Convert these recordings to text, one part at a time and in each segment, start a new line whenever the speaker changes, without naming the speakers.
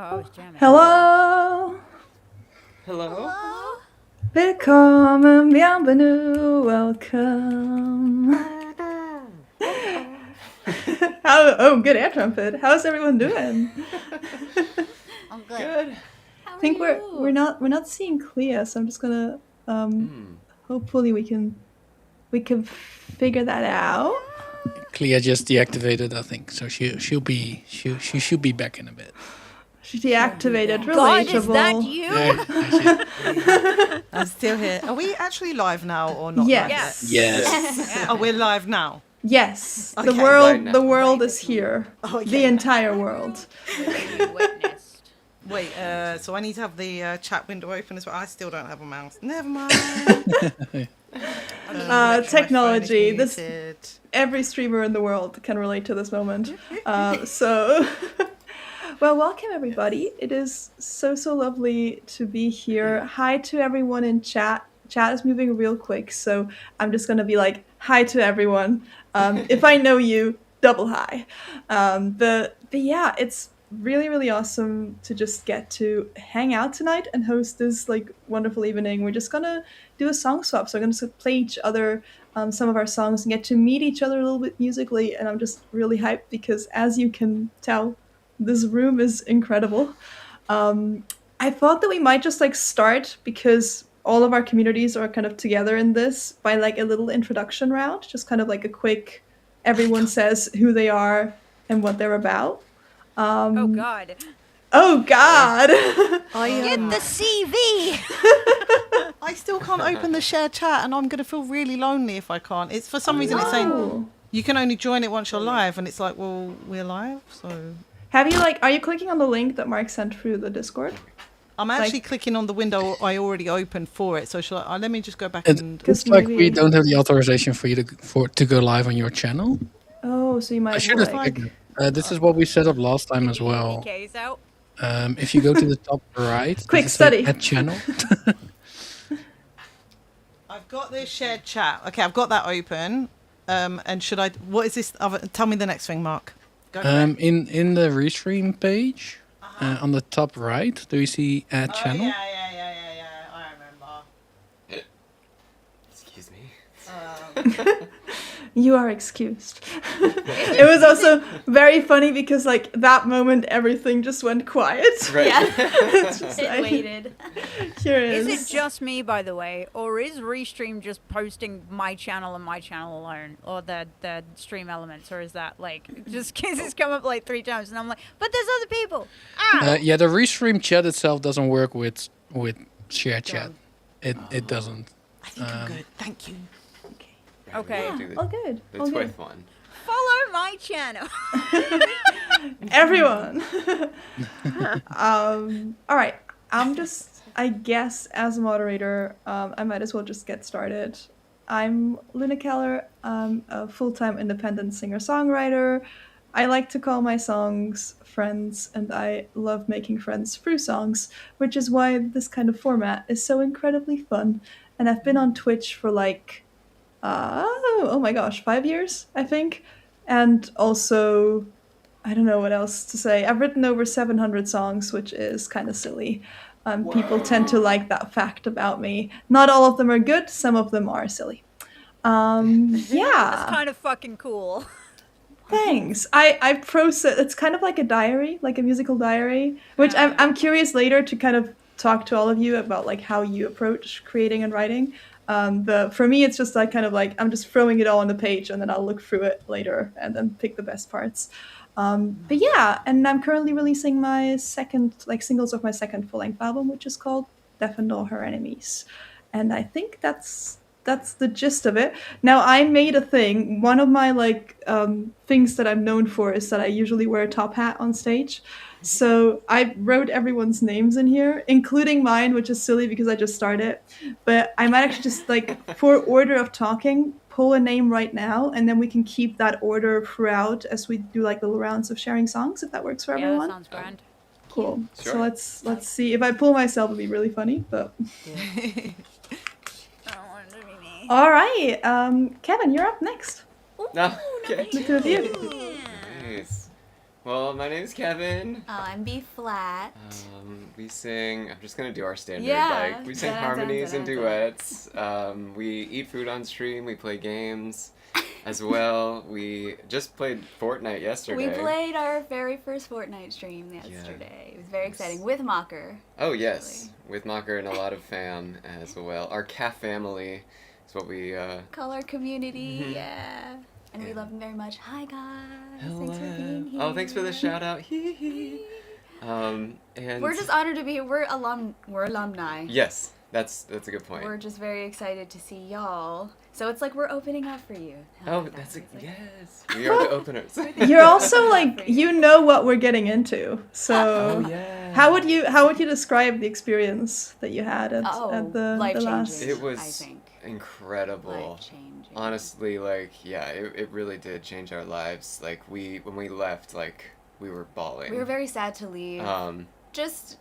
I was jamming.
Hello.
Hello?
Willkommen, bienvenue, welcome. Good air trumpet. How's everyone doing?
I'm good.
Good.
How
I think
are
we're not seeing Clea, so I'm just gonna hopefully we can figure that out.
Clea just deactivated, I think, so she should be back in a bit.
She deactivated.
God, is
Relatable.
that you?
I'm still here. Are we actually live now or not?
Yes.
Live
Yes.
yet? Oh, we're live now.
Yes.
Okay.
The
Right now.
world is here.
Okay.
The entire world.
You witnessed.
Wait, so I need to have the chat window open as well. I still don't have a mouse. Never mind.
Technology.
My phone is muted.
Every streamer in the world can relate to this moment. So, well, welcome everybody. It is so lovely to be here. Hi to everyone in chat. Chat is moving real quick, so I'm just gonna be like, hi to everyone. If I know you, double hi. But yeah, it's really awesome to just get to hang out tonight and host this like wonderful evening. We're just gonna do a song swap, so we're gonna play each other some of our songs and get to meet each other a little bit musically. And I'm just really hyped because, as you can tell, this room is incredible. I thought that we might just like start because all of our communities are kind of together in this by like a little introduction round, just kind of like a quick, everyone says who they are and what they're about.
Oh God.
Oh God!
Get the CV.
I still can't open the shared chat, and I'm going to feel really lonely if I can't. It's for some reason it's saying
Oh.
you can only join it once you're live, and it's like, well, we're live, so
Have you are you clicking on the link that Mark sent through the Discord?
I'm actually clicking on the window I already opened for it. So let me just go back
It
and.
looks like
maybe-
we don't have the authorization for you to go live on your channel.
Oh, so you might
I should
have
have
like...
taken. This is what we set up last time as well.
PK's out.
If you go to the top right,
Quick
does it say
study.
Add channel.
I've got this shared chat. Okay, I've got that open. And should I? What is this? Tell me the next thing, Mark. Go for it.
In the restream page, on the top right, do you see Add channel?
Yeah. I remember.
Excuse me.
You are excused. It was also very funny because like that moment everything just went quiet.
Right.
It's just
It
like,
waited.
here it
Is
is.
it just me, by the way, or is Restream just posting my channel and my channel alone, or the stream elements, or is that like just because it's come up like 3 times and I'm like, but there's other people.
Yeah, the restream chat itself doesn't work with share chat. It doesn't.
I think I'm good. Thank you.
Okay.
All good. All
It's
good.
worth one.
Follow my channel.
Everyone. All right. I guess as a moderator, I might as well just get started. I'm Luna Keller. I'm a full-time independent singer-songwriter. I like to call my songs friends, and I love making friends through songs, which is why this kind of format is so incredibly fun. And I've been on Twitch for like, oh my gosh, 5 years, I think. And also, I don't know what else to say. I've written over 700 songs, which is kind of silly. People tend to like that fact about me. Not all of them are good, some of them are silly.
That's
Yeah,
kind of fucking cool.
thanks. I process, it's kind of like a diary, like a musical diary, which I'm curious later to kind of talk to all of you about like how you approach creating and writing. But for me, it's just like kind of like I'm just throwing it all on the page and then I'll look through it later and then pick the best parts. But yeah, and I'm currently releasing my singles of my second full-length album, which is called Death and All Her Enemies. And I think that's the gist of it. Now, I made a thing. One of my things that I'm known for is that I usually wear a top hat on stage. So I wrote everyone's names in here, including mine, which is silly because I just started. But I might actually just for order of talking, pull a name right now, and then we can keep that order throughout as we do like little rounds of sharing songs, if that works for
Yeah,
everyone.
that sounds grand.
Cool.
Sure.
So let's see. If I pull myself, it'd be really funny. But
I don't want it to be me.
all right, Kevin, you're up next.
No. Okay.
The two of you.
Nice. Well, my name's Kevin.
I'm B flat.
We sing. I'm just gonna do our standard.
Yeah.
Like we sing
Dun,
harmonies
dun,
and
dun, dun.
duets. We eat food on stream. We play games, as well. We just played Fortnite yesterday.
We played our very first Fortnite stream yesterday. It was very exciting with Mocker.
Oh yes, with Mocker and a lot of fam as well. Our CAF family is what we.
Call our community,
Mhm.
yeah. And we love them very much. Hi guys.
Hello.
Thanks for being here.
Oh, thanks for the shout out. Hee hee. And
We're just honored to be here. We're alumni.
Yes, that's a good point.
We're just very excited to see y'all. So it's like we're opening up for you. How
Oh,
about
that's
that? It's like-
yes. We are the openers.
You're also like you know what we're getting into. So
Oh yeah.
how would you describe the experience that you had at the
life-changing.
last?
It was
I think.
incredible.
Life-changing.
Honestly, like yeah, it really did change our lives. Like when we left, like we were bawling.
We were very sad to leave. Just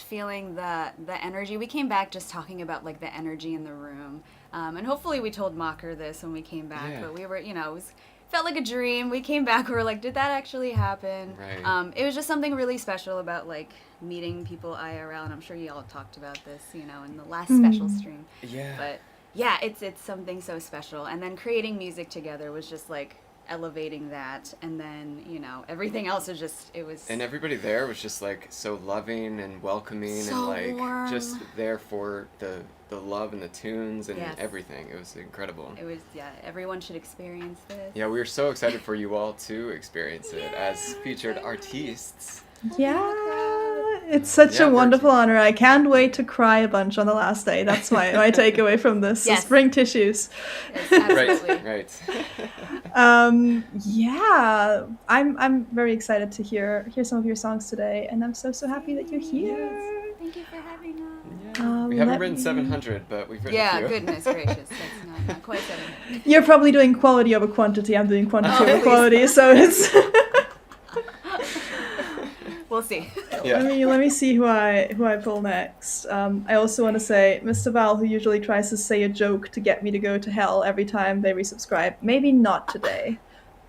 feeling the energy. We came back just talking about like the energy in the room, and hopefully we told Mocker this when we came back.
Yeah.
But we were, it felt like a dream. We came back, we were like, did that actually happen?
Right.
It was just something really special about like meeting people IRL, and I'm sure you all talked about this, in the last special stream.
Yeah.
But yeah, it's something so special, and then creating music together was just like elevating that, and then everything else is just it was.
And everybody there was just like so loving and welcoming
So
and like
warm.
just there for the love and the tunes and
Yes.
everything. It was incredible.
It was everyone should experience this.
Yeah, we were so excited for you all to experience it as featured artists.
Yeah, it's such
Yeah,
a
we're-
wonderful honor. I can't wait to cry a bunch on the last day. That's my takeaway from this.
Yes.
Is bring tissues.
Yes, absolutely.
Right.
Yeah, I'm very excited to hear some of your songs today, and I'm so happy that you're here.
Thank you for having us.
We haven't
Let
written
me-
700, but we've written a
Yeah,
few.
goodness gracious, that's not quite 700.
You're probably doing quality over quantity. I'm doing quantity
Oh,
over
please.
quality, so it's.
We'll see.
Yeah.
Let me see who I pull next. I also want to say, Mr. Val, who usually tries to say a joke to get me to go to hell every time they resubscribe, maybe not today,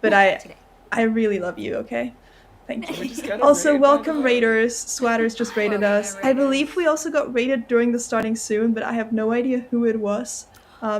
but
Today.
I really love you. Okay, thank
We
you.
just got a
Also,
raid,
welcome
by the way.
Raiders. Swatters just raided
Welcome,
us. I
Raiders.
believe we also got raided during the starting soon, but I have no idea who it was.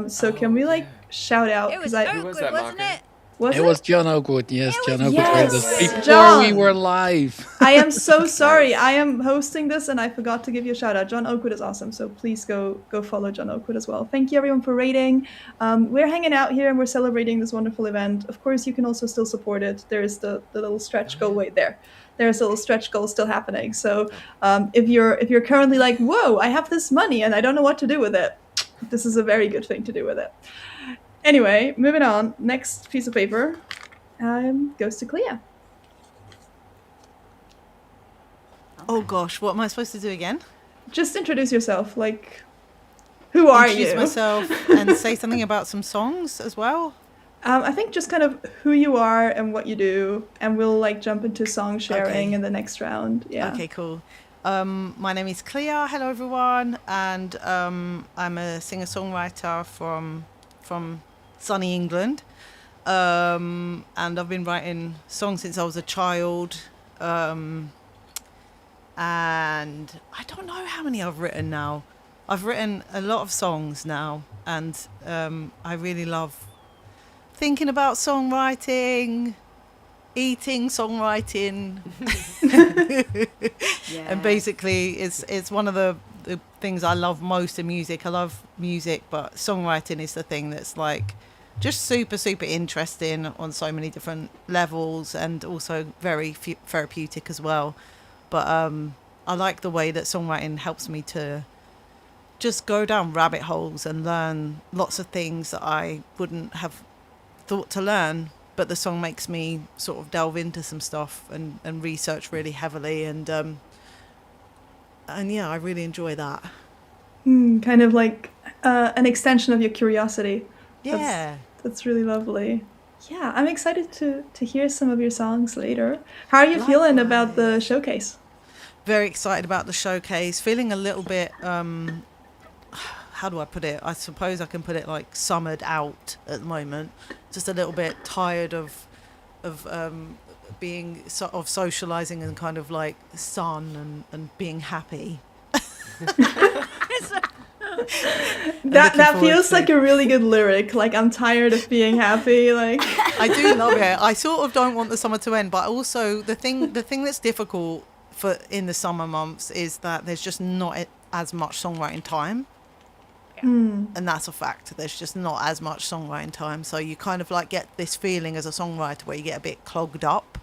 So can we
yeah.
shout out?
It was
'Cause
Who was
Oakwood,
that,
wasn't
Mocker?
it?
was
It was John Oakwood. Yes, John Oakwood
Yes,
raided us before
John.
we were live.
I am so sorry. I am hosting this and I forgot to give you a shout out. John Oakwood is awesome, so please go follow John Oakwood as well. Thank you everyone for rating. We're hanging out here and we're celebrating this wonderful event. Of course, you can also still support it. There is the little stretch goal right there. There's a little stretch goal still happening. So if you're currently like, whoa, I have this money and I don't know what to do with it, this is a very good thing to do with it. Anyway, moving on. Next piece of paper goes to Clea.
Oh gosh, what am I supposed to do again?
Just introduce yourself. Like, who are
Introduce
you?
myself and say something about some songs as well.
I think just kind of who you are and what you do, and we'll like jump into song sharing
Okay.
in the next round. Yeah.
Okay, cool. My name is Clea. Hello, everyone, and I'm a singer-songwriter from sunny England, and I've been writing songs since I was a child. And I don't know how many I've written now. I've written a lot of songs now, and I really love thinking about songwriting, eating songwriting.
Yeah.
And basically it's one of the things I love most in music. I love music, but songwriting is the thing that's like just super interesting on so many different levels, and also very therapeutic as well. But I like the way that songwriting helps me to just go down rabbit holes and learn lots of things that I wouldn't have thought to learn, but the song makes me sort of delve into some stuff and research really heavily, and yeah, I really enjoy that.
Kind of like an extension of your curiosity.
Yeah.
That's really lovely. Yeah, I'm excited to hear some of your songs later. How are you feeling about the showcase?
Very excited about the showcase. Feeling a little bit, how do I put it? I suppose I can put it like summered out at the moment. Just a little bit tired of being sort of socializing and kind of like sun and being happy.
That feels like a really good lyric. Like, I'm tired of being happy. Like,
I do love it. I sort of don't want the summer to end, but also the thing that's difficult for in the summer months is that there's just not as much songwriting time. And that's a fact. There's just not as much songwriting time, so you kind of like get this feeling as a songwriter where you get a bit clogged up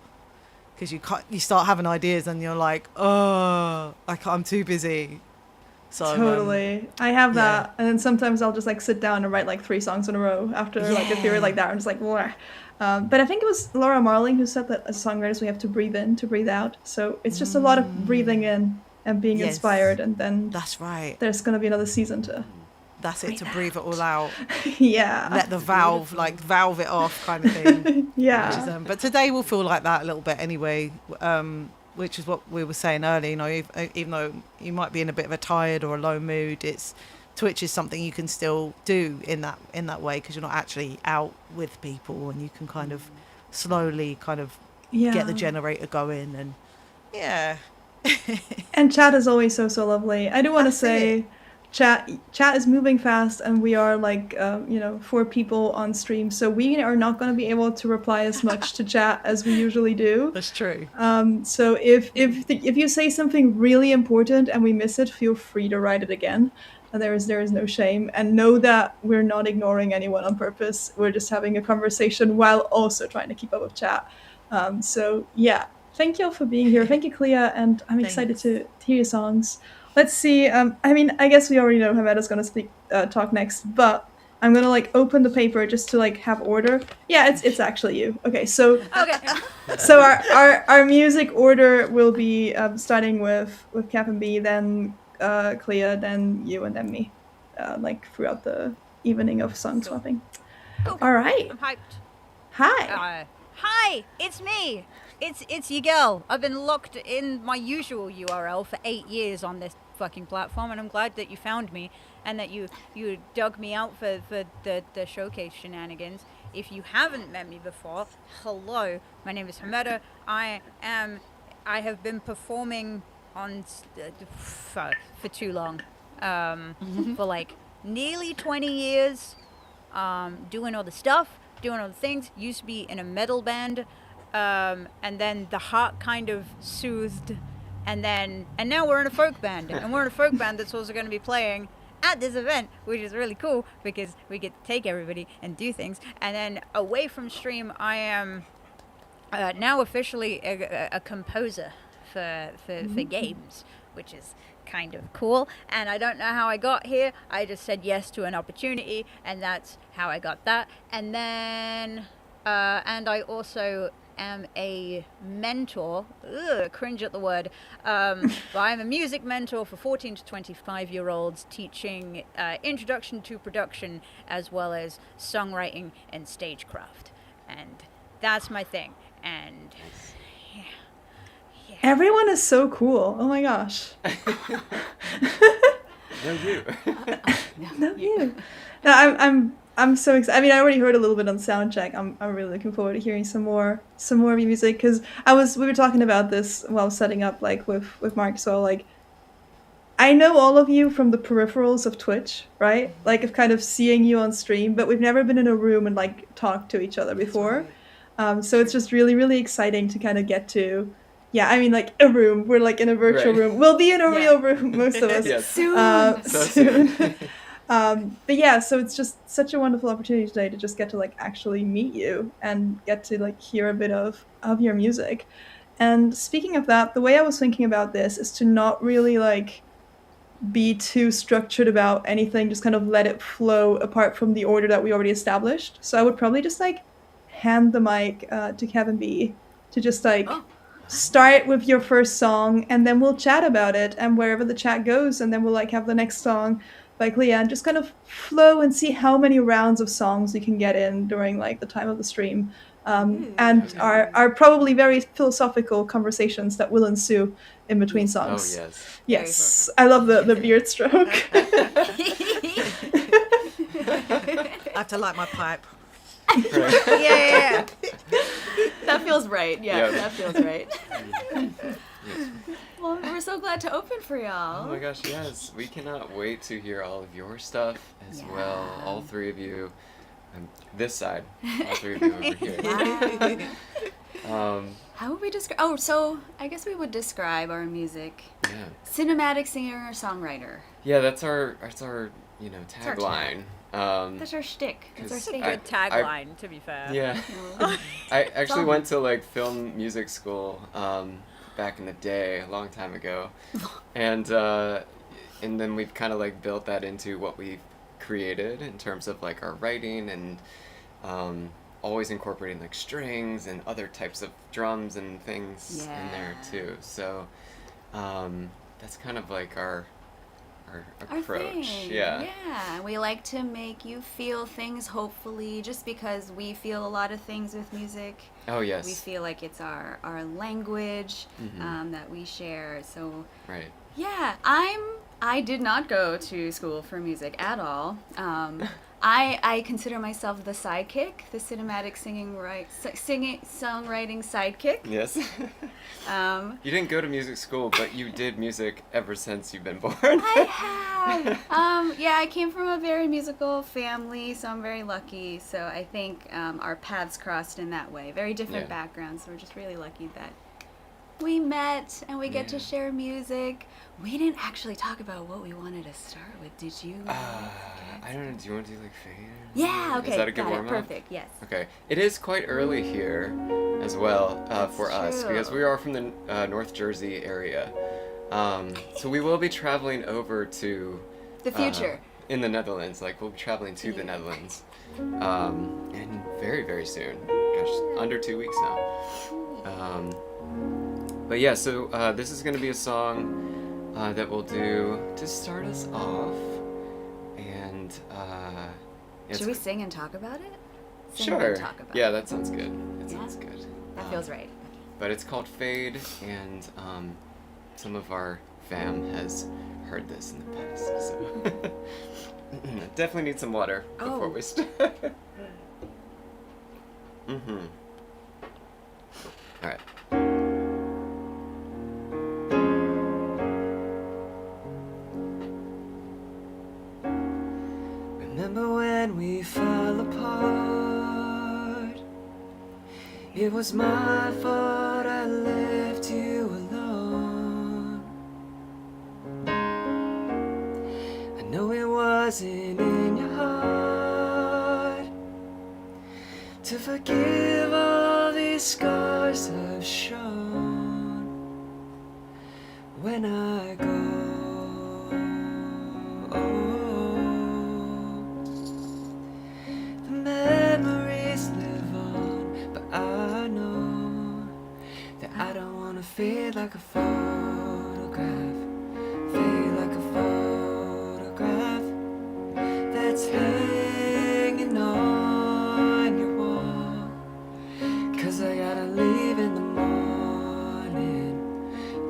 because you start having ideas and you're like, oh, I'm too busy. So
totally. I have that, and then sometimes I'll just like sit down and write like 3 songs in a row after like a period like that. I'm just like, Wah. But I think it was Laura Marling who said that as songwriters we have to breathe in to breathe out. So it's just a lot of breathing in and being inspired, and then
that's right.
There's gonna be another season to.
That's it, to breathe it all out.
Yeah.
Let the valve it off kind of thing.
Yeah.
But today will feel like that a little bit anyway, which is what we were saying earlier. You know, even though you might be in a bit of a tired or a low mood, Twitch is something you can still do in that way because you're not actually out with people, and you can kind of slowly get the generator going and
And chat is always so lovely. I do want to say. Chat is moving fast, and we are like 4 people on stream, so we are not going to be able to reply as much to chat as we usually do.
That's true.
So if you say something really important and we miss it, feel free to write it again. There is no shame, and know that we're not ignoring anyone on purpose. We're just having a conversation while also trying to keep up with chat. So yeah, thank you all for being here. Thank you, Clea, and I'm excited to hear your songs. Let's see. I guess we already know Hameda's going to talk next, but I'm going to like open the paper just to like have order. Yeah, it's actually you. Okay, so so our music order will be starting with Cap and B, then Clea, then you, and then me, like throughout the evening of song swapping.
Cool.
All right.
I'm hyped.
Hi.
Hi, it's me. It's your girl. I've been locked in my usual URL for 8 years on this fucking platform, and I'm glad that you found me and that you dug me out for the showcase shenanigans. If you haven't met me before, hello. My name is Hameda. I have been performing on for too long. For like nearly 20 years, doing all the stuff, doing all the things. Used to be in a metal band. And then the heart kind of soothed, and now we're in a folk band, and we're in a folk band that's also going to be playing at this event, which is really cool because we get to take everybody and do things. And then away from stream, I am now officially a composer for games, which is kind of cool. And I don't know how I got here. I just said yes to an opportunity, and that's how I got that. And then and I also am a mentor, cringe at the word, but I'm a music mentor for 14 to 25-year-olds, teaching introduction to production as well as songwriting and stagecraft, and that's my thing. And yeah.
Everyone is so cool. Oh my gosh.
No, you.
No, you. No, I'm so excited. I mean, I already heard a little bit on soundcheck. I'm really looking forward to hearing some more of your music, because we were talking about this while setting up, like with Mark. So like, I know all of you from the peripherals of Twitch, right? Like, of kind of seeing you on stream, but we've never been in a room and like talked to each other before. So it's just really, really exciting to kind of get to. Yeah, I mean, like a room. We're like in a virtual room. We'll be in a real room, most of us.
Yes.
Soon. But yeah, so it's just such a wonderful opportunity today to just get to like actually meet you and get to like hear a bit of your music. And speaking of that, the way I was thinking about this is to not really like be too structured about anything, just kind of let it flow apart from the order that we already established. So I would probably just like hand the mic to Kevin B to just like start with your first song, and then we'll chat about it and wherever the chat goes, and then we'll like have the next song by Clea and just kind of flow and see how many rounds of songs we can get in during like the time of the stream, and our probably very philosophical conversations that will ensue in between songs.
Oh yes.
Yes, I love the beard stroke.
I have to light my pipe.
Yeah.
That feels right. Yeah,
Yeah.
that feels right.
Yes.
Well, we're so glad to open for y'all.
Oh my gosh, yes. We cannot wait to hear all of your stuff as well.
Yeah.
All three of you. This side. All three of you over here.
Wow. How would we describe? Oh, so I guess we would describe our music:
Yeah.
cinematic singer or songwriter.
Yeah, that's our you know,
our
tagline.
That's our shtick. It's our
Cause
shtick.
Good tagline, to be fair.
Yeah. I actually went to like film music school back in the day, a long time ago, and then we've kind of like built that into what we've created in terms of like our writing and always incorporating like strings and other types of drums and things in there
Yeah.
too. So that's kind of like our
Our
approach.
thing.
Yeah.
Yeah. We like to make you feel things, hopefully, just because we feel a lot of things with music.
Oh yes.
We feel like it's our language
Mhm.
that we share. So
Right.
yeah, I did not go to school for music at all. I consider myself the sidekick, the cinematic songwriting sidekick.
Yes. You didn't go to music school, but you did music ever since you've been born.
I have. Yeah, I came from a very musical family, so I'm very lucky. So I think our paths crossed in that way. Very different
Yeah.
backgrounds. So we're just really lucky that we met and we get to
Yeah.
share music. We didn't actually talk about what we wanted to start with. Did you?
I don't know. Do you want to do like fade?
Yeah. Okay.
Is that a good
got
warm
it.
up?
Perfect. Yes.
Okay. It is quite early here as well
That's
for us because
true.
we are from the North Jersey area. So we will be traveling over to
The future.
in the Netherlands. Like we'll be traveling to the
Yeah.
Netherlands, and very very soon. Gosh, under 2 weeks now. But yeah, so this is going to be a song that we'll do to start us off, and
Should we sing and talk about it? Sing
Sure.
and talk about
Yeah,
it.
that sounds good. That
Yeah.
sounds good.
That feels right.
But it's called Fade, and some of our fam has heard this in the past, so definitely need some water before
Oh.
we start. Mm-hmm. All right. Remember when we fell apart? It was my fault I left you alone. I know it wasn't in your heart to forgive all these scars I've shown when I go. The memories live on, but I know that I don't wanna fade like a photograph, fade like a photograph that's hanging on your wall. 'Cause I gotta leave in the morning,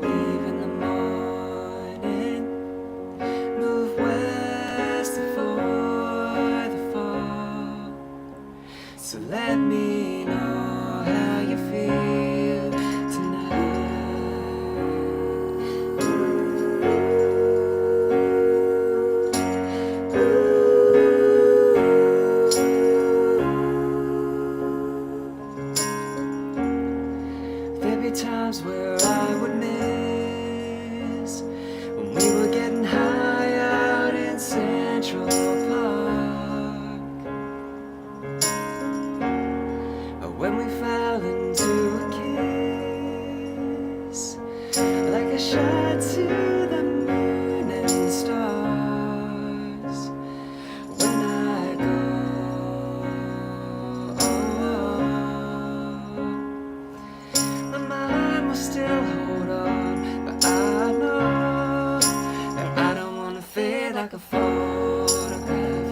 leave in the morning, move west before the fall. So let me know how you feel tonight. There'd be times where I would miss when we were getting high out in Central Park, or when we fell into a kiss like a shot to the moon and stars. When I go, my mind will still hold on, but I know that I don't wanna fade like a photograph,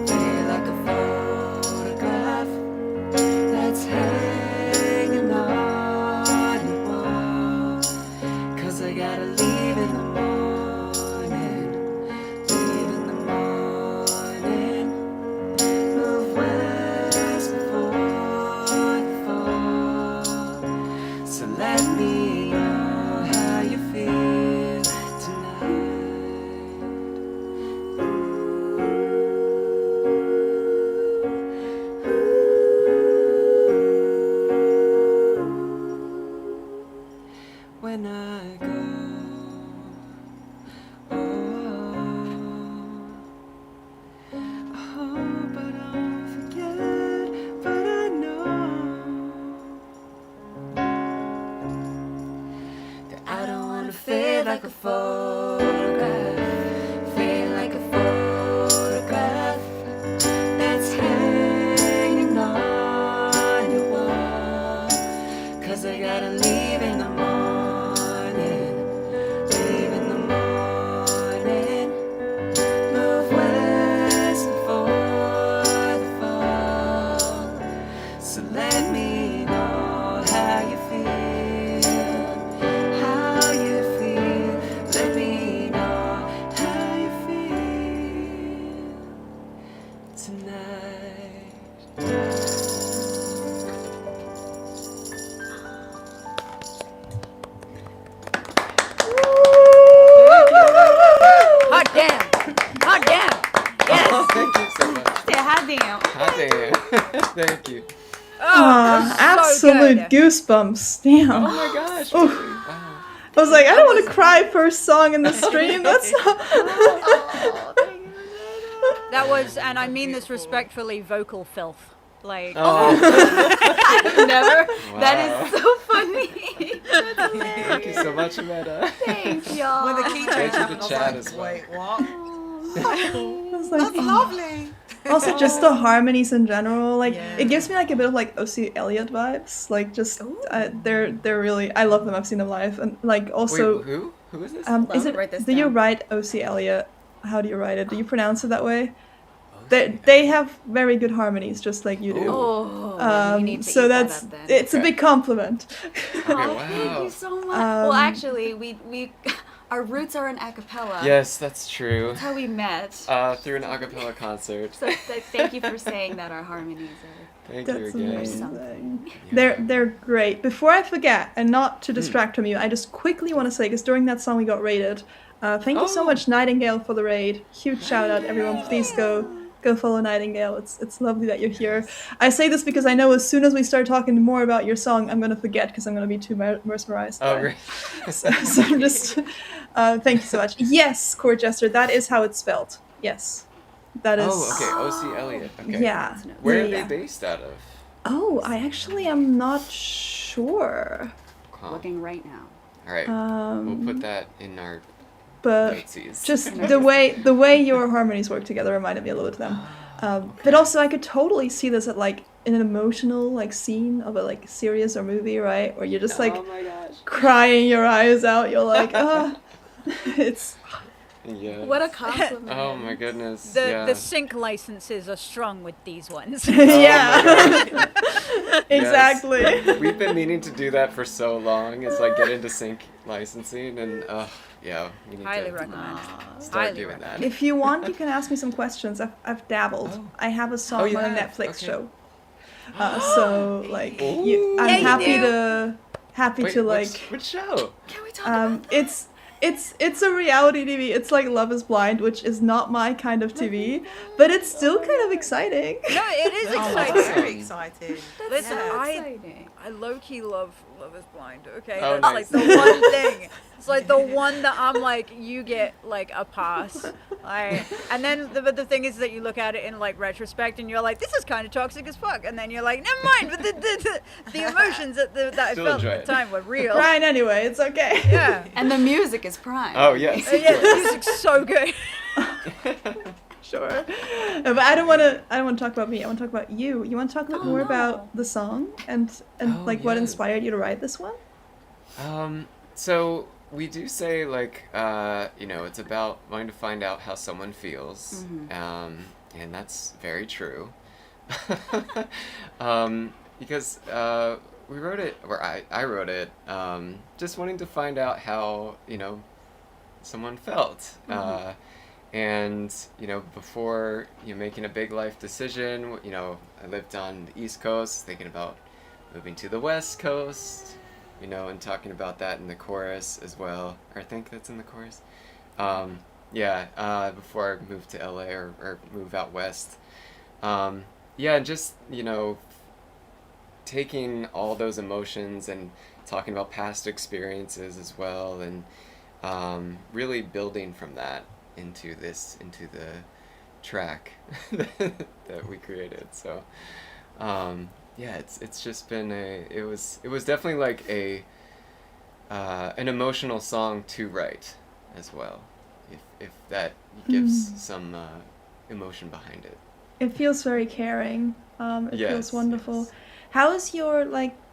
fade like a photograph that's hanging on your wall. 'Cause I gotta leave in the morning, leave in the morning, move west before the fall. let me know how you feel tonight. When I go, I hope I don't forget, but I know that I don't wanna fade like a photograph, fade like a photograph that's hanging on your wall. 'Cause I gotta leave in the morning, leave in the morning, move west before the fall. So let me know how you feel, how you feel. Let me know how you feel tonight.
Hot damn! Hot damn! Yes!
Oh, thank you so much.
Yeah, hot damn.
Hot damn. Thank you.
Oh,
Absolute goosebumps. Damn.
Oh my gosh.
Oof.
Really? Wow.
I was like, I don't want to cry first song in the stream. That's
That was, and I mean this respectfully, vocal filth. Like,
Oh,
Never.
Wow.
That is so funny. That's hilarious.
thank you so much, Amanda.
Thanks, y'all.
When the key
Thank
changed
you
up,
to
I was
chat
like,
as well.
wait, what?
I was like,
That's
oh.
lovely.
Also, just the harmonies in general, like
Yeah.
it gives me like a bit of like O.C. Elliott vibes. Like just they're really, I love them. I've seen them live, and like also,
Wait, who? Who is this?
is
Let
it?
me write this
Do you
down.
write O.C. Elliott? How do you write it? Do you pronounce it that way? They have very good harmonies, just like you do.
Oh, you need to
So
eat
that's
that up then.
it's a big compliment.
Okay,
Oh,
wow.
thank you so much. Well,
Um,
actually, we our roots are in a cappella.
Yes, that's true.
That's how we met.
Through an a cappella concert.
So thank you for saying that our harmonies are.
Thank you
That's
again.
amazing. They're great. Before I forget, and not to distract from you, I just quickly want to say, because during that song we got rated. Thank you so
Oh.
much, Nightingale, for the raid. Huge shout out, everyone. Please go follow Nightingale. It's lovely that you're here. I say this because I know as soon as we start talking more about your song, I'm gonna forget because I'm gonna be too mesmerized.
Oh,
by it.
great.
So I'm just thank you so much. Yes, Court Jester, that is how it's spelled. Yes, that is.
Oh, okay. O.C. Elliott. Okay.
Yeah.
Where
yeah.
are they based out of?
Oh, I actually am not sure.
Huh.
Looking right now.
All right. We'll put that in our
But
notesies.
just the way your harmonies work together reminded me a little of them. But also, I could totally see this at like in an emotional like scene of a like series or movie, right? Where you're just like
Oh my gosh.
crying your eyes out. You're like, it's
Yeah.
What a compliment.
Oh my goodness.
the
yeah.
the sync licenses are strong with these ones.
yeah, exactly.
We've been meaning to do that for so long. It's like get into sync licensing and yeah, we need
Highly
to
recommend.
start
Highly
doing that.
If you want, you can ask me some questions. I've dabbled.
Oh.
I have a song
Oh, you
on a
have?
Netflix
Okay.
show. So like,
Ooh.
I'm
Yeah, you
happy
do.
to
Wait,
to like.
which show?
Can we talk about that?
It's a reality TV. It's like Love is Blind, which is not my kind of TV, but it's still kind of exciting.
No, it is
Oh, I'm
exciting.
very excited.
Listen,
so
I
exciting.
low-key love Love is Blind, okay?
Oh,
That's
nice.
like the one thing. It's like the one that I'm like, you get like a pass. And then the thing is that you look at it in like retrospect and you're like, this is kind of toxic as fuck. And then you're like, never mind, but the emotions that I
Still
felt
enjoy
at
it.
the time were real.
Fine anyway, it's okay.
Yeah.
And the music is prime.
Oh yes.
Yeah, the music's so good.
Sure. But I don't want to talk about me. I want to talk about you. You want to talk a bit more about the song and
Oh,
like what
yes.
inspired you to write this one?
So we do say like it's about wanting to find out how someone feels, and that's very true. Because we wrote it, or I wrote it, just wanting to find out how someone felt. And before making a big life decision, I lived on the East Coast, thinking about moving to the West Coast. and talking about that in the chorus as well. Or I think that's in the chorus. Before I moved to LA or move out west. Just, taking all those emotions and talking about past experiences as well, and really building from that into the track that we created. So it's just been it was definitely like an emotional song to write as well, if that gives some emotion behind it.
It feels very caring. It feels wonderful.
Yes.
How is your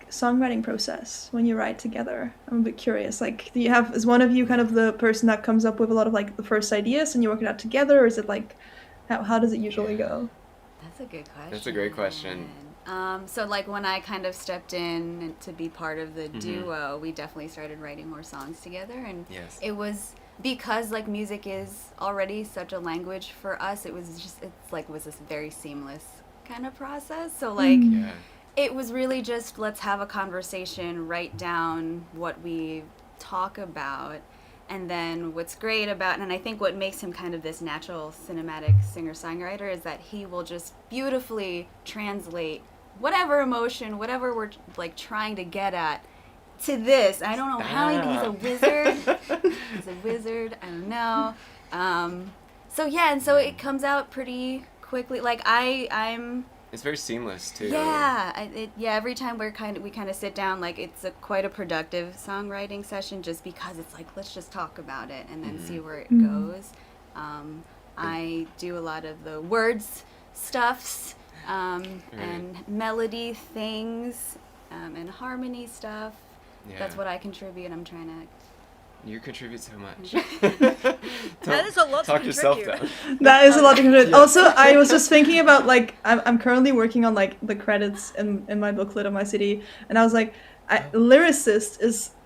songwriting process when you write together? I'm a bit curious. Is one of you kind of the person that comes up with a lot of the first ideas and you work it out together, or is it how does it usually go?
That's a good question.
That's a great question.
So when I kind of stepped in to be part of the duo, we definitely started writing more songs together, and it was because music is already such a language for us. It was was this very seamless kind of process. So it was really just, let's have a conversation, write down what we talk about, and then what's great about, and I think what makes him kind of this natural cinematic singer-songwriter is that he will just beautifully translate whatever emotion, whatever we're trying to get at, to this. I don't know how he's a wizard. He's a wizard. I don't know. So it comes out pretty quickly. I'm.
It's very seamless too.
Yeah, every time we kind of sit down, it's quite a productive songwriting session, just because it's let's just talk about it and then see where it goes. I do a lot of the words stuffs and melody things and harmony stuff.
Yeah.
That's what I contribute. I'm trying to.
You contribute so much.
That is a lot to
Talk yourself
contribute.
down.
That is a lot to contribute. Yeah. Also, I was just thinking about I'm currently working on the credits in my booklet on my CD, and I was lyricist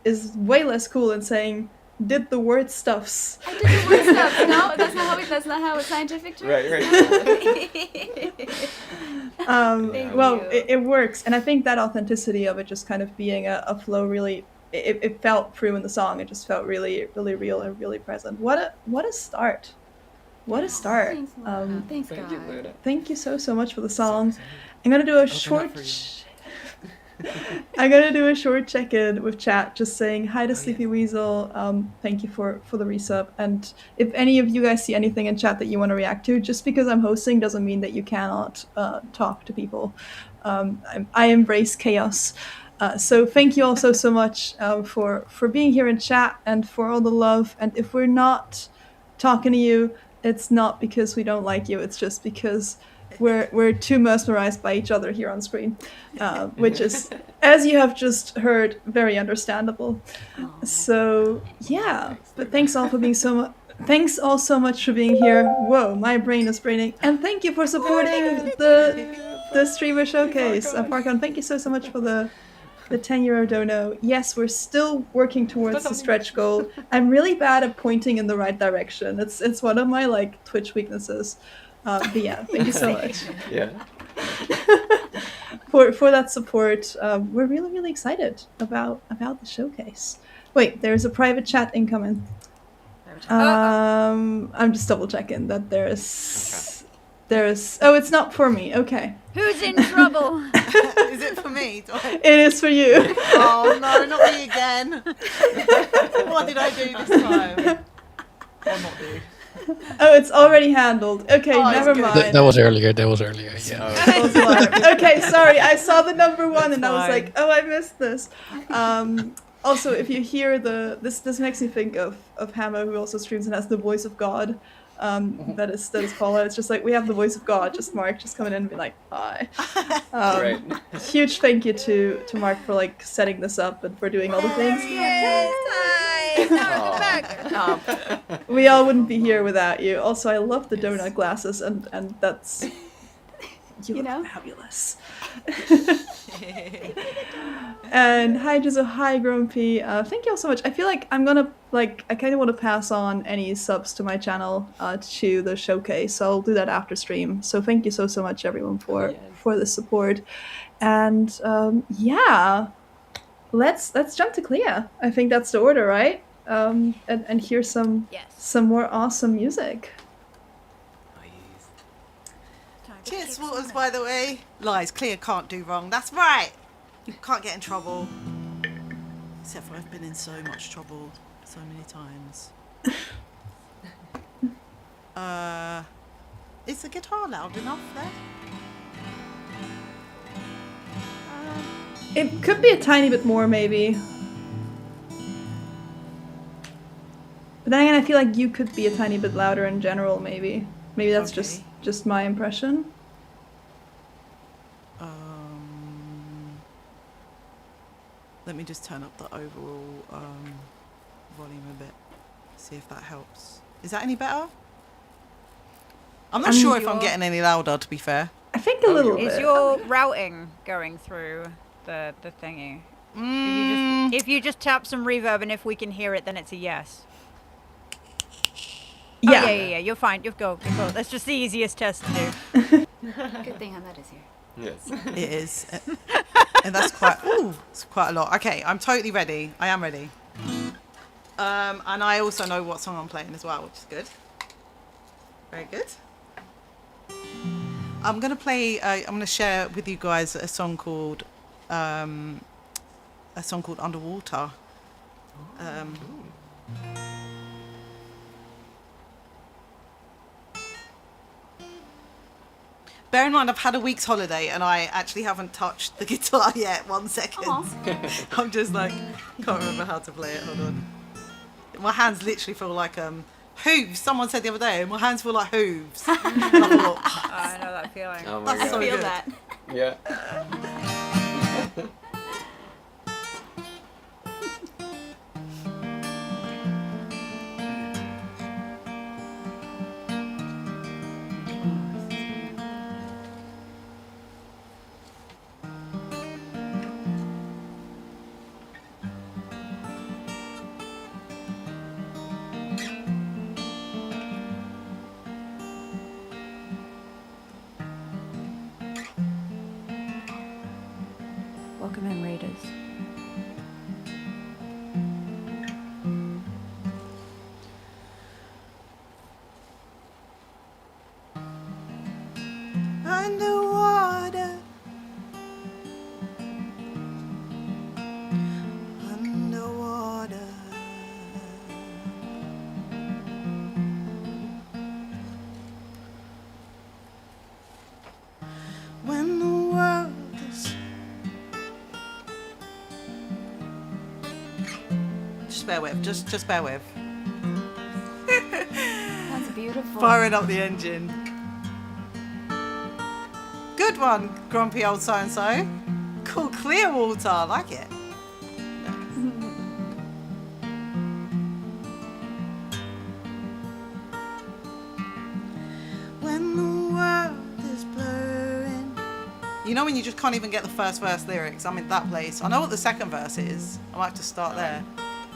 is way less cool than saying did the word stuffs.
I did the word stuff. No, that's not how it's scientific term.
Right.
It works, and I think that authenticity of it just kind of being a flow really. It felt through in the song. It just felt really, really real and really present. What a start! What a start!
Thanks, Luna. Thanks, God.
Thank you so much for the song. I'm gonna do a short. I'm gonna do a short check-in with chat, just saying hi to Sleepy Weasel. Thank you for the resub. And if any of you guys see anything in chat that you want to react to, just because I'm hosting doesn't mean that you cannot talk to people. I embrace chaos. So thank you all so much for being here in chat and for all the love. And if we're not talking to you, it's not because we don't like you. It's just because we're too mesmerized by each other here on screen, which is, as you have just heard, very understandable. So but thanks all for being so much. Thanks all so much for being here. Whoa, my brain is braining. And thank you for supporting the streamer showcase. Parkon, thank you so much for the €10 dono. Yes, we're still working towards the stretch goal. I'm really bad at pointing in the right direction. It's one of my Twitch weaknesses. But yeah, thank you so much.
Yeah.
for that support. We're really, really excited about the showcase. Wait, there's a private chat incoming. I'm just double checking that there's it's not for me. Okay.
Who's in trouble?
Is it for me?
It is for you.
Oh no, not me again. What did I do this time? Or not do?
Oh, it's already handled. Okay, never mind.
That was earlier. Yeah.
Okay, sorry. I saw the number 1 and I was like, oh, I missed this. Also, if you hear this makes me think of Hammer, who also streams and has the voice of God. That is Paula. It's just we have the voice of God. Just Mark, just coming in and be like, hi.
Right.
Huge thank you to Mark for setting this up and for doing all the things.
Yes, hi. Now I'm back.
We all wouldn't be here without you. Also, I love the donut glasses, and that's you look fabulous. And hi Jizzle, hi Grumpy. Thank you all so much. I feel like I'm gonna I kind of want to pass on any subs to my channel to the showcase, so I'll do that after stream. So thank you so much everyone for the support. And let's jump to Clea. I think that's the order, right? And hear some more awesome music.
Cheers, Waters, by the way. Lies, Clea can't do wrong. That's right. Can't get in trouble. Except for I've been in so much trouble so many times. Is the guitar loud enough there?
It could be a tiny bit more, maybe. But then again, I feel like you could be a tiny bit louder in general, maybe. Maybe that's just my impression.
Let me just turn up the overall volume a bit. See if that helps. Is that any better? I'm not sure if I'm getting any louder, to be fair.
I think a little bit.
Is your routing going through the thingy? If you just tap some reverb and if we can hear it, then it's a yes.
Yeah.
Oh, yeah. You're fine. You go. That's just the easiest test to do.
Good thing Ahmed is here.
Yes.
It is. And that's it's quite a lot. Okay, I'm totally ready. I am ready. And I also know what song I'm playing as well, which is good. Very good. I'm going to play, I'm going to share with you guys a song called Underwater. Bear in mind, I've had a week's holiday and I actually haven't touched the guitar yet. 1 second. I'm just like, can't remember how to play it. Hold on. My hands literally feel like hooves. Someone said the other day, my hands feel like hooves. And I thought,
I know that feeling.
Oh my
that's
God.
so
Feel
good.
that.
Yeah.
Welcome in, Raiders.
Underwater. Underwater. When the world is just bear with, just bear with.
That's beautiful.
Firing up the engine. Good one, grumpy old so-and-so. Cool, Clearwater, I like it. When the world is blurring. You know when you just can't even get the first verse lyrics? I'm in that place. I know what the second verse is. I might have to start there.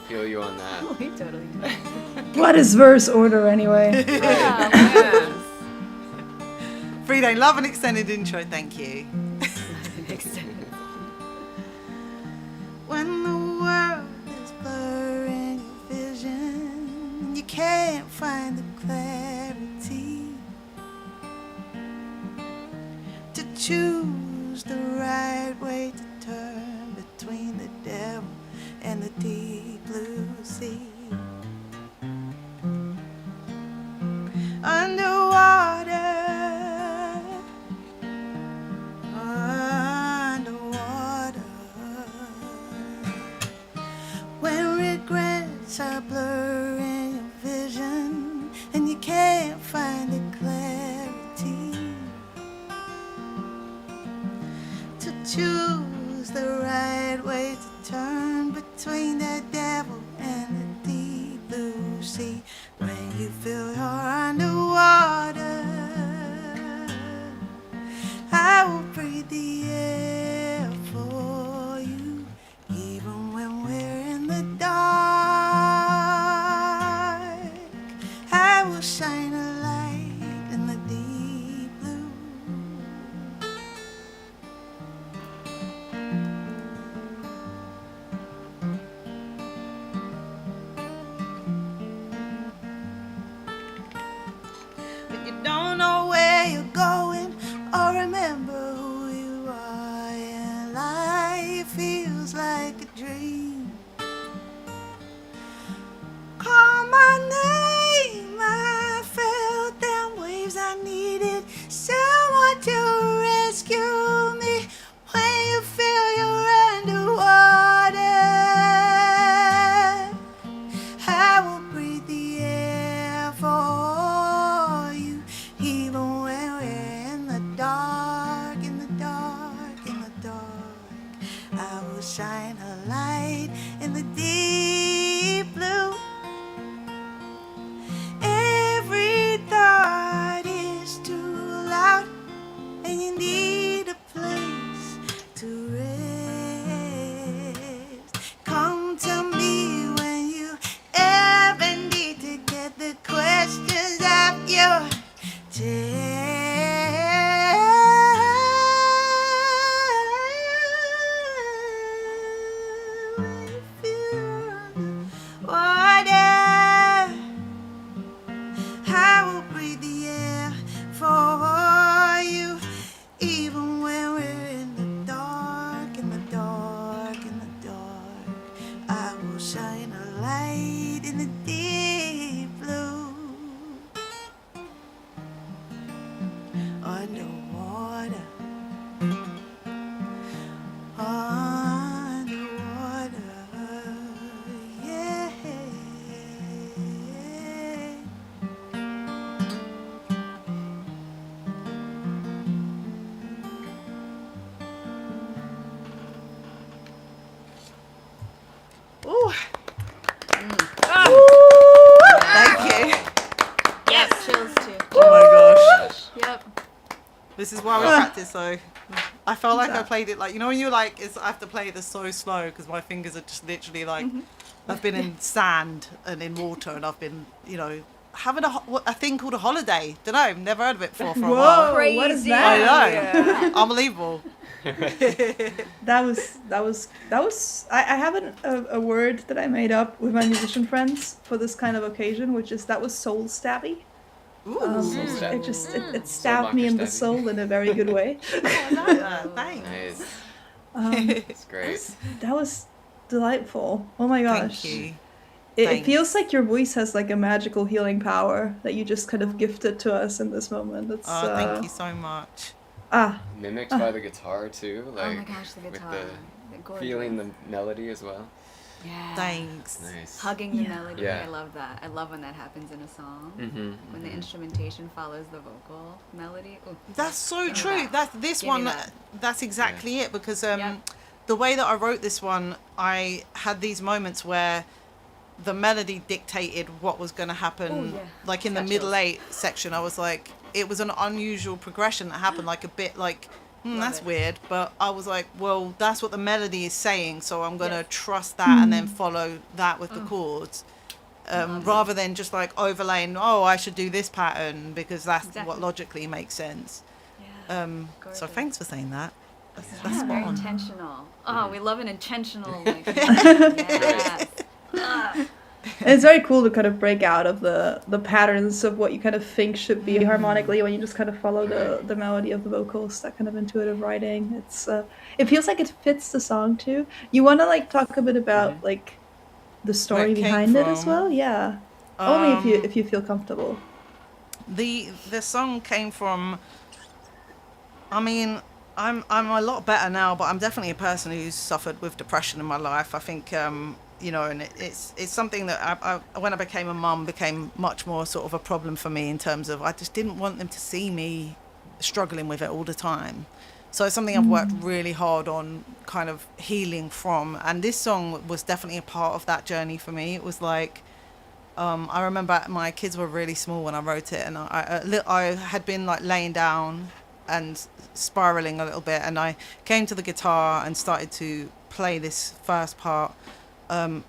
Feel you on that.
Oh, he totally does.
What is verse order anyway?
Yeah.
Frida, love an extended intro, thank you. When the world is blurring your vision, and you can't find the clarity to choose the right way to turn between the devil and the deep blue sea. Underwater, underwater, when regrets are blurring your vision and you can't find the clarity to choose the right way to turn between the devil and the deep blue sea. When you feel you're underwater, I will breathe the air for you, even when we're in the dark. I will shine a light in the deep blue. shine a light in the deep blue. Underwater, underwater, yeah. Ooh. Thank you.
Yes, chills too.
Oh my gosh.
Yep.
This is why we practice, so I felt like I played it like, you know when you're like, I have to play this so slow because my fingers are just literally like, I've been in sand and in water and I've been, you know, having a thing called a holiday. Don't know, I've never heard of it before for a while.
Whoa, what is
I
that?
know. Unbelievable.
That was I have a word that I made up with my musician friends for this kind of occasion, which is that was soul stabby.
Ooh.
Soul stab.
It stabbed me in the
stabby.
soul in a very good way.
I like that. Thanks.
Nice. It's great.
That was delightful. Oh my gosh.
Thank you.
It
Thanks.
feels like your voice has like a magical healing power that you just kind of gifted to us in this moment. It's
Oh, thank you so much.
Mimicked by the guitar too,
Oh
like
my gosh, the
with
guitar.
the
gorgeous.
feeling the melody as well.
Yeah.
Thanks.
Nice.
Hugging the
Yeah.
melody.
Yeah.
I love that. I love when that happens in a song.
Mm-hmm.
When the instrumentation follows the vocal melody. Ooh,
That's so
give me
true.
that.
That's this
Give me
one.
that.
That's exactly it because
Yep.
the way that I wrote this one, I had these moments where the melody dictated what was going to happen.
Ooh, yeah.
Like in the
Got
middle
chills.
8 section, I was like, it was an unusual progression that happened, like a bit like,
Love
that's
it.
weird. But I was like, well, that's what the melody is saying, so I'm going to
Yes.
trust that and then follow that with the chords.
Love
Rather than just like overlaying, oh, I should do this pattern because that's
Exactly.
what logically makes sense.
Yeah.
So
Gorgeous.
thanks for saying that. That's
That's very
spot on.
intentional. Oh, we love an intentional. Like, yes.
It's very cool to kind of break out of the patterns of what you kind of think should be harmonically when you just kind of follow the melody of the vocals, that kind of intuitive writing. It's it feels like it fits the song too. You want to like talk a bit about like the story
it came
behind it as
from.
well? Yeah. Only if you feel comfortable.
The song came from. I mean, I'm a lot better now, but I'm definitely a person who's suffered with depression in my life. I think you know, and it's something that I when I became a mum became much more sort of a problem for me in terms of I just didn't want them to see me struggling with it all the time. So it's something I've worked really hard on kind of healing from, and this song was definitely a part of that journey for me. It was like I remember my kids were really small when I wrote it, and I had been like laying down and spiraling a little bit, and I came to the guitar and started to play this first part. I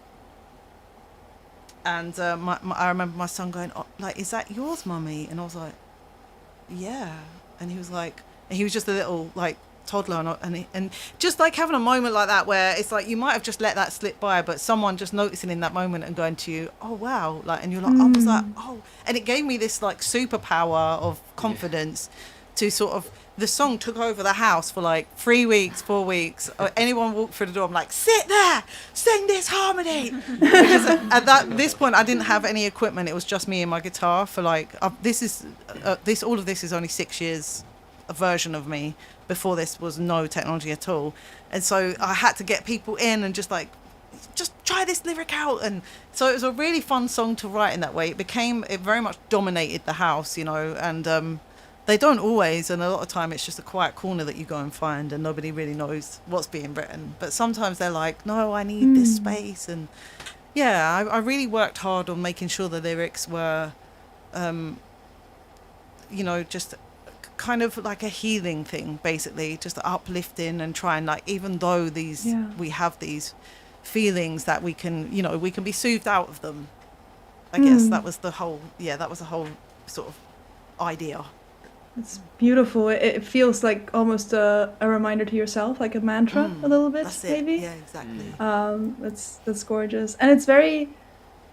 remember my son going, oh, like, is that yours, mummy? And I was like, yeah. And he was like, and he was just a little like toddler, and just like having a moment like that where it's like you might have just let that slip by, but someone just noticing in that moment and going to you, oh wow, like, and you're like, I was like, oh, and it gave me this like superpower of confidence to sort of. The song took over the house for like 3 weeks, 4 weeks. Anyone walked through the door, I'm like, sit there, sing this harmony. Because at this point, I didn't have any equipment. It was just me and my guitar for like, all of this is only 6 years a version of me. Before this was no technology at all. And so I had to get people in and just try this lyric out. And so it was a really fun song to write in that way. It very much dominated the house, you know, and, they don't always, and a lot of time it's just a quiet corner that you go and find and nobody really knows what's being written. But sometimes they're like, no, I need this space. And yeah, I really worked hard on making sure the lyrics were, you know, just kind of like a healing thing, basically, just uplifting and trying, like, even though we have these feelings that we can, you know, we can be soothed out of them. I guess that was the whole sort of idea.
It's beautiful. It feels like almost a reminder to yourself, like a mantra, a little bit,
That's
maybe.
it. Yeah, exactly.
That's gorgeous, and it's very,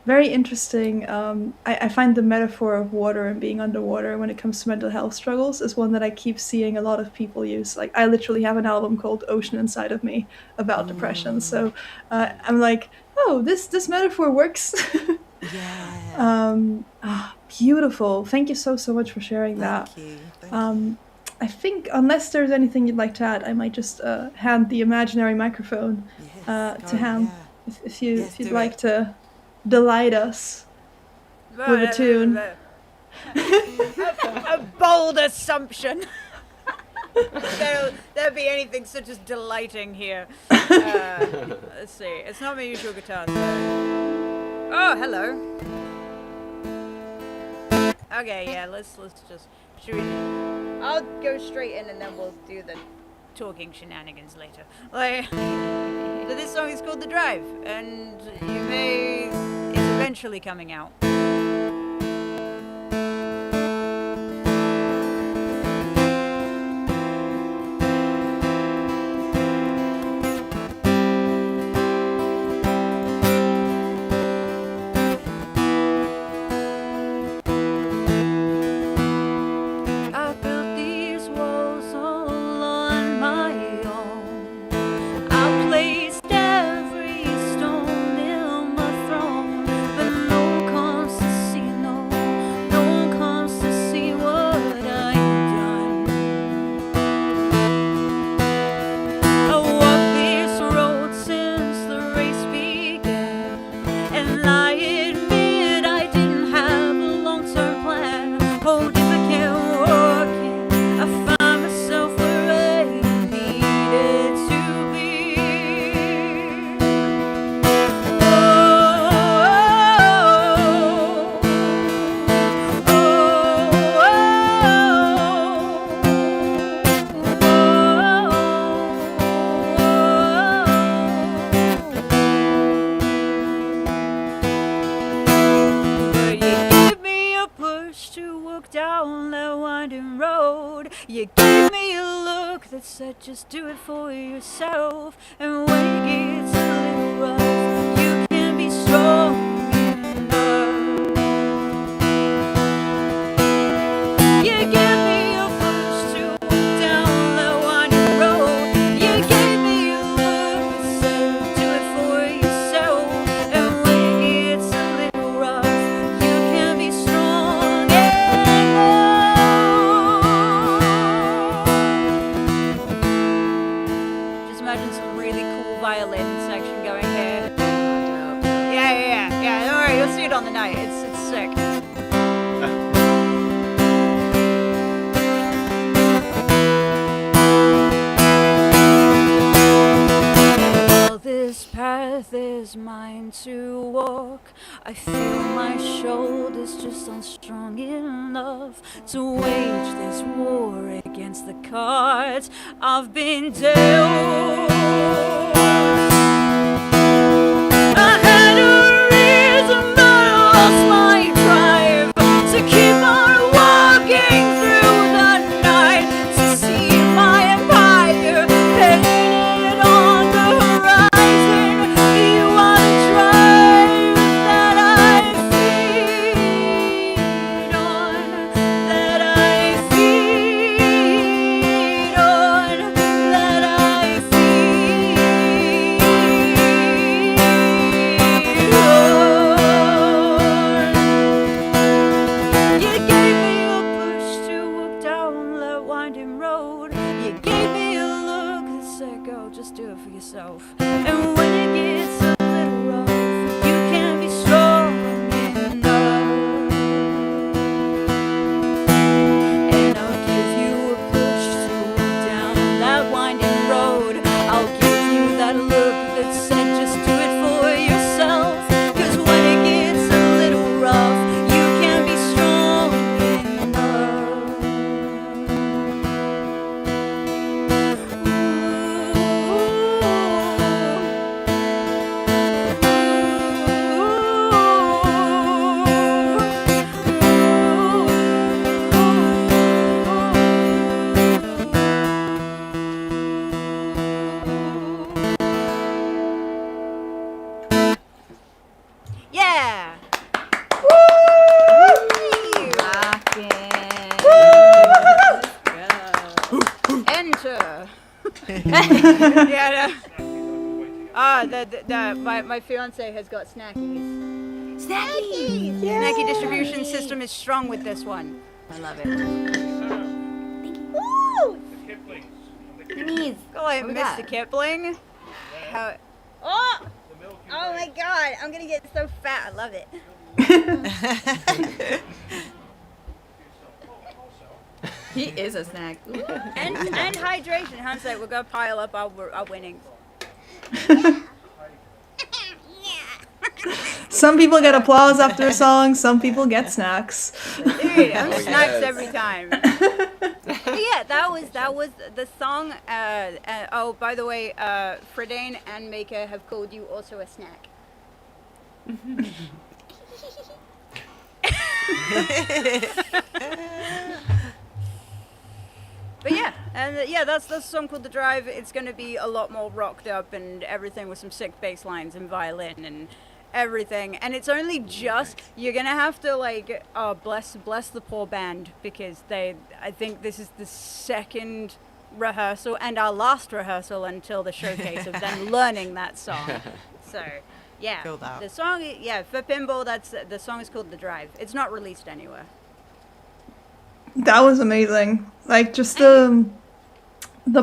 very interesting. I find the metaphor of water and being underwater when it comes to mental health struggles is one that I keep seeing a lot of people use. Like, I literally have an album called "Ocean Inside of Me" about depression. So I'm like, oh, this metaphor works.
Yeah.
Beautiful. Thank you so much for sharing that.
Thank you.
I think unless there's anything you'd like to add, I might just hand the imaginary microphone to Ham if you'd like to delight us with a tune.
A bold assumption. There'll be anything such as delighting here. Let's see. It's not my usual guitar. So. Oh, hello. Okay, yeah. Let's just. Should we? I'll go straight in and then we'll do the talking shenanigans later. Like, so this song is called "The Drive," and it's eventually coming out. You gave me a look that said just do it for yourself. And when it gets a little rough, you can be strong enough. You gave me a push to walk down that winding road. You gave me a look that said do it for yourself. And when it gets a little rough, you can be strong enough. Imagine some really cool violin section going here. Yeah. Don't worry, you'll see it on the night. It's sick. Well, this path is mine to walk. I feel my shoulders just aren't strong enough to wage this war against the cards I've been dealt. I had a reason, but I lost my drive to keep on walking through the night, to see my empire painted on the horizon. You are the drive that I feed on, that I feed on, that I feed on. You gave me a push to walk down that winding road. You gave me a look that said go, just do it for yourself. And when it gets a little rough, you can be strong enough. And I'll give you a push to walk down that winding road. I'll give you that look that said just do it for yourself. 'Cause when it gets a little rough, you can be strong Yeah! Enter! Yeah, no. My fiance has got snackies. Snackies!
Yay!
Snacky distribution system is strong with this one. I love it.
Woo!
Please.
Oh, I
What we
missed
got?
the Kipling. Oh my god, I'm gonna get so fat. I love it.
He is a snack. Ooh.
And hydration. Hans like, we're gonna pile up our winnings.
Some people get applause after a song, some people get snacks.
Dude, I'm
Oh,
snacks
yes.
every time. Yeah, that was the song. Oh, by the way, Fridane and Maker have called you also a snack. But yeah, and yeah, that's the song called The Drive. It's gonna be a lot more rocked up and everything with some sick bass lines and violin and everything. And it's only just you're gonna have to like bless the poor band because I think this is the second rehearsal and our last rehearsal until the showcase of them learning that song. So yeah,
Feel that.
the song, yeah, for Pinball, the song is called The Drive. It's not released anywhere.
That was amazing. Like just the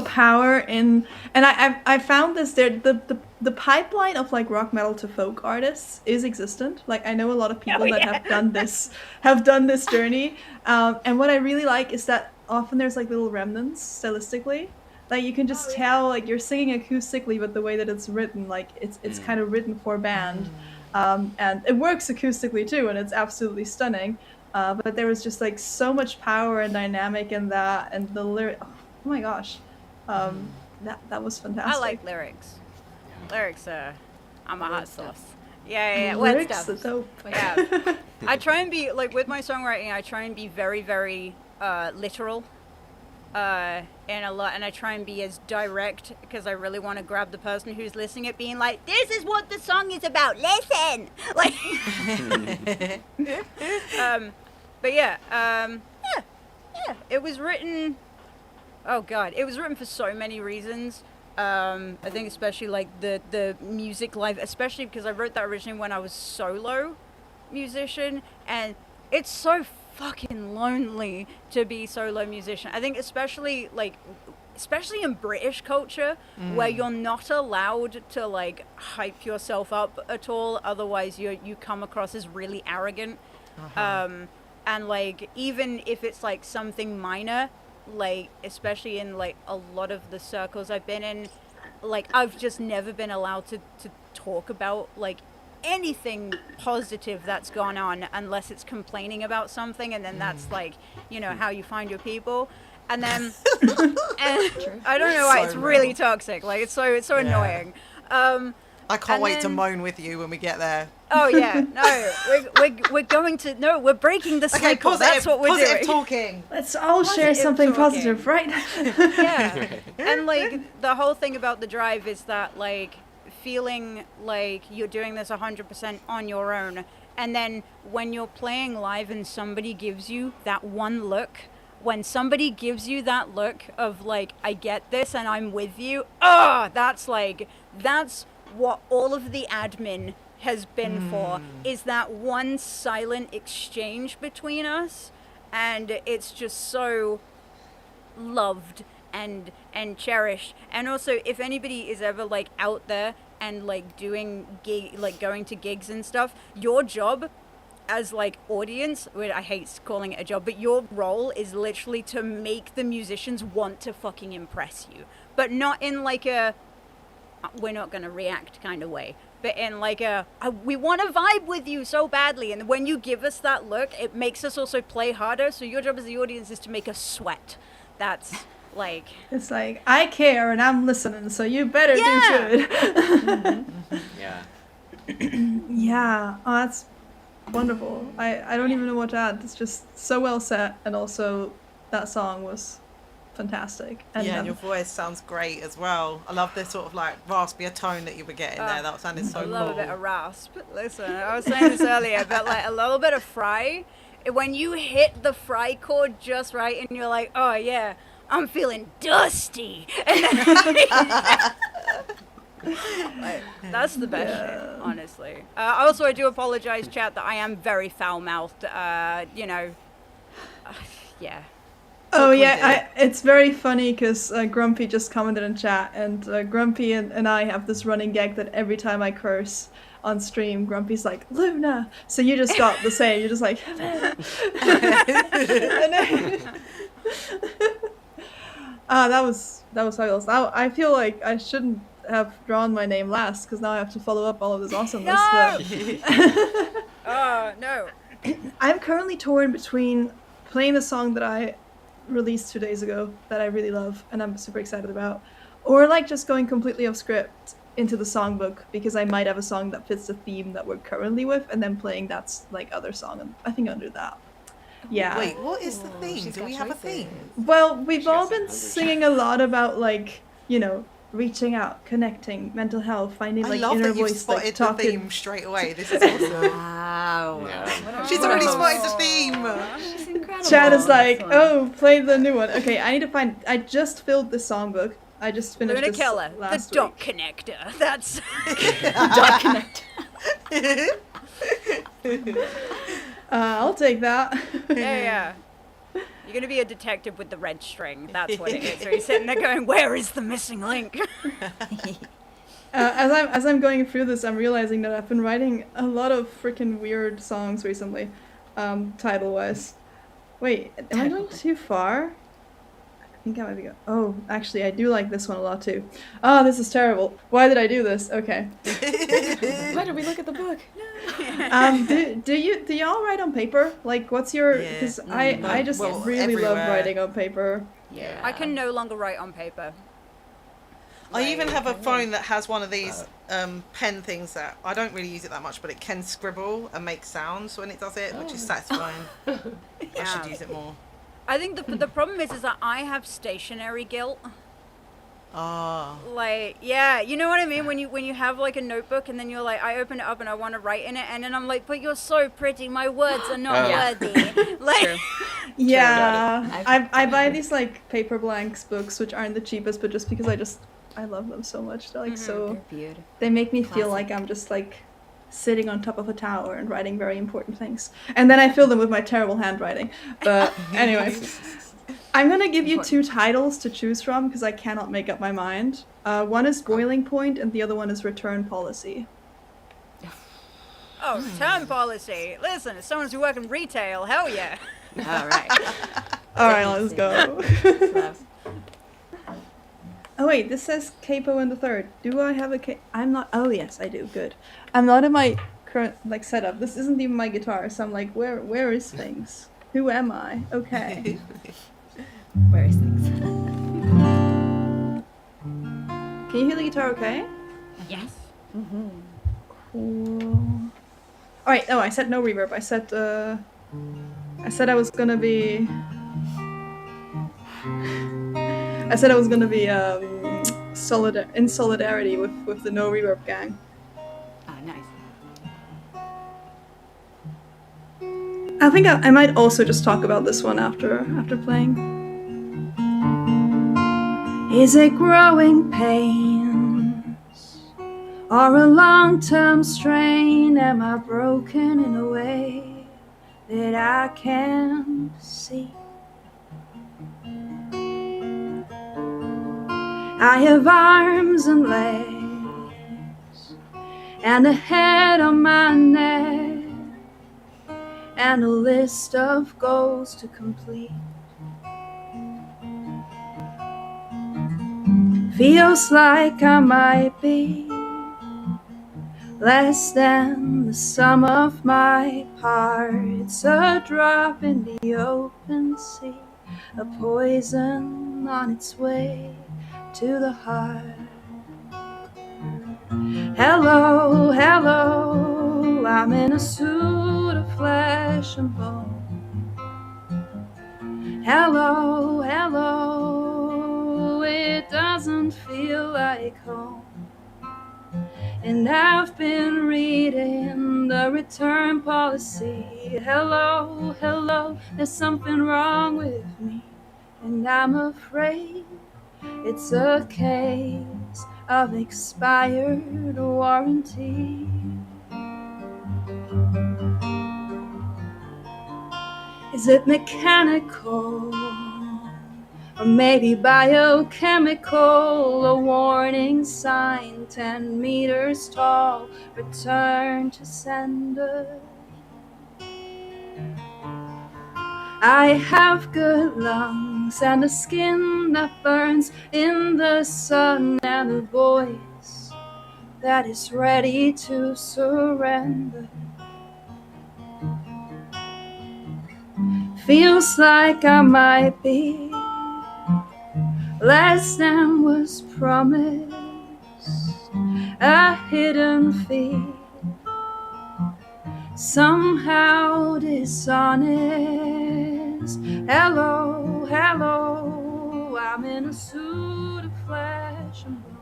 power in, and I found this there, the pipeline of like rock metal to folk artists is existent. Like I know a lot of people that have done this journey, and what I really like is that often there's like little remnants stylistically. Like you can just tell like you're singing acoustically, but the way that it's written, like it's kind of written for band, and it works acoustically too, and it's absolutely stunning. But there was just like so much power and dynamic in that, and the lyric. Oh my gosh, that was fantastic.
I like lyrics. Lyrics I'm a hot sauce. Yeah. Wet
Lyrics
stuff.
are dope.
Yeah. I try and be like with my songwriting. I try and be very, very literal. In a lot, and I try and be as direct because I really want to grab the person who's listening it, being like, "This is what the song is about. Listen." Like. But yeah. It was written. Oh God, it was written for so many reasons. I think especially like the music life, especially because I wrote that originally when I was solo musician, and it's so fucking lonely to be solo musician. I think especially in British culture where you're not allowed to like hype yourself up at all, otherwise you come across as really arrogant. And like even if it's like something minor, like especially in like a lot of the circles I've been in, like I've just never been allowed to talk about like anything positive that's gone on unless it's complaining about something, and then that's like, you know, how you find your people. And then and I don't know why, it's really toxic, like it's so annoying.
I can't wait to
then-
moan with you when we get there.
Oh yeah, no, we're going to, no, we're breaking the cycle.
Okay, positive,
That's what we're
positive
doing.
talking.
Let's all share
Positive
something
talking.
positive, right?
Yeah. And like the whole thing about The Drive is that like feeling like you're doing this 100% on your own, and then when you're playing live and somebody gives you that one look, when somebody gives you that look of like, I get this and I'm with you, that's what all of the admin has been for, is that one silent exchange between us, and it's just so loved and cherished. And also, if anybody is ever like out there and like doing going to gigs and stuff, your job as like audience, I hate calling it a job, but your role is literally to make the musicians want to fucking impress you, but not in like a we're not gonna react kind of way, but in like we want to vibe with you so badly, and when you give us that look, it makes us also play harder. So your job as the audience is to make us sweat. That's like,
It's like, I care and I'm listening, so you better
Yeah.
do good.
Yeah.
Yeah, oh, that's wonderful. I don't even know what to add. It's just so well set, and also that song was fantastic. And
Yeah, and your voice sounds great as well. I love this sort of like raspier tone that you were getting there. That sounded so
I
cool.
love a bit of rasp. Listen, I was saying this earlier, but like a little bit of fry, when you hit the fry chord just right, and you're like, oh yeah, I'm feeling dusty. And then Like, that's the best shit, honestly. Also, I do apologize, chat, that I am very foul-mouthed. Yeah.
Oh yeah, it's very funny because Grumpy just commented in chat, and Grumpy and I have this running gag that every time I curse on stream, Grumpy's like, Luna. So you just got the same. You're just like, that was fabulous. Now I feel like I shouldn't have drawn my name last because now I have to follow up all of this awesomeness.
No! No.
I'm currently torn between playing a song that I released 2 days ago that I really love and I'm super excited about, or like just going completely off script into the songbook because I might have a song that fits the theme that we're currently with, and then playing that's like other song, and I think I'll do that. Yeah.
Wait, what is the theme? Do we have a theme?
Well, we've all been singing a lot about like, reaching out, connecting, mental health, finding like
I love
inner
that you've
voice,
spotted
like
the
talking.
theme straight away. This is awesome.
Wow.
Yeah.
She's already spotted the theme.
She's incredible.
Chad is like, oh, play the new one. Okay, I need to find. I just filled the songbook. I just finished
Luna
this
Killer, the
last
dot
week.
connector. That's
Dot connector.
I'll take that.
yeah. You're gonna be a detective with the red string. That's what it is. So you're sitting there going, "Where is the missing link?"
As I'm going through this, I'm realizing that I've been writing a lot of freaking weird songs recently, title-wise. Wait, am I going too far? I think I might be. Oh, actually, I do like this one a lot too. Oh, this is terrible. Why did I do this? Okay.
Why did we look at the book?
Do y'all write on paper? Like, what's your? Because I just really love
everywhere.
writing on paper.
Yeah.
I can no longer write on paper.
I even have a phone that has one of these pen things that I don't really use it that much, but it can scribble and make sounds when it does it, which is satisfying. I should use it more.
I think the problem is that I have stationary guilt.
Ah.
Like, yeah, you know what I mean? When you have like a notebook and then you're like, I open it up and I want to write in it, and then I'm like, but you're so pretty, my words are not worthy. Like,
yeah, I buy these like paper blanks books, which aren't the cheapest, but just because I love them so much. They're like so.
Beautiful.
They make me feel like I'm just like sitting on top of a tower and writing very important things, and then I fill them with my terrible handwriting. But anyway. I'm gonna give you two titles to choose from because I cannot make up my mind. One is Boiling Point and the other one is Return Policy.
oh, return policy. Listen, as someone who's working retail, hell yeah.
All right.
All right, let's go. Oh wait, this says Capo in the third. Do I have a I'm not. Oh yes, I do. Good. I'm not in my current like setup. This isn't even my guitar, so I'm like, where is things? Who am I? Okay.
Where is things?
Can you hear the guitar okay?
Yes.
Cool. Alright, no, I said no reverb. I said I was gonna be in solidarity with the no reverb gang.
Oh, nice.
I think I might also just talk about this one after playing. Is it growing pains or a long-term strain? Am I broken in a way that I can't see? I have arms and legs and a head on my neck and a list of goals to complete. Feels like I might be less than the sum of my parts, a drop in the open sea, a poison on its way to the heart. Hello, hello, I'm in a suit of flesh and bone. Hello, hello, it doesn't feel like home. And I've been reading the return policy. Hello, hello, there's something wrong with me, and I'm afraid it's a case of expired warranty. Is it mechanical? Or maybe biochemical, a warning sign 10 meters tall, return to sender. I have good lungs and a skin that burns in the sun, and a voice that is ready to surrender. Feels like I might be less than was promised, a hidden fee, somehow dishonest. Hello, hello, I'm in a suit of flesh and bone.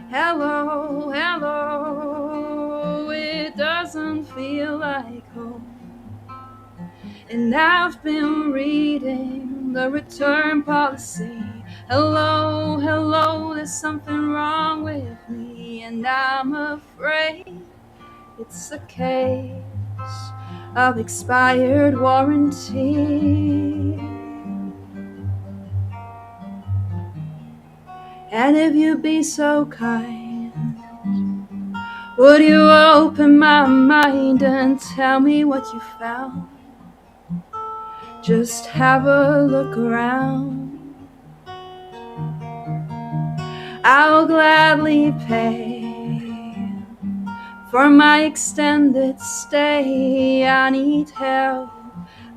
Hello, hello, it doesn't feel like home. And I've been reading the return policy. Hello, hello, there's something wrong with me, and I'm afraid it's a case of expired warranty. And if you'd be so kind, would you open my mind and tell me what you found? Just have a look around. I'll gladly pay for my extended stay. I need help,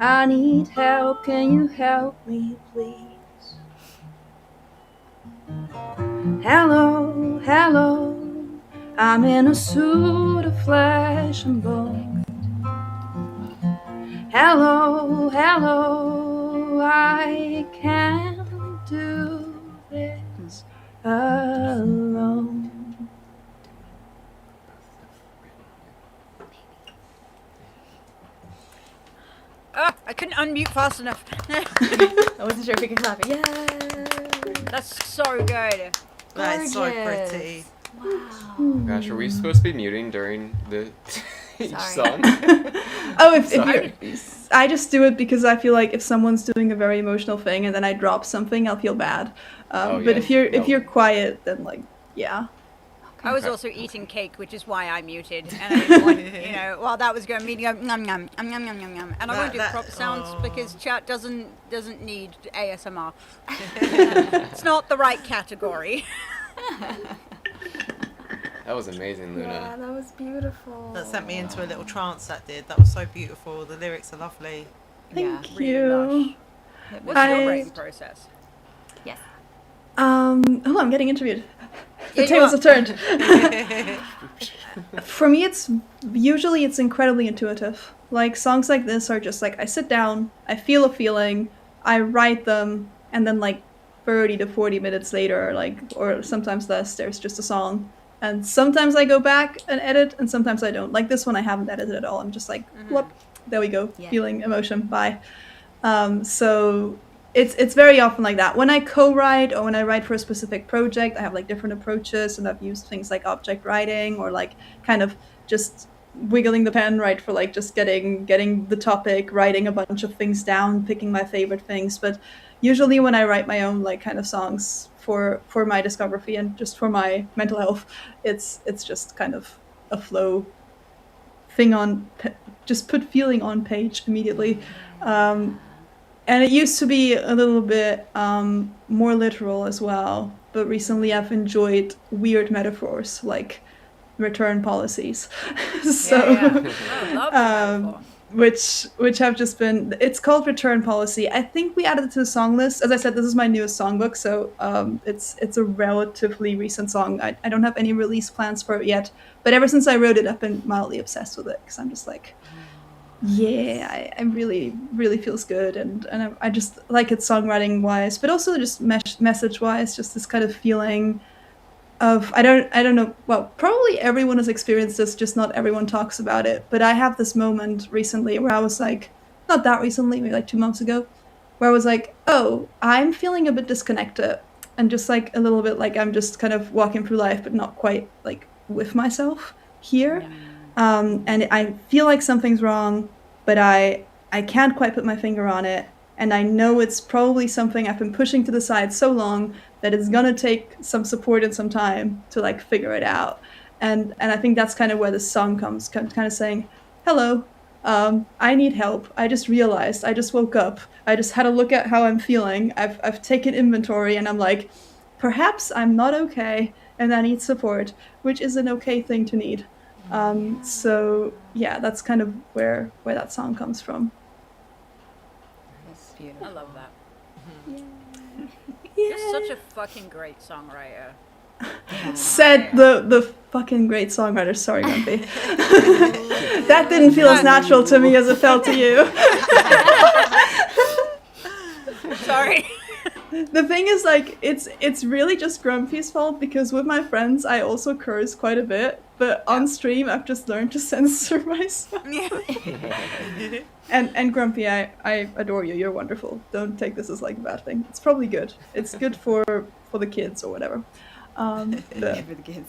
I need help. Can you help me, please? Hello, hello, I'm in a suit of flesh and bone. Hello, hello, I can't do this alone.
I couldn't unmute fast enough.
I wasn't sure if we could clap it. Yay!
That's so good.
That's so
Gorgeous.
pretty.
Wow.
Gosh, are we supposed to be muting during the each
Sorry.
song?
Oh, if
Sorry.
you're, I just do it because I feel like if someone's doing a very emotional thing and then I drop something, I'll feel bad.
Oh,
but
yeah.
if you're quiet, then like yeah.
I was also eating cake, which is why I muted. And I didn't want, while that was going, me to go, nom, nom, nom, nom, nom, nom, nom. And I won't do proper sounds because chat doesn't need ASMR. It's not the right category.
That was amazing, Luna.
Yeah, that was beautiful.
That sent me into a little trance. That did. That was so beautiful. The lyrics are lovely.
Thank
really
you.
lush. What's your writing process?
Yes.
Oh, I'm getting interviewed. The
Yeah, you
tables
are.
have turned. For me, it's incredibly intuitive. Like songs like this are just like I sit down, I feel a feeling, I write them, and then like 30 to 40 minutes later, or sometimes less, there's just a song. And sometimes I go back and edit, and sometimes I don't. Like this one, I haven't edited at all. I'm just like, whoop, there we go,
Yeah.
feeling, emotion, bye. So it's very often like that. When I co-write or when I write for a specific project, I have like different approaches, and I've used things like object writing or like kind of just wiggling the pen, right, for like just getting the topic, writing a bunch of things down, picking my favorite things. But usually when I write my own like kind of songs for my discography and just for my mental health, it's just kind of a flow thing on just put feeling on page immediately. And it used to be a little bit more literal as well, but recently I've enjoyed weird metaphors like return policies. So
Yeah. Oh, love the metaphor.
which have just been, it's called Return Policy. I think we added it to the song list. As I said, this is my newest songbook, so it's a relatively recent song. I don't have any release plans for it yet, but ever since I wrote it, I've been mildly obsessed with it because I'm just like, yeah, I really, really feels good, and I just like it songwriting wise, but also just message wise, just this kind of feeling of I don't know. Well, probably everyone has experienced this, just not everyone talks about it. But I have this moment recently where I was like, not that recently, maybe like 2 months ago, where I was like, oh, I'm feeling a bit disconnected and just like a little bit like I'm just kind of walking through life, but not quite like with myself here. And I feel like something's wrong, but I can't quite put my finger on it. And I know it's probably something I've been pushing to the side so long that it's gonna take some support and some time to like figure it out. And I think that's kind of where this song comes, kind of saying, "Hello, I need help. I just realized. I just woke up. I just had a look at how I'm feeling. I've taken inventory, and I'm like, perhaps I'm not okay, and I need support, which is an okay thing to need." So yeah, that's kind of where that song comes from.
That's beautiful.
I love that.
Yeah.
You're such a fucking great songwriter.
Said the fucking great songwriter. Sorry, Grumpy. That didn't feel as natural to me as it felt to you.
Sorry.
The thing is, like, it's really just Grumpy's fault, because with my friends I also curse quite a bit, but on stream I've just learned to censor myself. And Grumpy, I adore you. You're wonderful. Don't take this as like a bad thing. It's probably good. It's good for the kids or whatever.
Yeah, for the kids.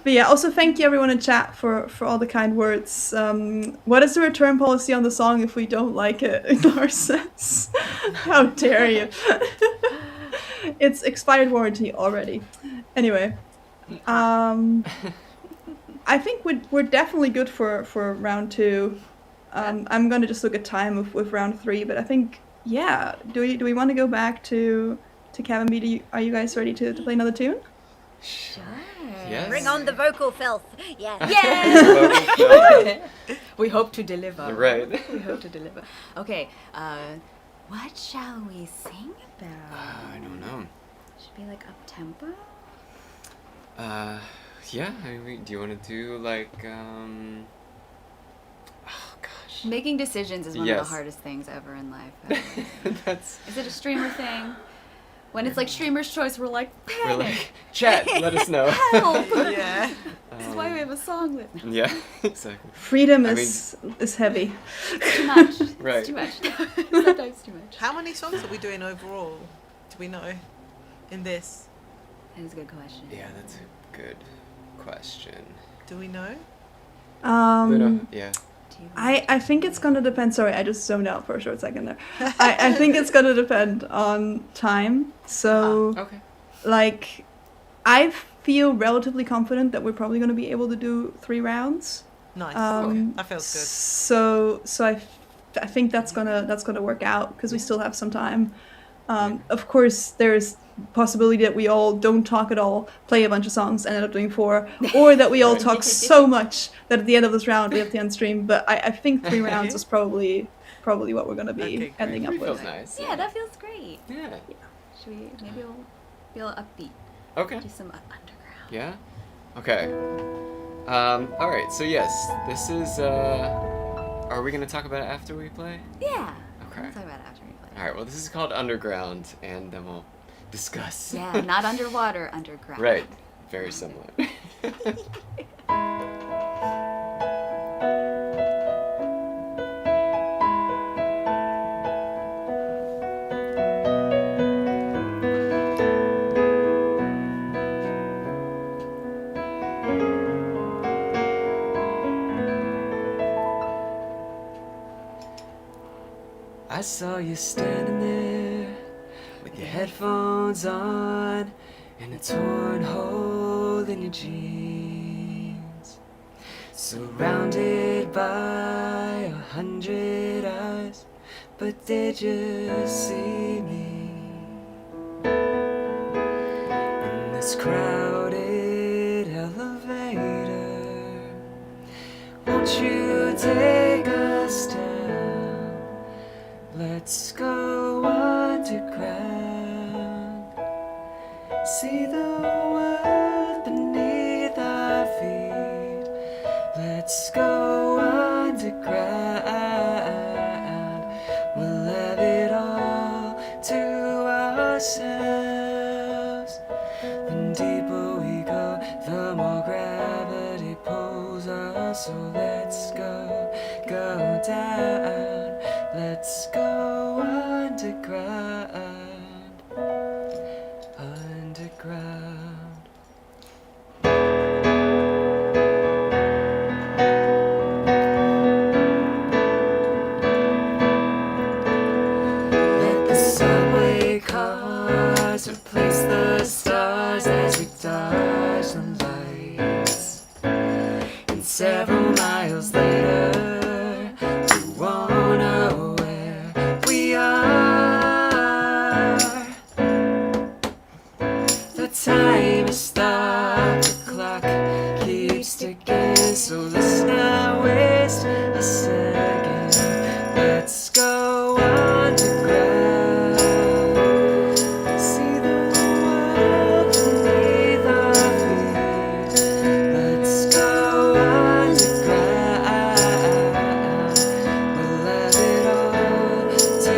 But yeah, also thank you everyone in chat for all the kind words. What is the return policy on the song if we don't like it? Ignore sense. How dare you? It's expired warranty already. Anyway, I think we're definitely good for round 2. I'm gonna just look at time with round 3, but I think yeah. Do we want to go back to Kevin B? Are you guys ready to play another tune?
Sure.
Yes.
Bring on the vocal filth. Yeah.
Yeah. We hope to deliver.
Right.
We hope to deliver. Okay. What shall we sing about?
I don't know.
Should be like up tempo.
Yeah. I mean, do you want to do like Oh gosh.
Making decisions is one of
Yes.
the hardest things ever in life.
That's.
Is it a streamer thing? When it's like streamer's choice, we're like,
We're
panic.
like, chat. Let us know.
Help.
Yeah.
This is why we have a song that
Yeah. Exactly.
Freedom
I
is heavy.
it's too much.
Right.
It's too much. Sometimes too much.
How many songs are we doing overall? Do we know? In this?
That is a good question.
Yeah, that's a good question.
Do we know?
Yeah.
Do you-
I think it's gonna depend. Sorry, I just zoned out for a short second there. I think it's gonna depend on time. So
Okay.
like, I feel relatively confident that we're probably gonna be able to do 3 rounds.
Nice. That feels good.
So I think that's gonna work out because we still have some time. Of course, there's possibility that we all don't talk at all, play a bunch of songs, and end up doing 4, or that we all talk so much that at the end of this round we have to end stream. But I think 3 rounds is probably what we're gonna be
Okay, great.
ending up
Feels
with.
nice.
Yeah, that feels great.
Yeah.
Should we maybe we'll be a little upbeat.
Okay.
Do some underground.
Yeah? Okay. Alright, so yes, this is, are we gonna talk about it after we play?
Yeah.
Okay.
We'll talk about it after we play.
Alright, well, this is called Underground, and then we'll discuss.
Yeah, not underwater, underground.
Right. Very similar. I saw you standing there with your headphones on and a torn hole in your jeans, surrounded by 100 eyes, but did you see me in this crowded elevator? Won't you take us down? Let's go underground. See the world beneath our feet. Let's go underground. We'll have it all to ourselves. The deeper we go, the more gravity pulls us. So let's go down. Let's go underground.
several miles later, we won't know where we are. The time has stopped, the clock keeps ticking, so let's not waste a second. Let's go underground, see the world beneath our feet. Let's go underground, we'll let it all to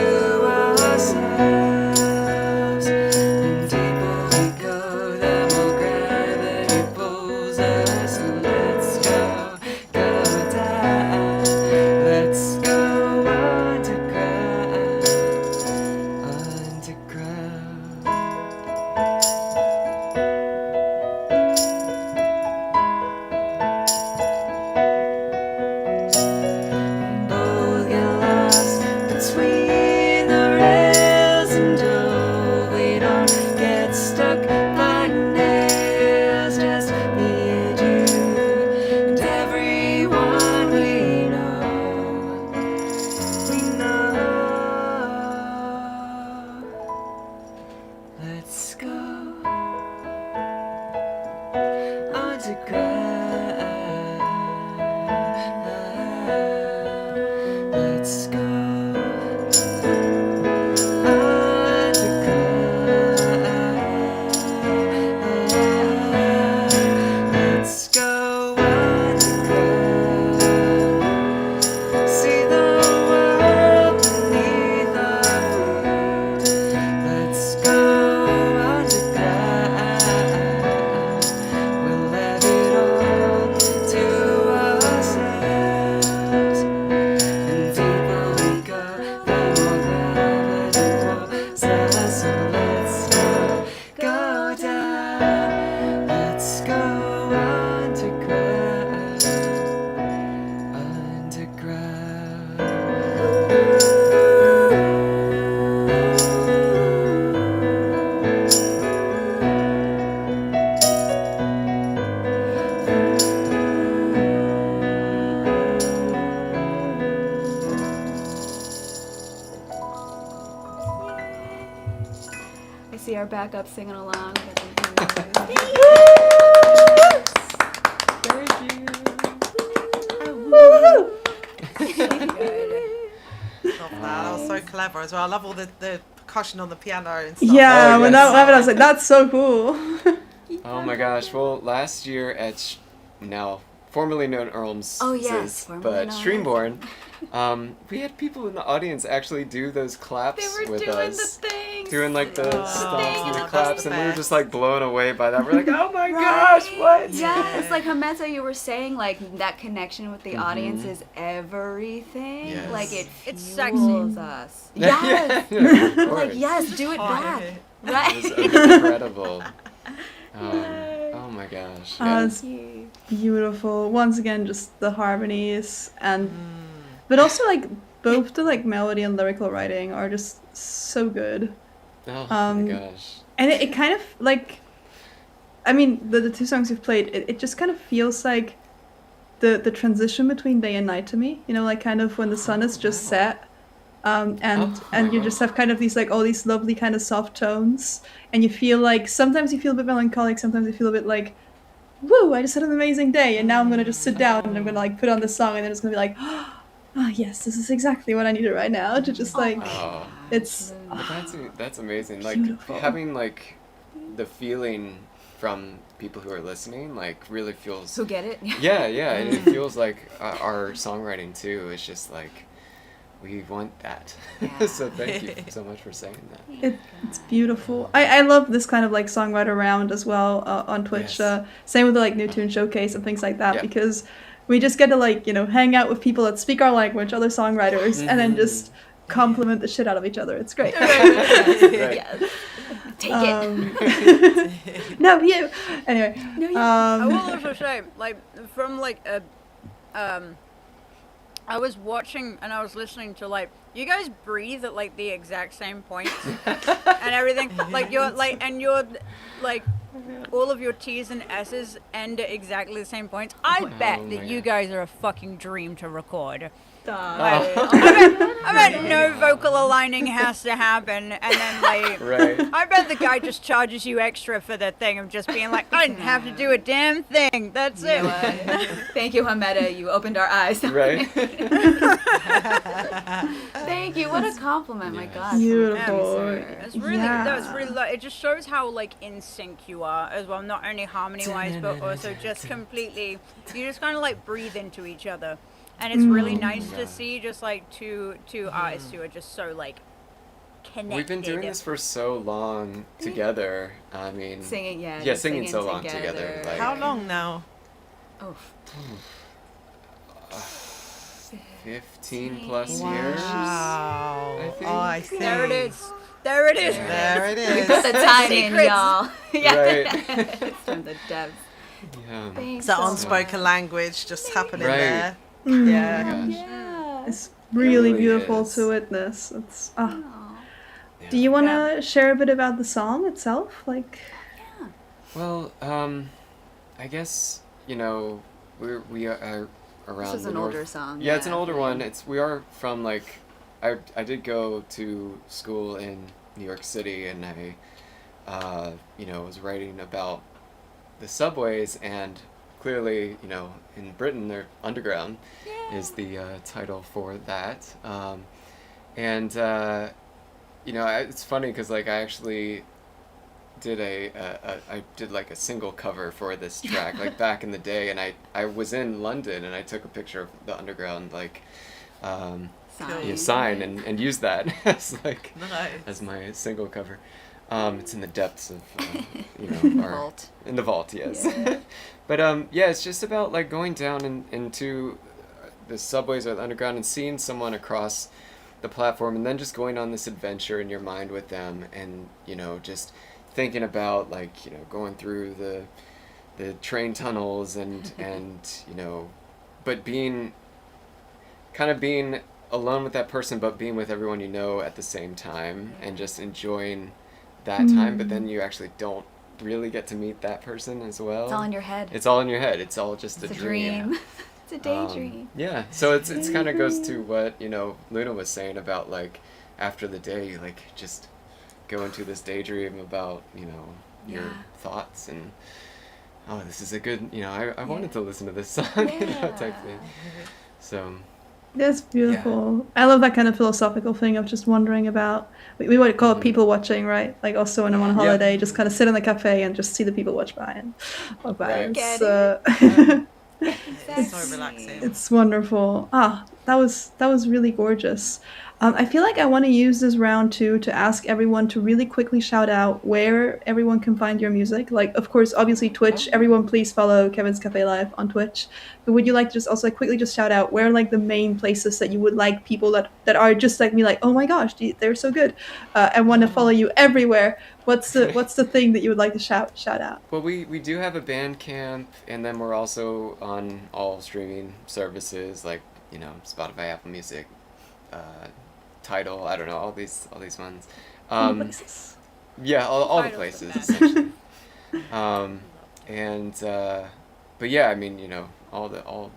ourselves. And deeper we go, the more gravity pulls us. So let's go down. Let's go underground, underground. Both get lost between the rails, and oh, we don't get stuck by nails. Just me and you and everyone we know. We know. Let's go underground. Let's go underground. Let's go underground. See the world beneath our feet. Let's go underground. We'll let it all to ourselves. And deeper we go, the more gravity pulls us. So let's go down. Let's go underground,
I see our backup singing along.
Love that. That was so clever as well. I love all the percussion on the piano and stuff.
Yeah,
Oh,
when
yes.
that happened, I was like, that's so cool.
Oh my gosh. Well, last year at now formerly known Erlm's,
Oh, yes, formerly
but
known as.
Streamborn, we had people in the audience actually do those claps
They were
with
doing
us.
the things.
Doing like the stomps and the
that's
claps,
the
and we were
best.
just like blown away by that. We're like, oh my gosh, what?
Yes, like Hameta, you were saying, like that connection with the audience
Mhm.
is everything.
Yes.
Like it
It's
fuels
sexy.
us.
Yeah,
Yes.
yeah, of
Like
course.
yes, do it back.
It
Right.
was incredible. Oh my gosh. Yeah.
It's beautiful. Once again, just the harmonies and, but also like both the like melody and lyrical writing are just so good.
Oh
um,
my gosh.
And it kind of like, I mean, the two songs you've played, it just kind of feels like the transition between day and night to me. You know, like kind of when the sun is just set, and
my
you just have kind of these like all these lovely kind of soft tones, and you feel like sometimes you feel a bit melancholic, sometimes you feel a bit like, woo, I just had an amazing day, and now I'm gonna just sit down and I'm gonna like put on this song, and then it's gonna be like, oh yes, this is exactly what I needed right now to just like,
Oh.
it's
But that's amazing. Like
Beautiful.
having like the feeling from people who are listening, like really feels.
Who get it?
Yeah, and it feels like our songwriting too. It's just like we want that.
Yeah.
So thank you so much for saying that.
It's beautiful. I love this kind of like songwriter round as well on Twitch.
Yes.
Same with the like new tune showcase and things like that,
Yeah.
because we just get to like, you know, hang out with people that speak our language, other songwriters, and then just compliment the shit out of each other. It's great.
Right.
Yes. Take it.
No, you. Anyway.
I will also say, like, from like a, I was watching and I was listening to like, you guys breathe at like the exact same points and everything. Like you're like, and you're like all of your T's and S's end at exactly the same points. I bet that you guys are a fucking dream to record. I bet no vocal aligning has to happen, and then like, I bet the guy just charges you extra for the thing of just being like, I didn't have to do a damn thing. That's it.
Thank you, Hameda. You opened our eyes.
Right.
Thank you. What a compliment. My God.
Beautiful.
It's really, that's really. It just shows how like in sync you are as well. Not only harmony wise, but also just completely. You just kind of like breathe into each other. And it's really nice to see just like two artists who are just so like connected.
We've been doing this for so long together. I mean,
singing
so long together. Like,
how long now?
15 plus years.
Wow.
I think.
Oh, I see.
There it is. There it is.
There it is.
We put the time in, y'all.
Right.
It's from the depths.
Yeah.
Thanks
It's that
so much.
unspoken language just happening
Right.
there.
Mm.
Yeah.
Oh my gosh.
Yeah.
It's really
really
beautiful
is.
to witness. It's
Aw.
Yeah.
Do you want to share a bit about the song itself? Like,
Well, I guess, we are around
This is
the
an
north.
older song.
Yeah, it's an older one. We are from like, I did go to school in New York City, and I, was writing about the subways, and clearly, in Britain, they're underground is the title for that. It's funny because like I actually did I did like a single cover for this track like back in the day, and I was in London and I took a picture of the underground like sign and used that as like as my single cover. It's in the depths of our
Vault.
In the vault, yes.
Yeah.
But it's just about like going down into the subways or the underground and seeing someone across the platform, and then just going on this adventure in your mind with them, and just thinking about like going through the train tunnels and but being alone with that person, but being with everyone at the same time, and just enjoying that time. But then you actually don't really get to meet that person as well.
It's all in your head.
It's all in your head. It's all just
It's
a
a
dream.
It's a daydream.
Yeah, so it's kind of goes to what Luna was saying about like after the day you like just go into this daydream about your thoughts, and this is a good I wanted to listen to this song type thing. So
that's beautiful. I love that kind of philosophical thing of just wondering about. We would call it people watching, right? Like also when I'm on holiday, just kind of sit in the cafe and just see the people walk by and walk by.
Right.
It's so relaxing.
It's wonderful. That was really gorgeous. I feel like I want to use this round too to ask everyone to really quickly shout out where everyone can find your music. Like, of course, obviously Twitch. Everyone, please follow Kevin's Cafe Live on Twitch. But would you like to just also quickly just shout out where like the main places that you would like people that are just like me, like, oh my gosh, they're so good, and want to follow you everywhere. What's the thing that you would like to shout out?
Well, we do have a Bandcamp, and then we're also on all streaming services like Spotify, Apple Music, Tidal. I don't know, all these ones.
All the places.
Yeah, all the places essentially. But yeah, I mean all of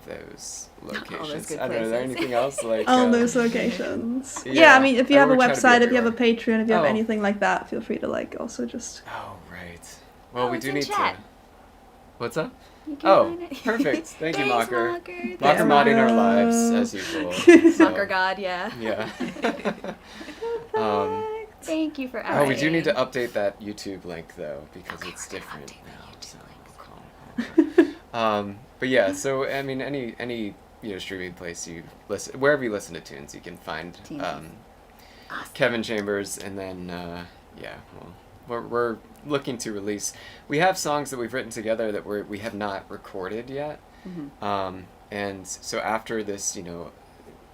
those locations.
good
I don't know. Is there
places.
anything else like?
All those locations.
Yeah.
Yeah, I mean, if you have a
We're trying to be
website, if you have a
everywhere.
Patreon, if you have
Oh.
anything like that, feel free to like also just.
Oh right. Well, we
it's
do
in
need
chat.
to. What's up?
You can
Oh,
find it.
perfect. Thank you,
Thanks,
Mocker.
Mocker.
Mocker modding our lives as usual. So,
Mocker God, yeah.
Yeah.
Thank you for
Oh,
asking.
we do need to update that YouTube link though, because it's
we're gonna
different
update
now.
the YouTube
So but yeah, so I mean, any streaming place you listen, wherever you listen to tunes, you can find
Tunes.
Kevin
Awesome.
Chambers, and then we're looking to release. We have songs that we've written together that we have not recorded yet, and so after this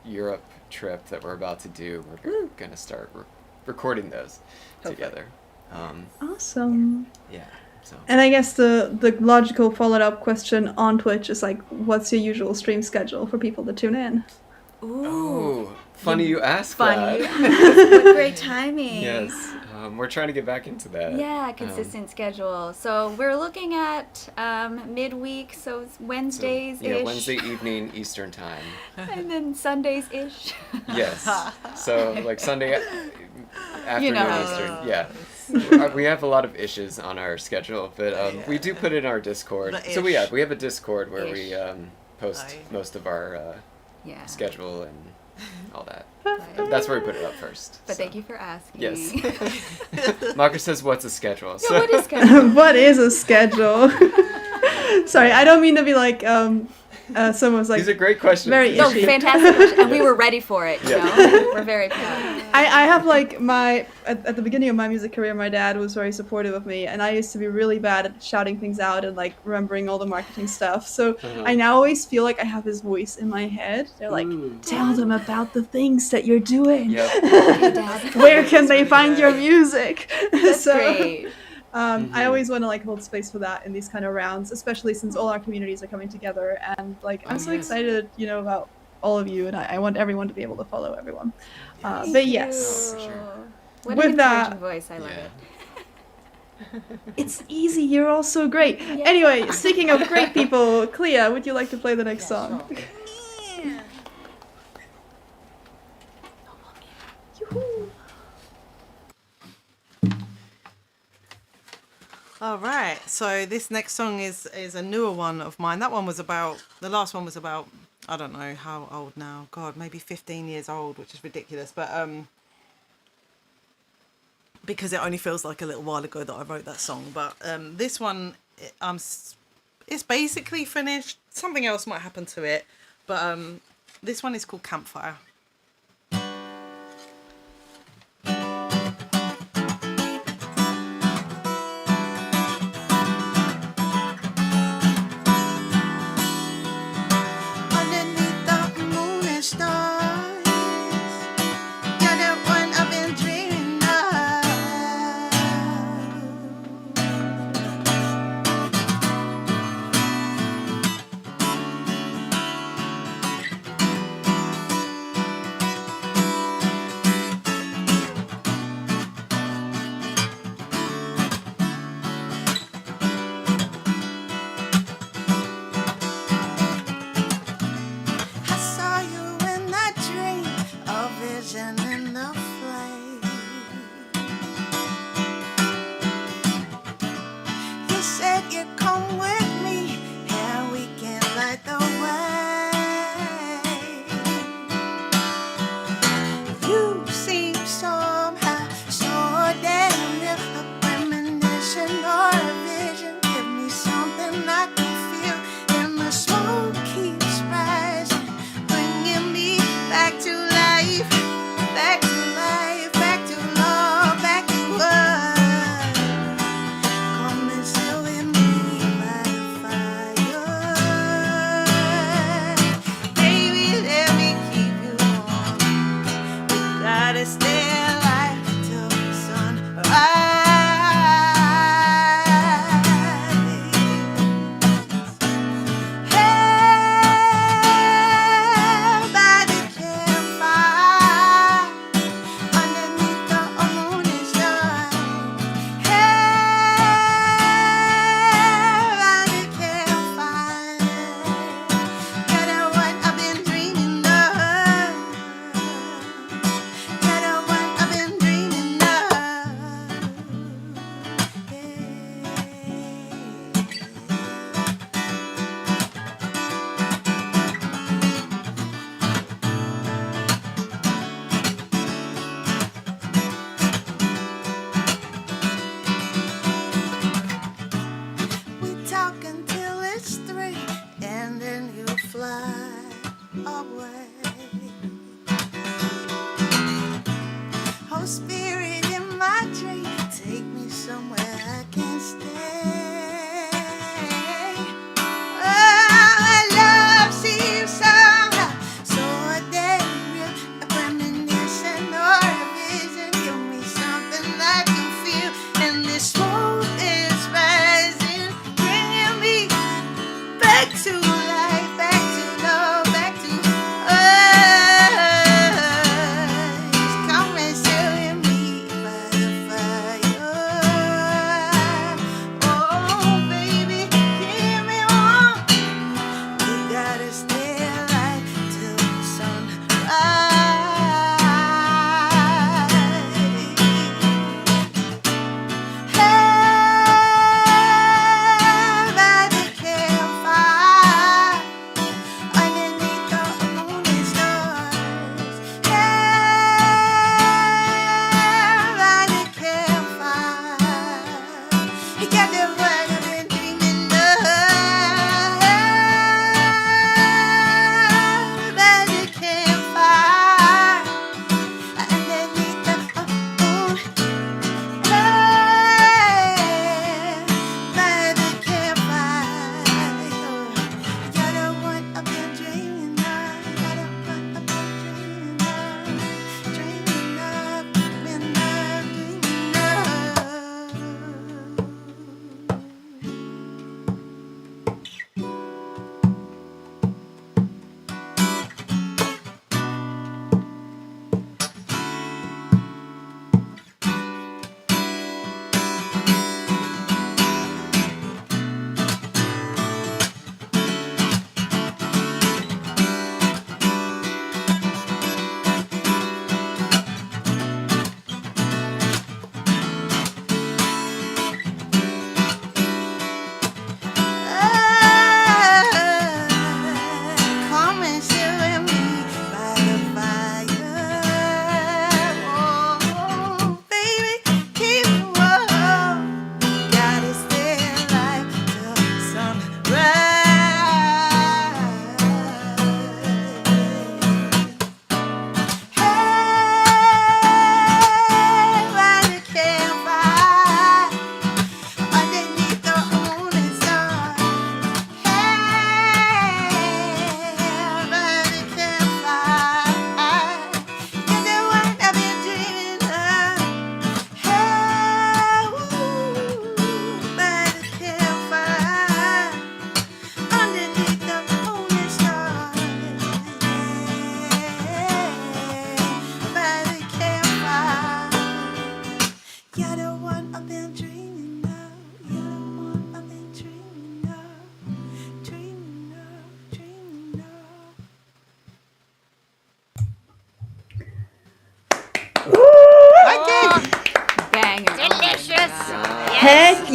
Europe trip that we're about to do, we're gonna start recording those together.
Awesome.
Yeah. So.
And I guess the logical follow-up question on Twitch is like, what's your usual stream schedule for people to tune in?
Ooh.
Oh, funny you ask
Funny.
that.
What great timing.
Yes. we're trying to get back into that.
Yeah, consistent schedule. So we're looking at midweek, so it's Wednesdays-ish.
Yeah, Wednesday evening Eastern time.
And then Sundays-ish.
Yes. So like Sunday afternoon Eastern. Yeah. We have a lot of issues on our schedule, but we do put it in our Discord. So we have a Discord where we post most of our schedule and all that. That's where we put it up first.
But thank you for asking.
Yes. Marcus says, "What's a schedule?"
Yeah, what is schedule?
What is a schedule? Sorry, I don't mean to be like someone's like.
These are great questions.
Very
No,
itchy.
fantastic question. And we were ready for it. You know? We're very proud.
I have like at the beginning of my music career, my dad was very supportive of me, and I used to be really bad at shouting things out and like remembering all the marketing stuff. So I now always feel like I have his voice in my head. They're like, tell them about the things that you're doing.
Yep.
Where can they find your music?
That's great.
I always want to like hold space for that in these kind of rounds, especially since all our communities are coming together, and like I'm so excited, about all of you, and I want everyone to be able to follow everyone. But yes,
for sure.
What
With
an
that-
encouraging voice. I love it.
it's easy. You're all so great. Anyway, speaking of great people, Clea, would you like to play the next song? Yoo-hoo.
All right. So this next song is a newer one of mine. The last one was about, I don't know how old now. God, maybe 15 years old, which is ridiculous. But because it only feels like a little while ago that I wrote that song. But this one, it's basically finished. Something else might happen to it. But this one is called Campfire.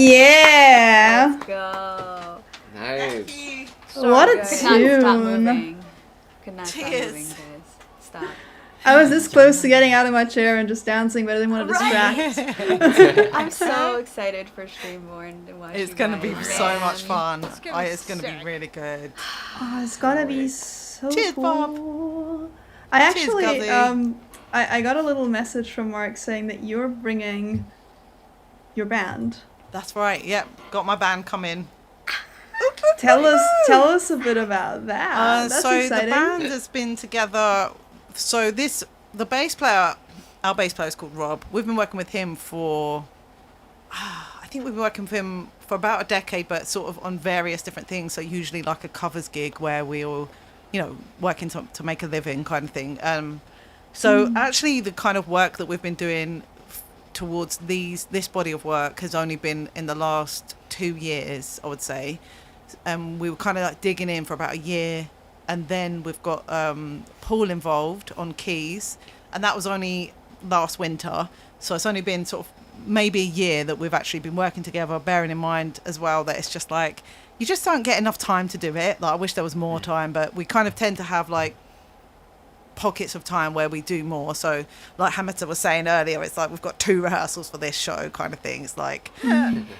Yeah.
Let's go.
Nice.
What a
good.
Could not stop
tune.
moving. Could not stop
Tears.
moving, guys. Stop.
I was this close to getting out of my chair and just dancing, but I didn't want to distract.
I'm so excited for Streamborn to watch.
It's
you
going to be
guys.
so much fun.
It's gonna be
It's going to be
sick.
really good.
Oh, it's gonna be so
Cheers, Bob.
cool. I
Cheers,
actually,
Guzzy.
I got a little message from Mark saying that you're bringing your band.
That's right. Yep. Got my band coming.
Tell us a bit about that. That's
so
exciting.
the band has been together. So the bass player, our bass player is called Rob. We've been working with him for, I think we've been working with him for about a decade, but sort of on various different things. So usually like a covers gig where we all, working to make a living kind of thing. So actually the kind of work that we've been doing towards this body of work has only been in the last 2 years, I would say. We were kind of like digging in for about a year, and then we've got Paul involved on keys, and that was only last winter. So it's only been sort of maybe a year that we've actually been working together, bearing in mind as well that it's just like you just don't get enough time to do it. Like I wish there was more time, but we kind of tend to have like pockets of time where we do more. So like Hamilton was saying earlier, it's like we've got 2 rehearsals for this show kind of thing. It's like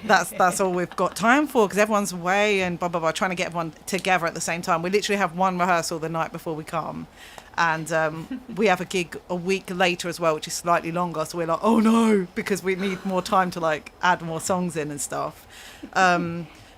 that's all we've got time for because everyone's away and blah blah blah, trying to get everyone together at the same time. We literally have 1 rehearsal the night before we come, and we have a gig a week later as well, which is slightly longer, so we're like, oh no, because we need more time to like add more songs in and stuff.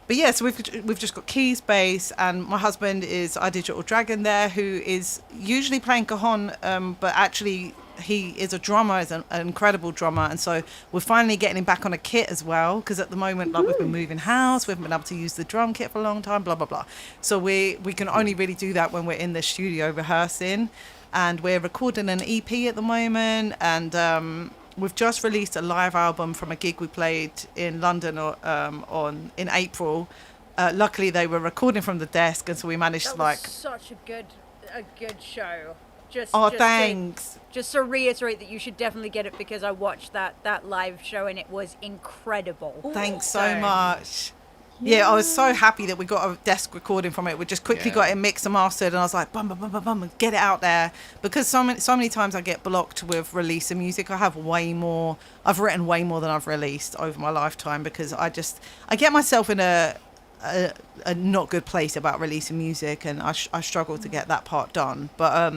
But yeah, so we've just got keys, bass, and my husband is our digital dragon there, who is usually playing cajon, but actually he is a drummer, is an incredible drummer, and so we're finally getting him back on a kit as well, because at the moment, like we've been moving house, we haven't been able to use the drum kit for a long time, blah blah blah. So we can only really do that when we're in the studio rehearsing, and we're recording an EP at the moment, and we've just released a live album from a gig we played in London in April. Luckily, they were recording from the desk, and so we managed
That
to
was
like.
such a good show.
Oh,
just
thanks.
Just to reiterate that you should definitely get it because I watched that live show and it was incredible.
Thanks so much. Yeah, I was so happy that we got a desk recording from it. We just quickly got it mixed and mastered, and I was like, bum, bum, bum, bum, bum, get it out there. Because so many times I get blocked with releasing music. I've written way more than I've released over my lifetime because I get myself in a not good place about releasing music, and I struggle to get that part done. But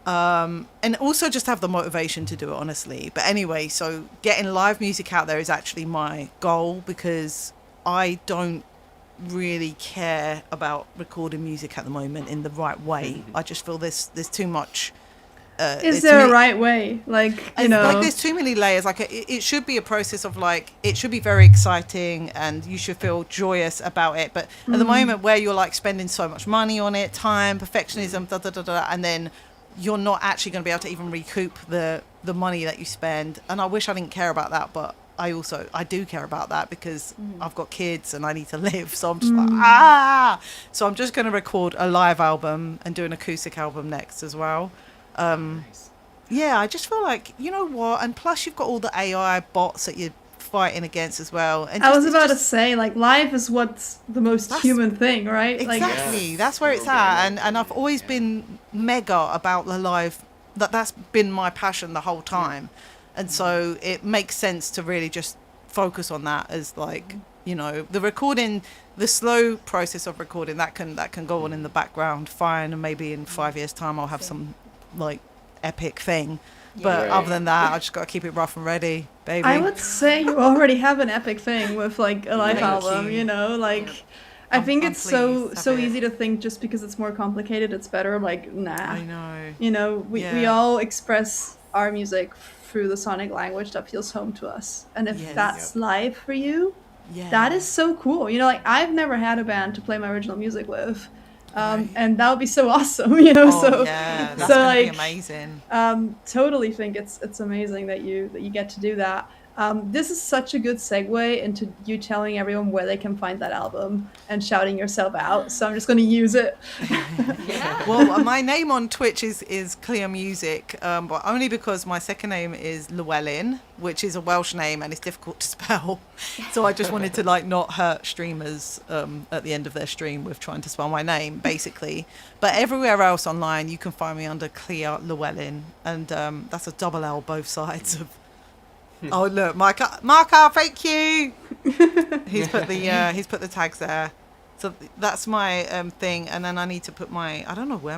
and also just have the motivation to do it, honestly. But anyway, so getting live music out there is actually my goal because I don't really care about recording music at the moment in the right way. I just feel there's too much.
Is there a right way? Like,
like there's too many layers. Like it should be a process of like, it should be very exciting and you should feel joyous about it. But at the moment where you're like spending so much money on it, time, perfectionism, da da da da, and then you're not actually going to be able to even recoup the money that you spend. And I wish I didn't care about that, but I do care about that because I've got kids and I need to live. So I'm just like, So I'm just going to record a live album and do an acoustic album next as well.
Nice.
Yeah, I just feel like, you know what? And plus you've got all the AI bots that you're fighting against as well. And
I was about to say, like, live is what's the most
That's-
human thing, right?
Exactly.
Yeah.
That's where it's at. And I've always been mega about the live. That's been my passion the whole time. And so it makes sense to really just focus on that as like, the recording, the slow process of recording that can go on in the background fine, and maybe in 5 years time I'll have some like epic thing. But
Right.
other than that, I just got to keep it rough and ready, baby.
I would say you already have an epic thing with like a live
Thank
album,
you.
like I think
I'm
it's so
pleased.
so
Have it.
easy to think just because it's more complicated it's better. Like, nah.
I know.
We
Yeah.
all express our music through the sonic language that feels home to us. And if
Yes.
that's live for you,
Yeah.
that is so cool. Like I've never had a band to play my original music with.
Right.
And that would be so awesome,
Oh,
so
yeah, that's
so
gonna
like
be amazing.
totally think it's amazing that you get to do that. This is such a good segue into you telling everyone where they can find that album and shouting yourself out. So I'm just going to use it.
Well, my name on Twitch is Clear Music, but only because my second name is Llewellyn, which is a Welsh name and it's difficult to spell. So I just wanted to like not hurt streamers at the end of their stream with trying to spell my name, basically. But everywhere else online, you can find me under Clear Llewellyn, and that's a double L both sides of. Oh look, Marka, thank you. He's put the tags there. So that's my thing, and then I need to put I don't know where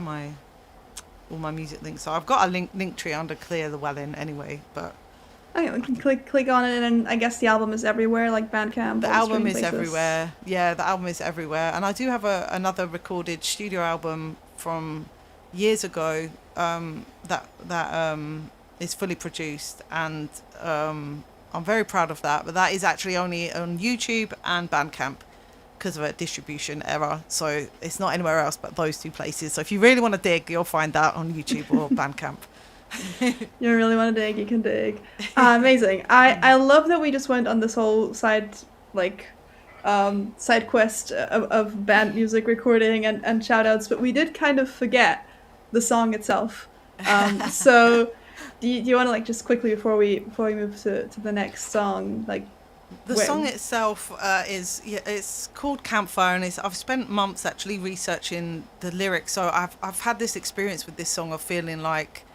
all my music links are. I've got a link tree under Clear Llewellyn anyway, but
Okay, we can click on it, and I guess the album is everywhere, like Bandcamp.
The album is everywhere. Yeah, the album is everywhere, and I do have another recorded studio album from years ago that is fully produced, and I'm very proud of that. But that is actually only on YouTube and Bandcamp, because of a distribution error, so it's not anywhere else but those two places. So if you really want to dig, you'll find that on YouTube or Bandcamp.
You really want to dig, you can dig. Amazing. I love that we just went on this whole side quest of band music recording and shout outs, but we did kind of forget the song itself. So do you want to like just quickly before we move to the next song, like
the song itself it's called Campfire, and I've spent months actually researching the lyrics. So I've had this experience with this song of feeling like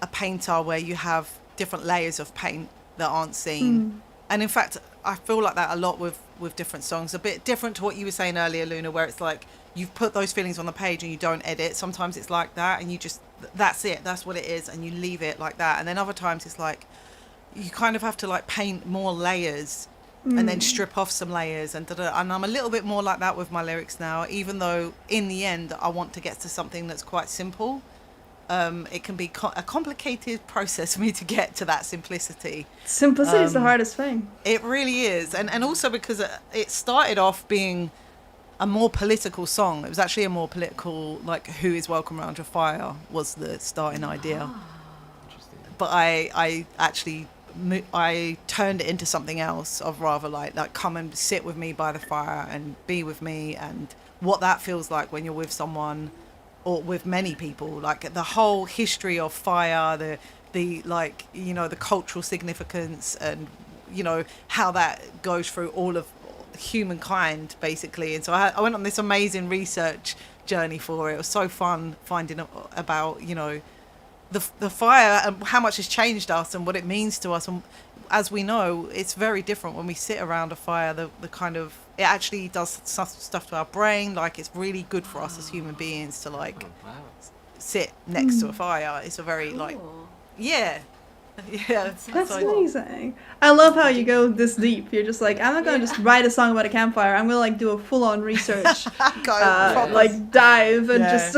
a painter, where you have different layers of paint that aren't seen. And in fact, I feel like that a lot with different songs. A bit different to what you were saying earlier, Luna, where it's like you've put those feelings on the page and you don't edit. Sometimes it's like that, and you just that's it, that's what it is, and you leave it like that. And then other times it's like you kind of have to like paint more layers and then strip off some layers and and I'm a little bit more like that with my lyrics now, even though in the end I want to get to something that's quite simple. It can be a complicated process for me to get to that simplicity.
Simplicity is the hardest thing.
It really is, and also because it started off being a more political song. It was actually a more political, like "Who is welcome around your fire" was the starting idea.
Interesting.
But I actually I turned it into something else, of rather like come and sit with me by the fire and be with me, and what that feels like when you're with someone or with many people, like the whole history of fire, the like, you know, the cultural significance, and you know how that goes through all of humankind basically. And so I went on this amazing research journey for it. It was so fun finding about, you know, the fire and how much it's changed us and what it means to us. And as we know, it's very different when we sit around a fire. The kind of, it actually does stuff to our brain. Like, it's really good for us as human beings to like sit next to a fire. It's a very like, yeah.
That's amazing. I love how you go this deep. You're just like, I'm not gonna just write a song about a campfire. I'm gonna like do a full-on research, like dive and just.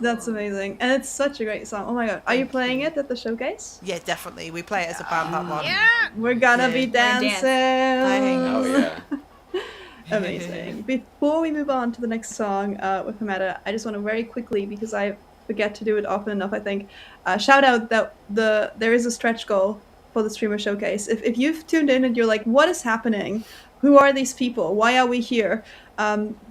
That's amazing, and it's such a great song. Oh my god, are you playing it at the showcase?
Yeah, definitely. We play it as a band that one.
Yeah,
we're gonna be dancing.
Oh yeah.
Amazing. Before we move on to the next song with Hamada, I just want to very quickly, because I forget to do it often enough, I think, shout out that there is a stretch goal for the streamer showcase. If you've tuned in and you're like, what is happening? Who are these people? Why are we here?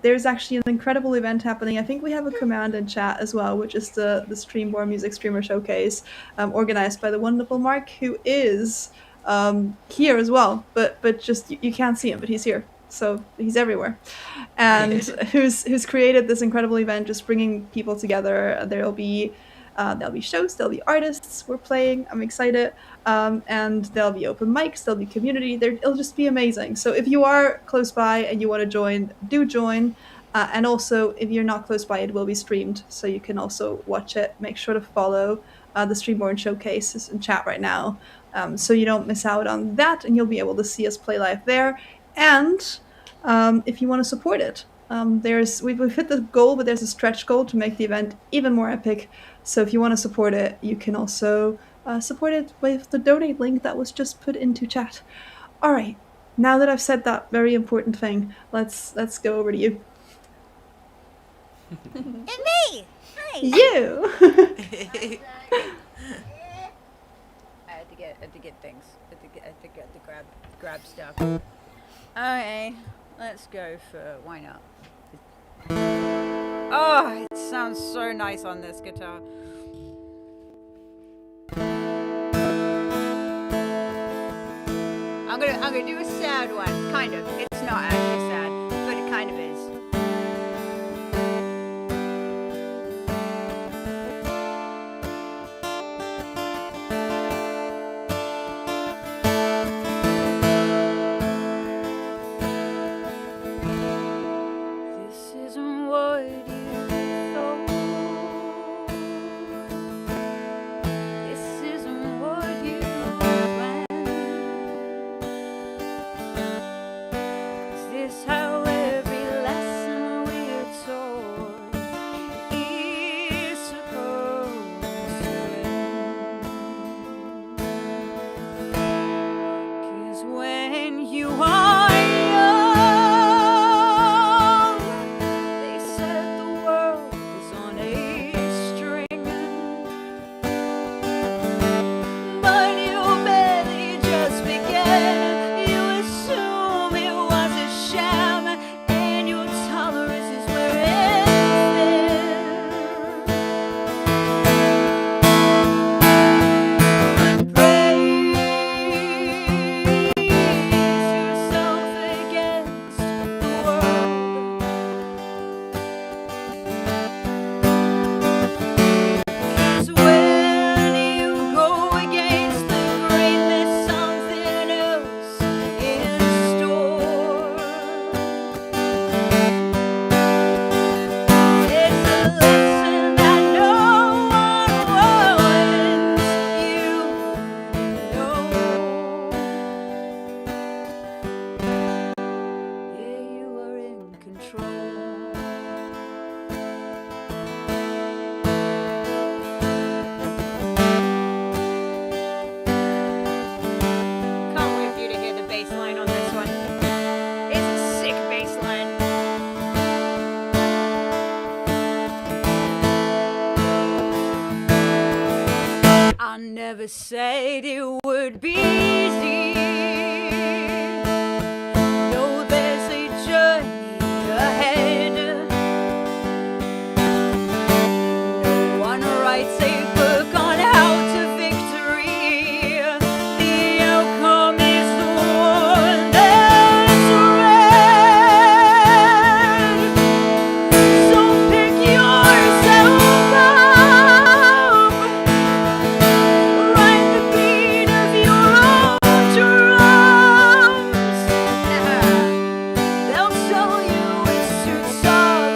There's actually an incredible event happening. I think we have a command in chat as well, which is the Streamborn Music Streamer Showcase, organized by the wonderful Mark, who is here as well. But just you can't see him, but he's here. So he's everywhere, and who's created this incredible event, just bringing people together. There'll be shows, there'll be artists we're playing. I'm excited, and there'll be open mics, there'll be community. It'll just be amazing. So if you are close by and you want to join, do join. And also, if you're not close by, it will be streamed, so you can also watch it. Make sure to follow the Streamborn Showcase is in chat right now, so you don't miss out on that, and you'll be able to see us play live there. And if you want to support it, we've hit the goal, but there's a stretch goal to make the event even more epic. So if you want to support it, you can also support it with the donate link that was just put into chat. All right, now that I've said that very important thing, let's go over to you.
and me. Hi.
You.
I had to get things, to grab stuff. Okay, let's go for why not. Oh, it sounds so nice on this guitar. I'm gonna do a sad one, kind of. It's not actually sad, but it kind of is. Never said it would be easy. No, there's a journey ahead. No one writes a book on how to victory. The outcome is the one that's read. So pick yourself up. Ride the beat of your own drums. They'll tell you it's too tough.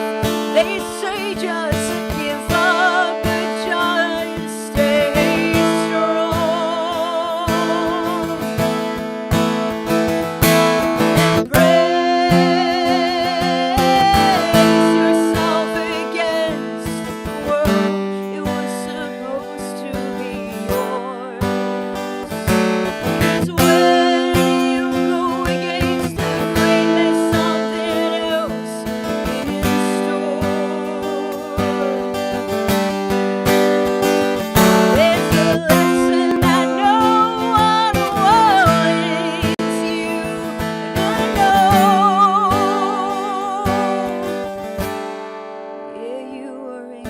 They say just give up, but just stay strong. Brace yourself against the world. It was supposed to be yours. 'Cause when you go against the grain, there's something else in store. There's a lesson that no one wants you to know. Yeah, you are in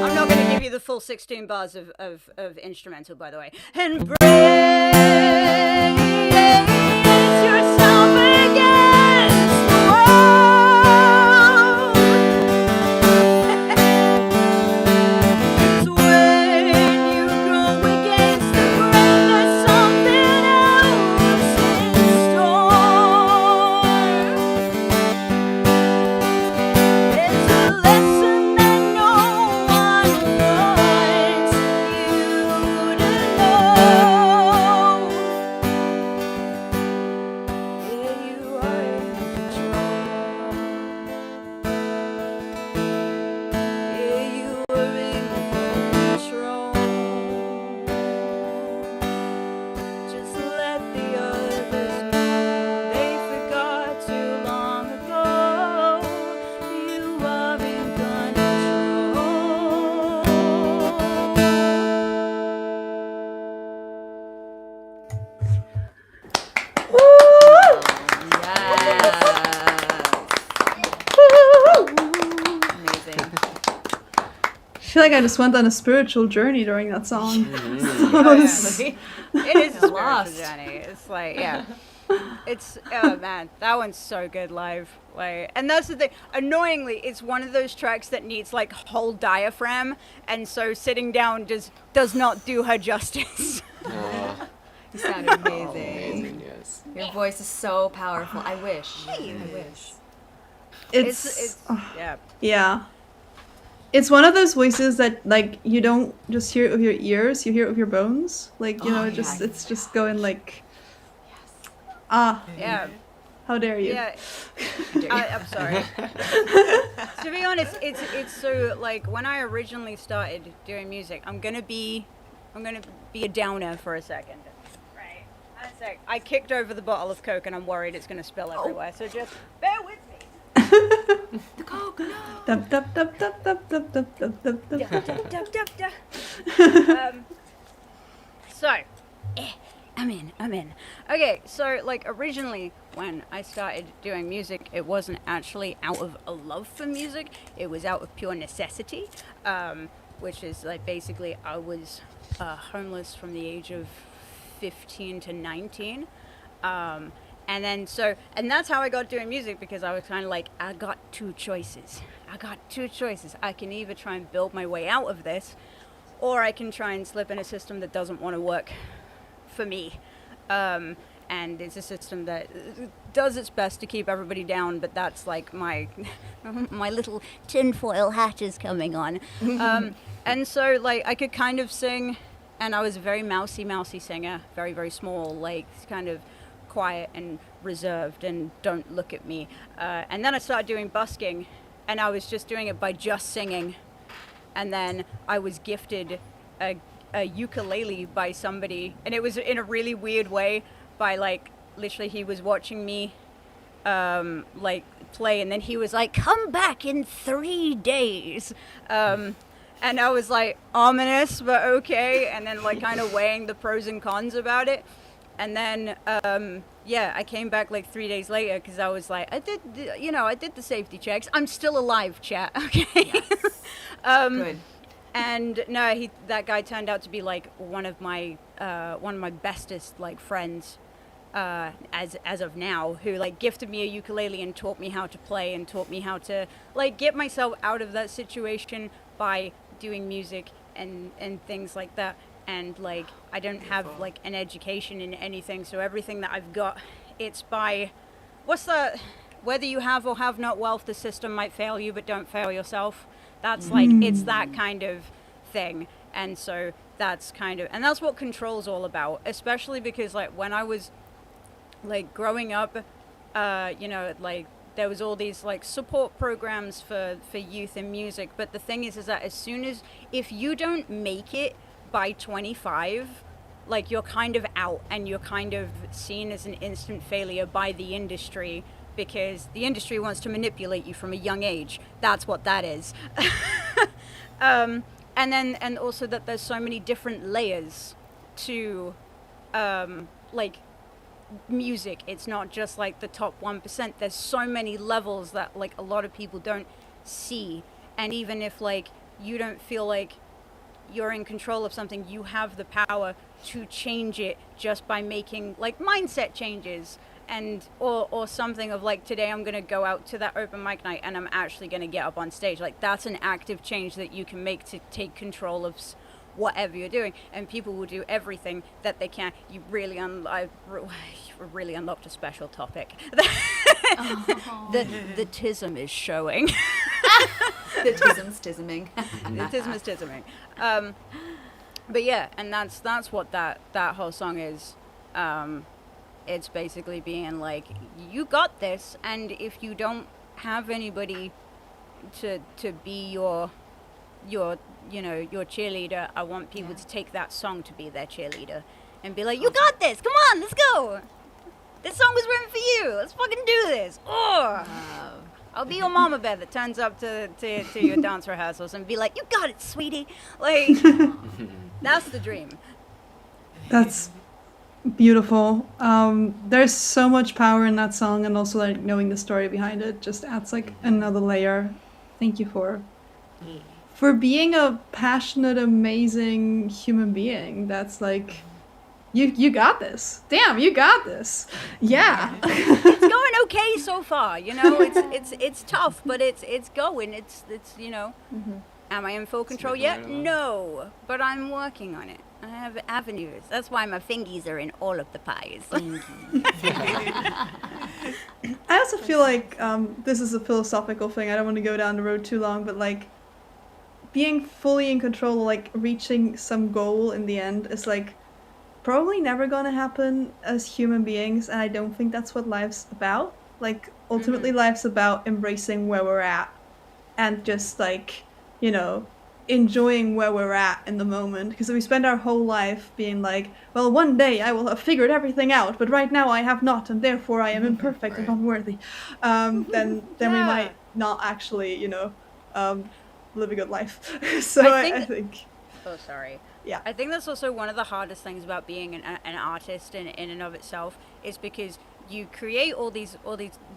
I'm not going to give you the full 16 bars of instrumental, by the way. And brace yourself against the world. 'Cause when you go against the grain, there's something else
feel like I just went on a spiritual journey during that song.
It is a spiritual
Lost.
journey. It's like, yeah. It's, oh man, that one's so good live. Like, and that's the thing. Annoyingly, it's one of those tracks that needs like whole diaphragm, and so sitting down just does not do her justice.
Oh,
You sound amazing.
amazing, yes.
Your voice is so powerful. I wish. I wish.
It's
Yeah.
yeah. It's one of those voices that like you don't just hear it with your ears, you hear it with your bones. Like, you know, it's just going like
Yeah.
how dare you.
Yeah. I'm sorry. To be honest, it's so like when I originally started doing music, I'm gonna be a downer for a second. Right. One sec. I kicked over the bottle of Coke and I'm worried it's gonna spill everywhere. So just bear with me.
The Coke, no.
Dup, dup, dup, dup, dup, dup, dup, dup, dup, dup.
Dup, dup, dup. So, I'm in. Okay, so like originally when I started doing music, it wasn't actually out of a love for music. It was out of pure necessity, which is like basically I was homeless from the age of 15 to 19. And then and that's how I got doing music, because I was kind of like, I got two choices. I can either try and build my way out of this, or I can try and slip in a system that doesn't want to work for me. And it's a system that does its best to keep everybody down, but that's like my little tinfoil hat is coming on. And so like I could kind of sing, and I was a very mousy singer, very, very small, like kind of quiet and reserved and don't look at me. And then I started doing busking, and I was just doing it by just singing. And then I was gifted a ukulele by somebody, and it was in a really weird way, by like literally he was watching me like play, and then he was like, come back in 3 days. And I was like, ominous, but okay. And then like kind of weighing the pros and cons about it. And then, I came back like 3 days later, because I was like, I did the safety checks. I'm still alive, chat. Okay.
Yes. Good.
And no, that guy turned out to be like one of my bestest like friends, as of now, who like gifted me a ukulele and taught me how to play and taught me how to like get myself out of that situation by doing music and things like that. And like I don't have like an education in anything, so everything that I've got, it's by whether you have or have not wealth, the system might fail you, but don't fail yourself. That's like it's that kind of thing. And so that's that's what Control's all about, especially because like when I was like growing up, like there was all these like support programs for youth in music, but the thing is that if you don't make it by 25, like you're kind of out, and you're kind of seen as an instant failure by the industry, because the industry wants to manipulate you from a young age. That's what that is. And also that there's so many different layers to like music. It's not just like the top 1%. There's so many levels that like a lot of people don't see. And even if like you don't feel like you're in control of something, you have the power to change it just by making like mindset changes, and or something of like, today I'm gonna go out to that open mic night and I'm actually gonna get up on stage. Like that's an active change that you can make to take control of whatever you're doing, and people will do everything that they can. You really unlocked a special topic. The tism is showing.
The tism's tisming.
The tism is tisming. But yeah, and that's what that whole song is. It's basically being like, you got this, and if you don't have anybody to be your cheerleader, I want people to take that song to be their cheerleader and be like, you got this, come on, let's go. This song was written for you. Let's fucking do this. Oh, I'll be your mama bear that turns up to your dance rehearsals and be like, you got it, sweetie. Like, that's the dream.
That's beautiful. There's so much power in that song, and also like knowing the story behind it just adds like another layer. Thank you for for being a passionate, amazing human being. That's like, you got this. Damn, you got this. Yeah.
It's going okay so far, you know. It's tough, but it's going. It's you know. Am I in full control
moving
yet?
right along.
No, but I'm working on it. I have avenues. That's why my fingies are in all of the pies.
I also feel like this is a philosophical thing. I don't want to go down the road too long, but like being fully in control, like reaching some goal in the end, is like probably never gonna happen as human beings, and I don't think that's what life's about. Like ultimately, life's about embracing where we're at and just like, you know, enjoying where we're at in the moment, because if we spend our whole life being like, well, one day I will have figured everything out, but right now I have not, and therefore I am imperfect and
Right.
unworthy, then we
Yeah.
might not actually, you know, live a good life. So I think
Oh, sorry.
Yeah.
I think that's also one of the hardest things about being an artist in and of itself, is because you create all these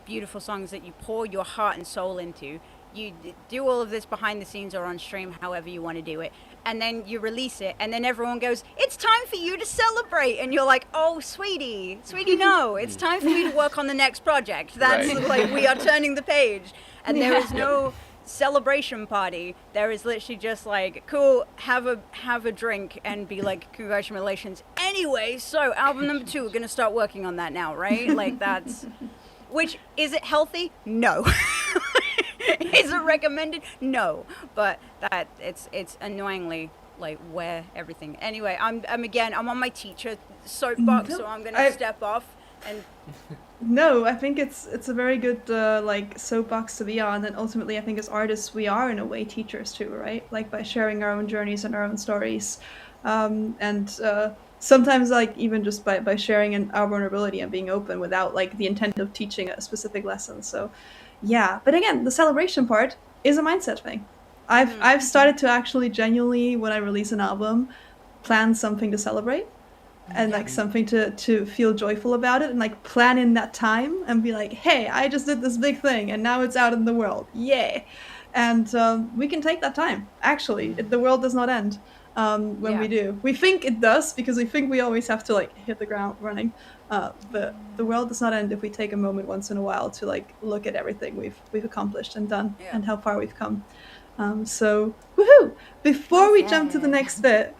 beautiful songs that you pour your heart and soul into. You do all of this behind the scenes or on stream, however you want to do it, and then you release it, and then everyone goes, "It's time for you to celebrate," and you're like, "Oh, sweetie, no, it's time for you to work on the next project." That's
Right.
like, we are turning the page, and there is no celebration party. There is literally just like, cool, have a drink and be like, congratulations. Anyway, so album number 2, we're gonna start working on that now, right? Like, that's, which, is it healthy? No. Is it recommended? No. But that it's annoyingly like where everything. Anyway, I'm on my teacher soapbox, so I'm gonna step off and.
No, I think it's a very good like soapbox to be on, and ultimately I think as artists we are in a way teachers too, right? Like by sharing our own journeys and our own stories, and sometimes like even just by sharing our vulnerability and being open without like the intent of teaching a specific lesson. So yeah, but again, the celebration part is a mindset thing. I've started to actually genuinely, when I release an album, plan something to celebrate and like something to feel joyful about it, and like plan in that time and be like, hey, I just did this big thing and now it's out in the world, yay. And we can take that time. Actually, the world does not end when we do. We think it does because we think we always have to like hit the ground running, but the world does not end if we take a moment once in a while to like look at everything we've accomplished and done and how far we've come. So woohoo, before we jump to the next bit,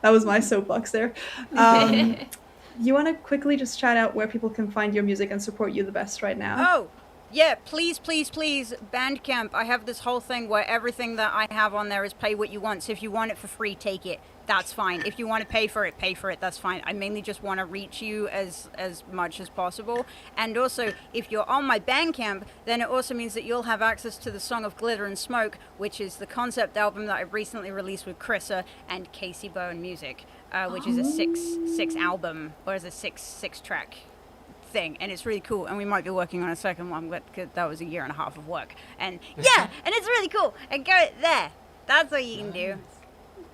that was my soapbox there. You want to quickly just shout out where people can find your music and support you the best right now?
Oh, yeah, please, Bandcamp. I have this whole thing where everything that I have on there is pay what you want. So if you want it for free, take it. That's fine. If you want to pay for it, that's fine. I mainly just want to reach you as much as possible. And also, if you're on my Bandcamp, then it also means that you'll have access to the Song of Glitter and Smoke, which is the concept album that I recently released with Chrissa and Casey Bowen Music, which is a six album, or is a six track thing, and it's really cool, and we might be working on a second one, but that was a year and a half of work, and yeah, and it's really cool, and go there. That's what you can do.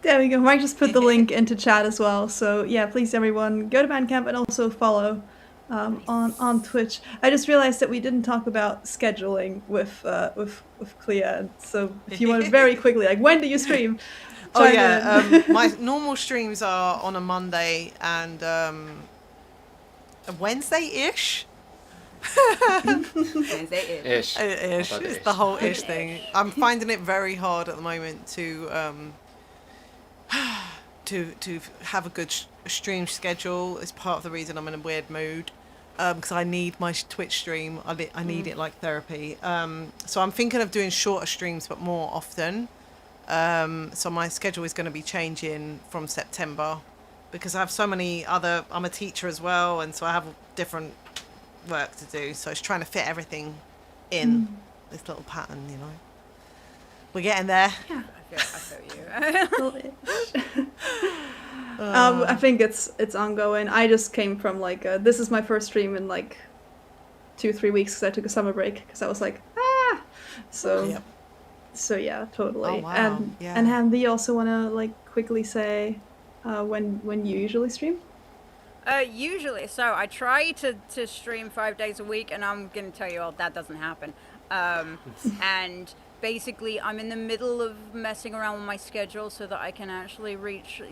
There we go. Mike just put the link into chat as well. So yeah, please everyone go to Bandcamp and also follow on Twitch. I just realized that we didn't talk about scheduling with Clea. So if you want to very quickly, like, when do you stream?
Oh
Chime
yeah,
in.
my normal streams are on a Monday and a Wednesday-ish.
Ish.
Ish.
About
It's
ish.
the whole ish thing. I'm finding it very hard at the moment to have a good stream schedule. It's part of the reason I'm in a weird mood, because I need my Twitch stream. I need it like therapy. So I'm thinking of doing shorter streams but more often. So my schedule is going to be changing from September because I have so many other. I'm a teacher as well, and so I have different work to do. So it's trying to fit everything in this little pattern, you know. We're getting there.
Yeah.
I feel you.
I think it's ongoing. I just came from like this is my first stream in like 2-3 weeks because I took a summer break because I was like so.
Yep.
So yeah, totally.
Oh, wow.
And Handy, you also want to like quickly say when you usually stream?
Usually, so I try to stream 5 days a week, and I'm gonna tell you all that doesn't happen. And basically, I'm in the middle of messing around with my schedule so that I can actually reach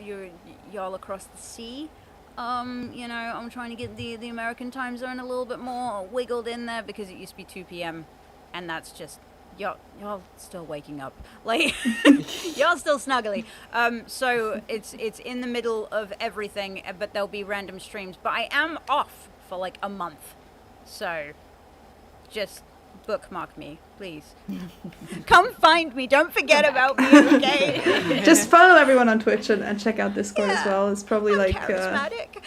y'all across the sea. You know, I'm trying to get the American time zone a little bit more wiggled in there because it used to be 2 p.m. and that's just y'all still waking up, like y'all still snuggly. So it's in the middle of everything, but there'll be random streams. But I am off for like a month, so just bookmark me, please. Come find me. Don't forget about me, okay?
Just follow everyone on Twitch and check out Discord as well. It's probably
I'm
like
charismatic.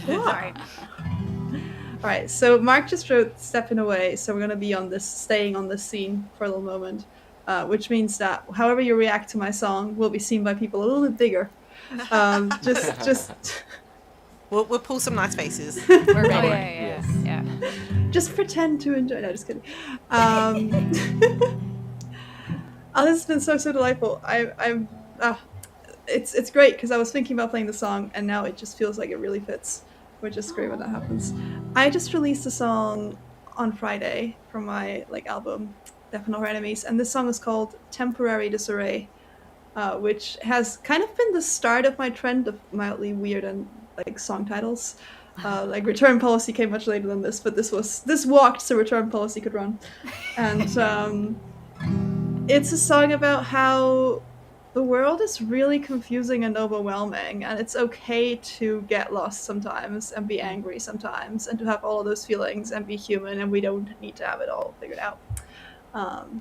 Sorry.
All right, so Mark just wrote "Stepping Away," so we're gonna be staying on this scene for a little moment, which means that however you react to my song will be seen by people a little bit bigger. Just
We'll pull some nice faces.
We're ready.
Oh, yeah.
just pretend to enjoy. No, just kidding. Oh, this has been so delightful. It's great because I was thinking about playing the song and now it just feels like it really fits, which is great when that happens. I just released a song on Friday from my album Death and Our Enemies, and this song is called Temporary Disarray, which has kind of been the start of my trend of mildly weird and song titles. Return Policy came much later than this, but this walked so Return Policy could run. And it's a song about how the world is really confusing and overwhelming, and it's okay to get lost sometimes and be angry sometimes and to have all of those feelings and be human, and we don't need to have it all figured out.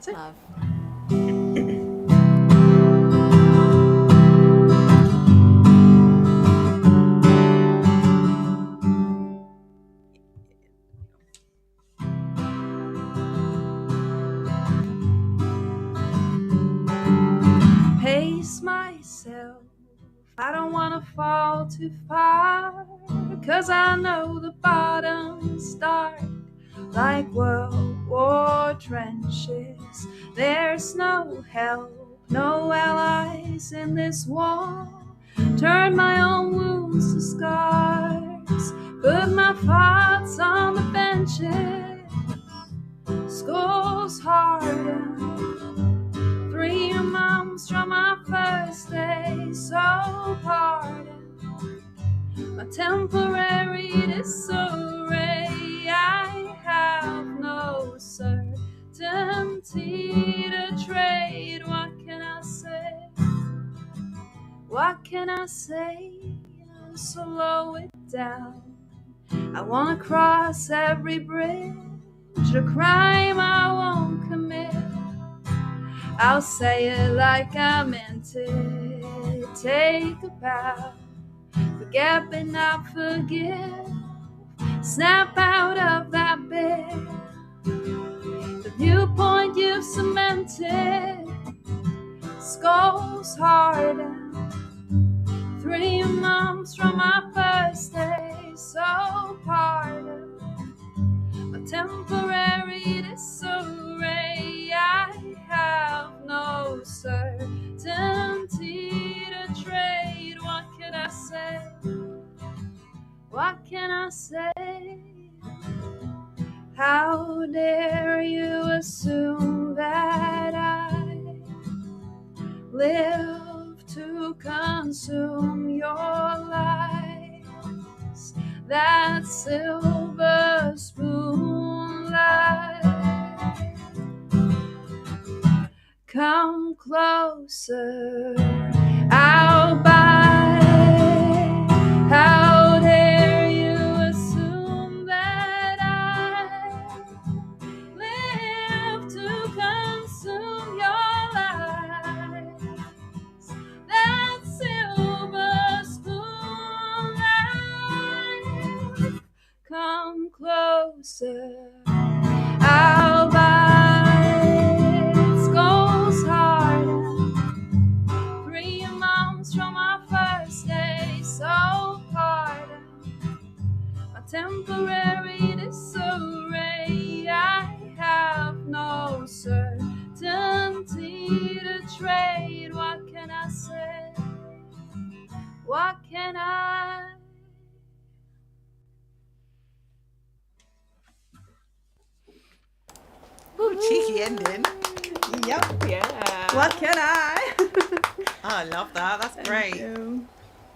So.
Love.
Pace myself, I don't wanna fall too far, 'cause I know the bottom's dark, like World War trenches. There's no help, no allies in this war. Turn my own wounds to scars, put my thoughts on the benches. Schools hardened, 3 months from my first day, so pardon my temporary disarray. I have no certainty to trade. What can I say? What can I say? Slow it down. I wanna cross every bridge, a crime I won't commit. I'll say it like I meant it. Take a bow, forget but not forgive. Snap out of that bed, the viewpoint you've cemented. Skulls hardened, 3 months from my first day, so pardon my temporary disarray. I have no certainty to trade. What can I say? What can I say? How dare you assume that I live to consume your lies? That silver spoon light. Come closer, I'll bite. How dare you assume that I live to consume your lies? That silver spoon light. Come closer, I'll bite. Skulls hardened, 3 months from our first day, so pardon my temporary disarray. I have no certainty to trade. What can I say? What can I?
Ooh, cheeky ending.
Yep.
Yeah.
What can I?
I love that. That's great.
Thank you.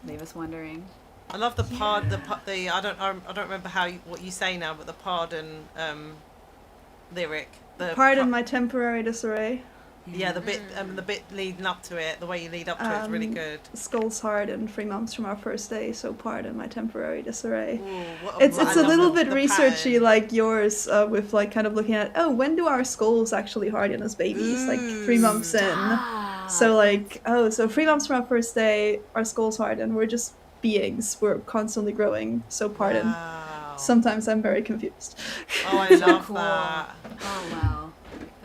Leave us wondering.
I love the pod. The I don't remember what you say now, but the pardon lyric.
Pardon my temporary disarray.
Yeah, the bit leading up to it, the way you lead up to it is really good.
Skulls hard and 3 months from our first day, so pardon my temporary disarray.
Ooh,
It's a little bit researchy like yours, with like kind of looking at, when do our skulls actually harden as babies? Like 3 months in. So like, so 3 months from our first day, our skulls harden. We're just beings. We're constantly growing. So pardon.
Wow.
Sometimes I'm very confused.
Oh, I love that.
Oh wow.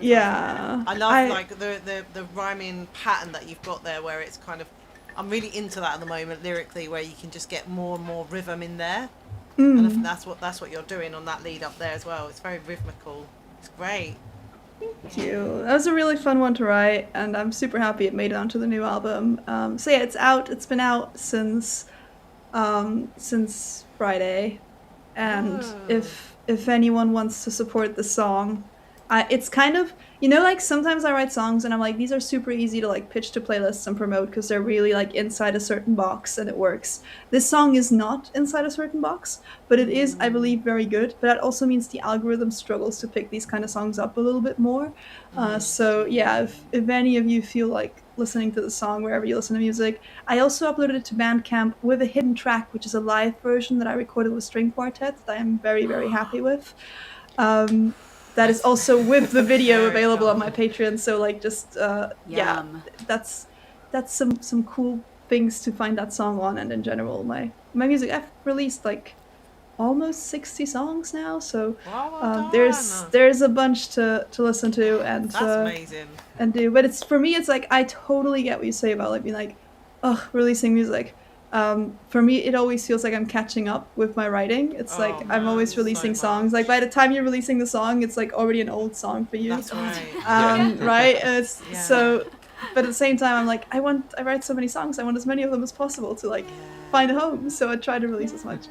Yeah.
I love like the rhyming pattern that you've got there, where it's kind of, I'm really into that at the moment lyrically, where you can just get more and more rhythm in there, and I think that's what you're doing on that lead up there as well. It's very rhythmical. It's great.
Thank you. That was a really fun one to write, and I'm super happy it made it onto the new album. So yeah, it's out. It's been out since Friday, and if anyone wants to support the song, it's kind of, like sometimes I write songs and I'm like, these are super easy to like pitch to playlists and promote because they're really like inside a certain box and it works. This song is not inside a certain box, but it is, I believe, very good. But that also means the algorithm struggles to pick these kind of songs up a little bit more. So yeah, if any of you feel like listening to the song wherever you listen to music, I also uploaded it to Bandcamp with a hidden track, which is a live version that I recorded with string quartet that I am very, very happy with. That is also with the video available on my Patreon. So like, just yeah, that's some cool things to find that song on. And in general, my music, I've released like almost 60 songs now. So there's a bunch to listen to and
that's amazing
and do. But it's, for me, it's like, I totally get what you say about like being like, releasing music. For me, it always feels like I'm catching up with my writing. It's like I'm always releasing songs. Like by the time you're releasing the song, it's like already an old song for you.
That's right.
Right? So, but at the same time, I'm like, I write so many songs. I want as many of them as possible to like find a home. So I try to release as much.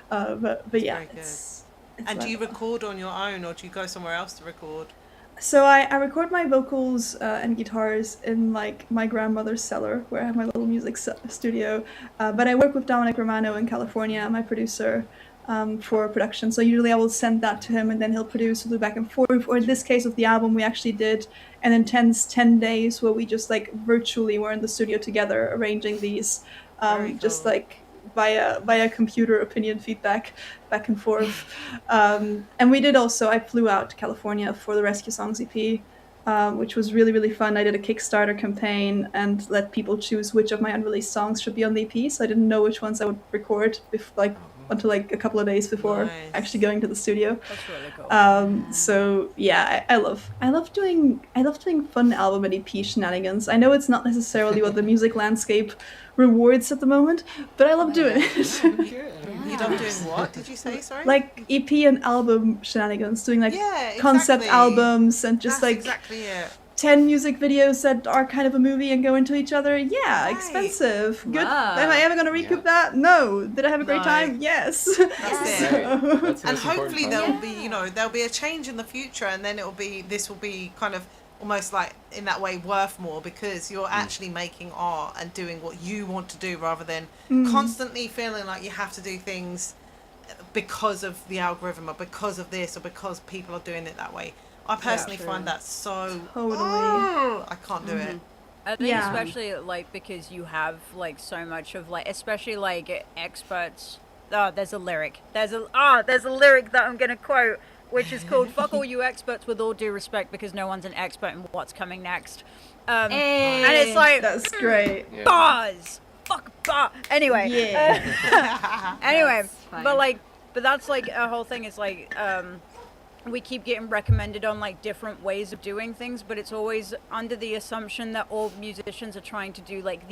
But yeah, it's
and do you record on your own, or do you go somewhere else to record?
So I record my vocals and guitars in like my grandmother's cellar, where I have my little music studio. But I work with Dominic Romano in California, my producer, for production. So usually I will send that to him, and then he'll produce. We'll do back and forth. Or in this case, with the album, we actually did an intense 10 days where we just like virtually were in the studio together arranging these, just like via computer opinion feedback back and forth. And we did also, I flew out to California for the Rescue Songs EP, which was really, really fun. I did a Kickstarter campaign and let people choose which of my unreleased songs should be on the EP. So I didn't know which ones I would record until like a couple of days before actually going to the studio.
That's really cool.
So yeah, I love doing fun album and EP shenanigans. I know it's not necessarily what the music landscape rewards at the moment, but I love doing it.
You love doing what? Did you say? Sorry.
Like EP and album shenanigans, doing like concept albums and just
That's
like
exactly it.
10 music videos that are kind of a movie and go into each other. Yeah, expensive. Good. Am I ever going to recoup that? No. Did I have a great time? Yes.
That's it.
That's
And hopefully there'll be a change in the future, and then this will be kind of almost like in that way worth more, because you're actually making art and doing what you want to do, rather than constantly feeling like you have to do things because of the algorithm or because of this or because people are doing it that way. I personally find that so I can't do it.
I think especially like because you have like so much of like, especially like experts. There's a lyric that I'm gonna quote, which is called "Fuck all you experts with all due respect, because no one's an expert in what's coming next." And it's like,
that's great.
Bars. Fuck bar. Anyway. Yeah. Anyway, but that's like a whole thing. It's like we keep getting recommended on like different ways of doing things, but it's always under the assumption that all musicians are trying to do like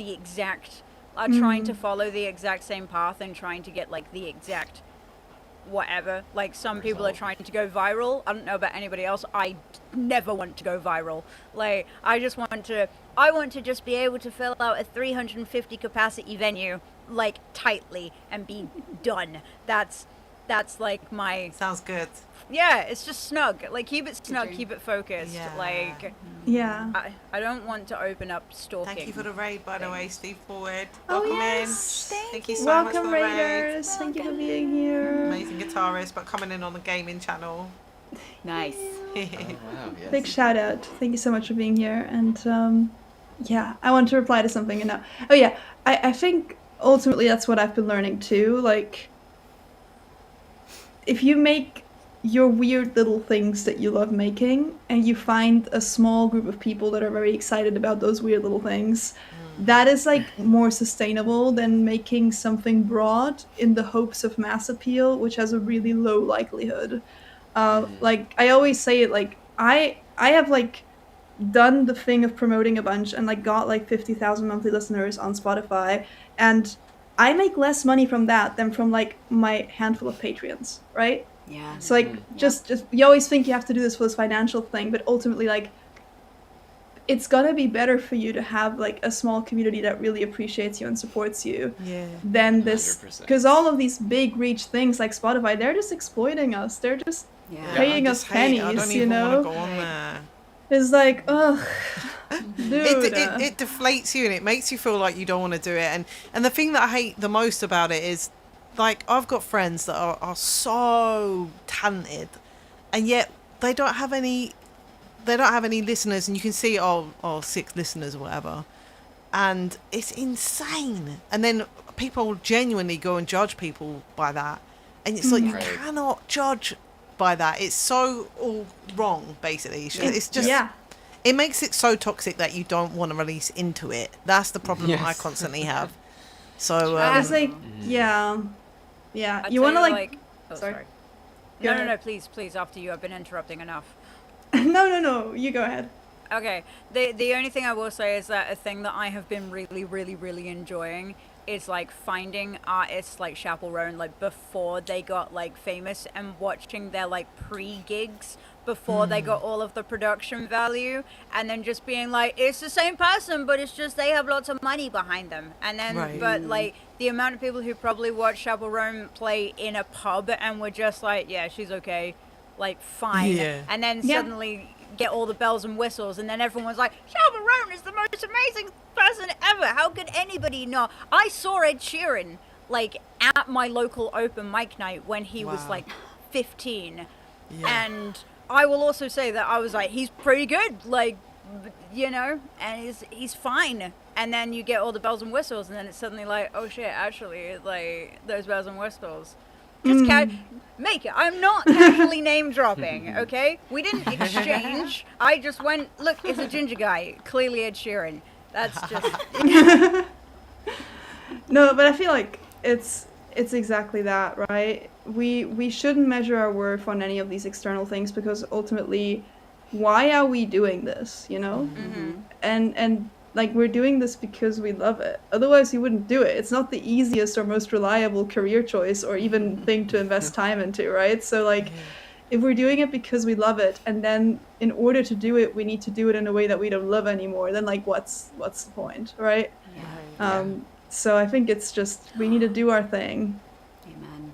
trying to follow the exact same path and trying to get like the exact whatever. Like some people are trying to go viral. I don't know about anybody else. I never want to go viral. Like I want to just be able to fill out a 350 capacity venue like tightly and be done. that's like my
Sounds good.
yeah. It's just snug. Like keep it snug,
dream.
keep it focused.
Yeah.
Like
Yeah.
I don't want to open up stalking.
Thank you for the raid, by the way, Steve Forward.
Oh,
Welcome
yes.
in. Thank you so much
Welcome,
for the raid.
Raiders. Thank you for being here.
Amazing guitarist, but coming in on the gaming channel.
Nice.
Oh, wow, yes.
Big shout out. Thank you so much for being here. And yeah, I want to reply to something. And now, oh yeah, I think ultimately that's what I've been learning too. Like, if you make your weird little things that you love making, and you find a small group of people that are very excited about those weird little things, that is like more sustainable than making something broad in the hopes of mass appeal, which has a really low likelihood. Like I always say it, like I have like done the thing of promoting a bunch and like got like 50,000 monthly listeners on Spotify, and I make less money from that than from like my handful of Patreons, right?
Yeah.
So like just you always think you have to do this for this financial thing, but ultimately like it's gonna be better for you to have like a small community that really appreciates you and supports you
Yeah.
than this,
100%.
because all of these big reach things like Spotify, they're just exploiting us. They're just
Yeah.
paying
I
us
just hate it. I
pennies,
don't
you
even
know?
want to go on there.
It's like, ugh, dude.
It deflates you and it makes you feel like you don't want to do it. And the thing that I hate the most about it is, like, I've got friends that are so talented, and yet they don't have any listeners, and you can see 6 listeners or whatever, and it's insane. And then people genuinely go and judge people by that, and it's like you
Right.
cannot judge by that. It's so all wrong, basically. It's just
yeah.
it makes it so toxic that you don't want to release into it. That's the problem that I
Yes.
constantly have. So
It's like, yeah.
I'd
You want to
say,
like,
oh,
sorry.
sorry.
Go
No,
ahead.
no, please, after you. I've been interrupting enough.
No, you go ahead.
Okay. The only thing I will say is that a thing that I have been really enjoying is like finding artists like Chapel Roan like before they got like famous, and watching their like pre-gigs before they got all of the production value, and then just being like, it's the same person, but it's just they have lots of money behind them. And then
Right.
but like the amount of people who probably watched Chapel Roan play in a pub and were just like, yeah, she's okay, like fine.
Yeah.
And then
Yeah.
suddenly get all the bells and whistles, and then everyone was like, Chapel Roan is the most amazing person ever. How could anybody not? I saw Ed Sheeran like at my local open mic night when he was
Wow.
like 15.
Yeah.
And I will also say that I was like, he's pretty good, like, you know, and he's fine. And then you get all the bells and whistles, and then it's suddenly like, oh shit, actually, like, those bells and whistles. Just make it. I'm not casually name dropping, okay? We didn't exchange. I just went, look, it's a ginger guy. Clearly Ed Sheeran. That's just...
No, but I feel like it's exactly that, right? We shouldn't measure our worth on any of these external things, because ultimately, why are we doing this, you know? And like, we're doing this because we love it. Otherwise, we wouldn't do it. It's not the easiest or most reliable career choice or even thing to invest time into, right? So like, if we're doing it because we love it, and then in order to do it, we need to do it in a way that we don't love anymore, then like, what's the point, right? So I think it's just, we need to do our thing.
Amen.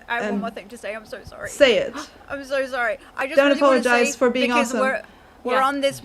I have one
And-
more thing to say. I'm so sorry.
Say it.
I'm so sorry. I just
Don't
really wanna
apologize
say,
for being
because
awesome.
We're
Yeah.
on this.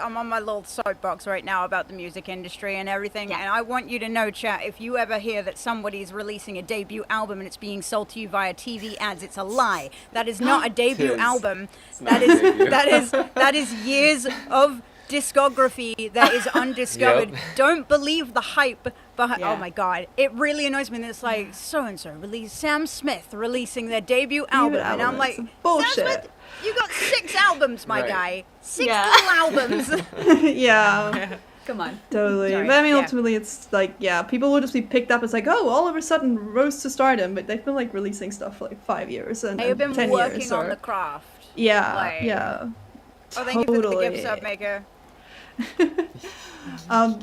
I'm on my little soapbox right now about the music industry and everything.
Yeah.
And I want you to know, chat, if you ever hear that somebody's releasing a debut album and it's being sold to you via TV ads, it's a lie. That is not a debut
is.
album.
not
That
a
is
debut.
that is years of discography that is undiscovered.
Yep.
Don't believe the hype behind.
Yeah.
Oh my god, it really annoys me that it's like so and so released, Sam Smith releasing their debut album, and I'm like,
It's bullshit.
Sam Smith, you got 6 albums, my
Right.
guy. 6
Yeah.
little albums.
Yeah,
Come on.
totally.
Sorry,
But I mean,
yeah.
ultimately, it's like, yeah, people will just be picked up. It's like, oh, all of a sudden, rose to stardom, but they've been like releasing stuff for like 5 years and,
They've been
10
working
years.
on
Or,
the craft.
yeah,
like-
yeah.
Oh, thank you for the
Totally.
gift sub maker.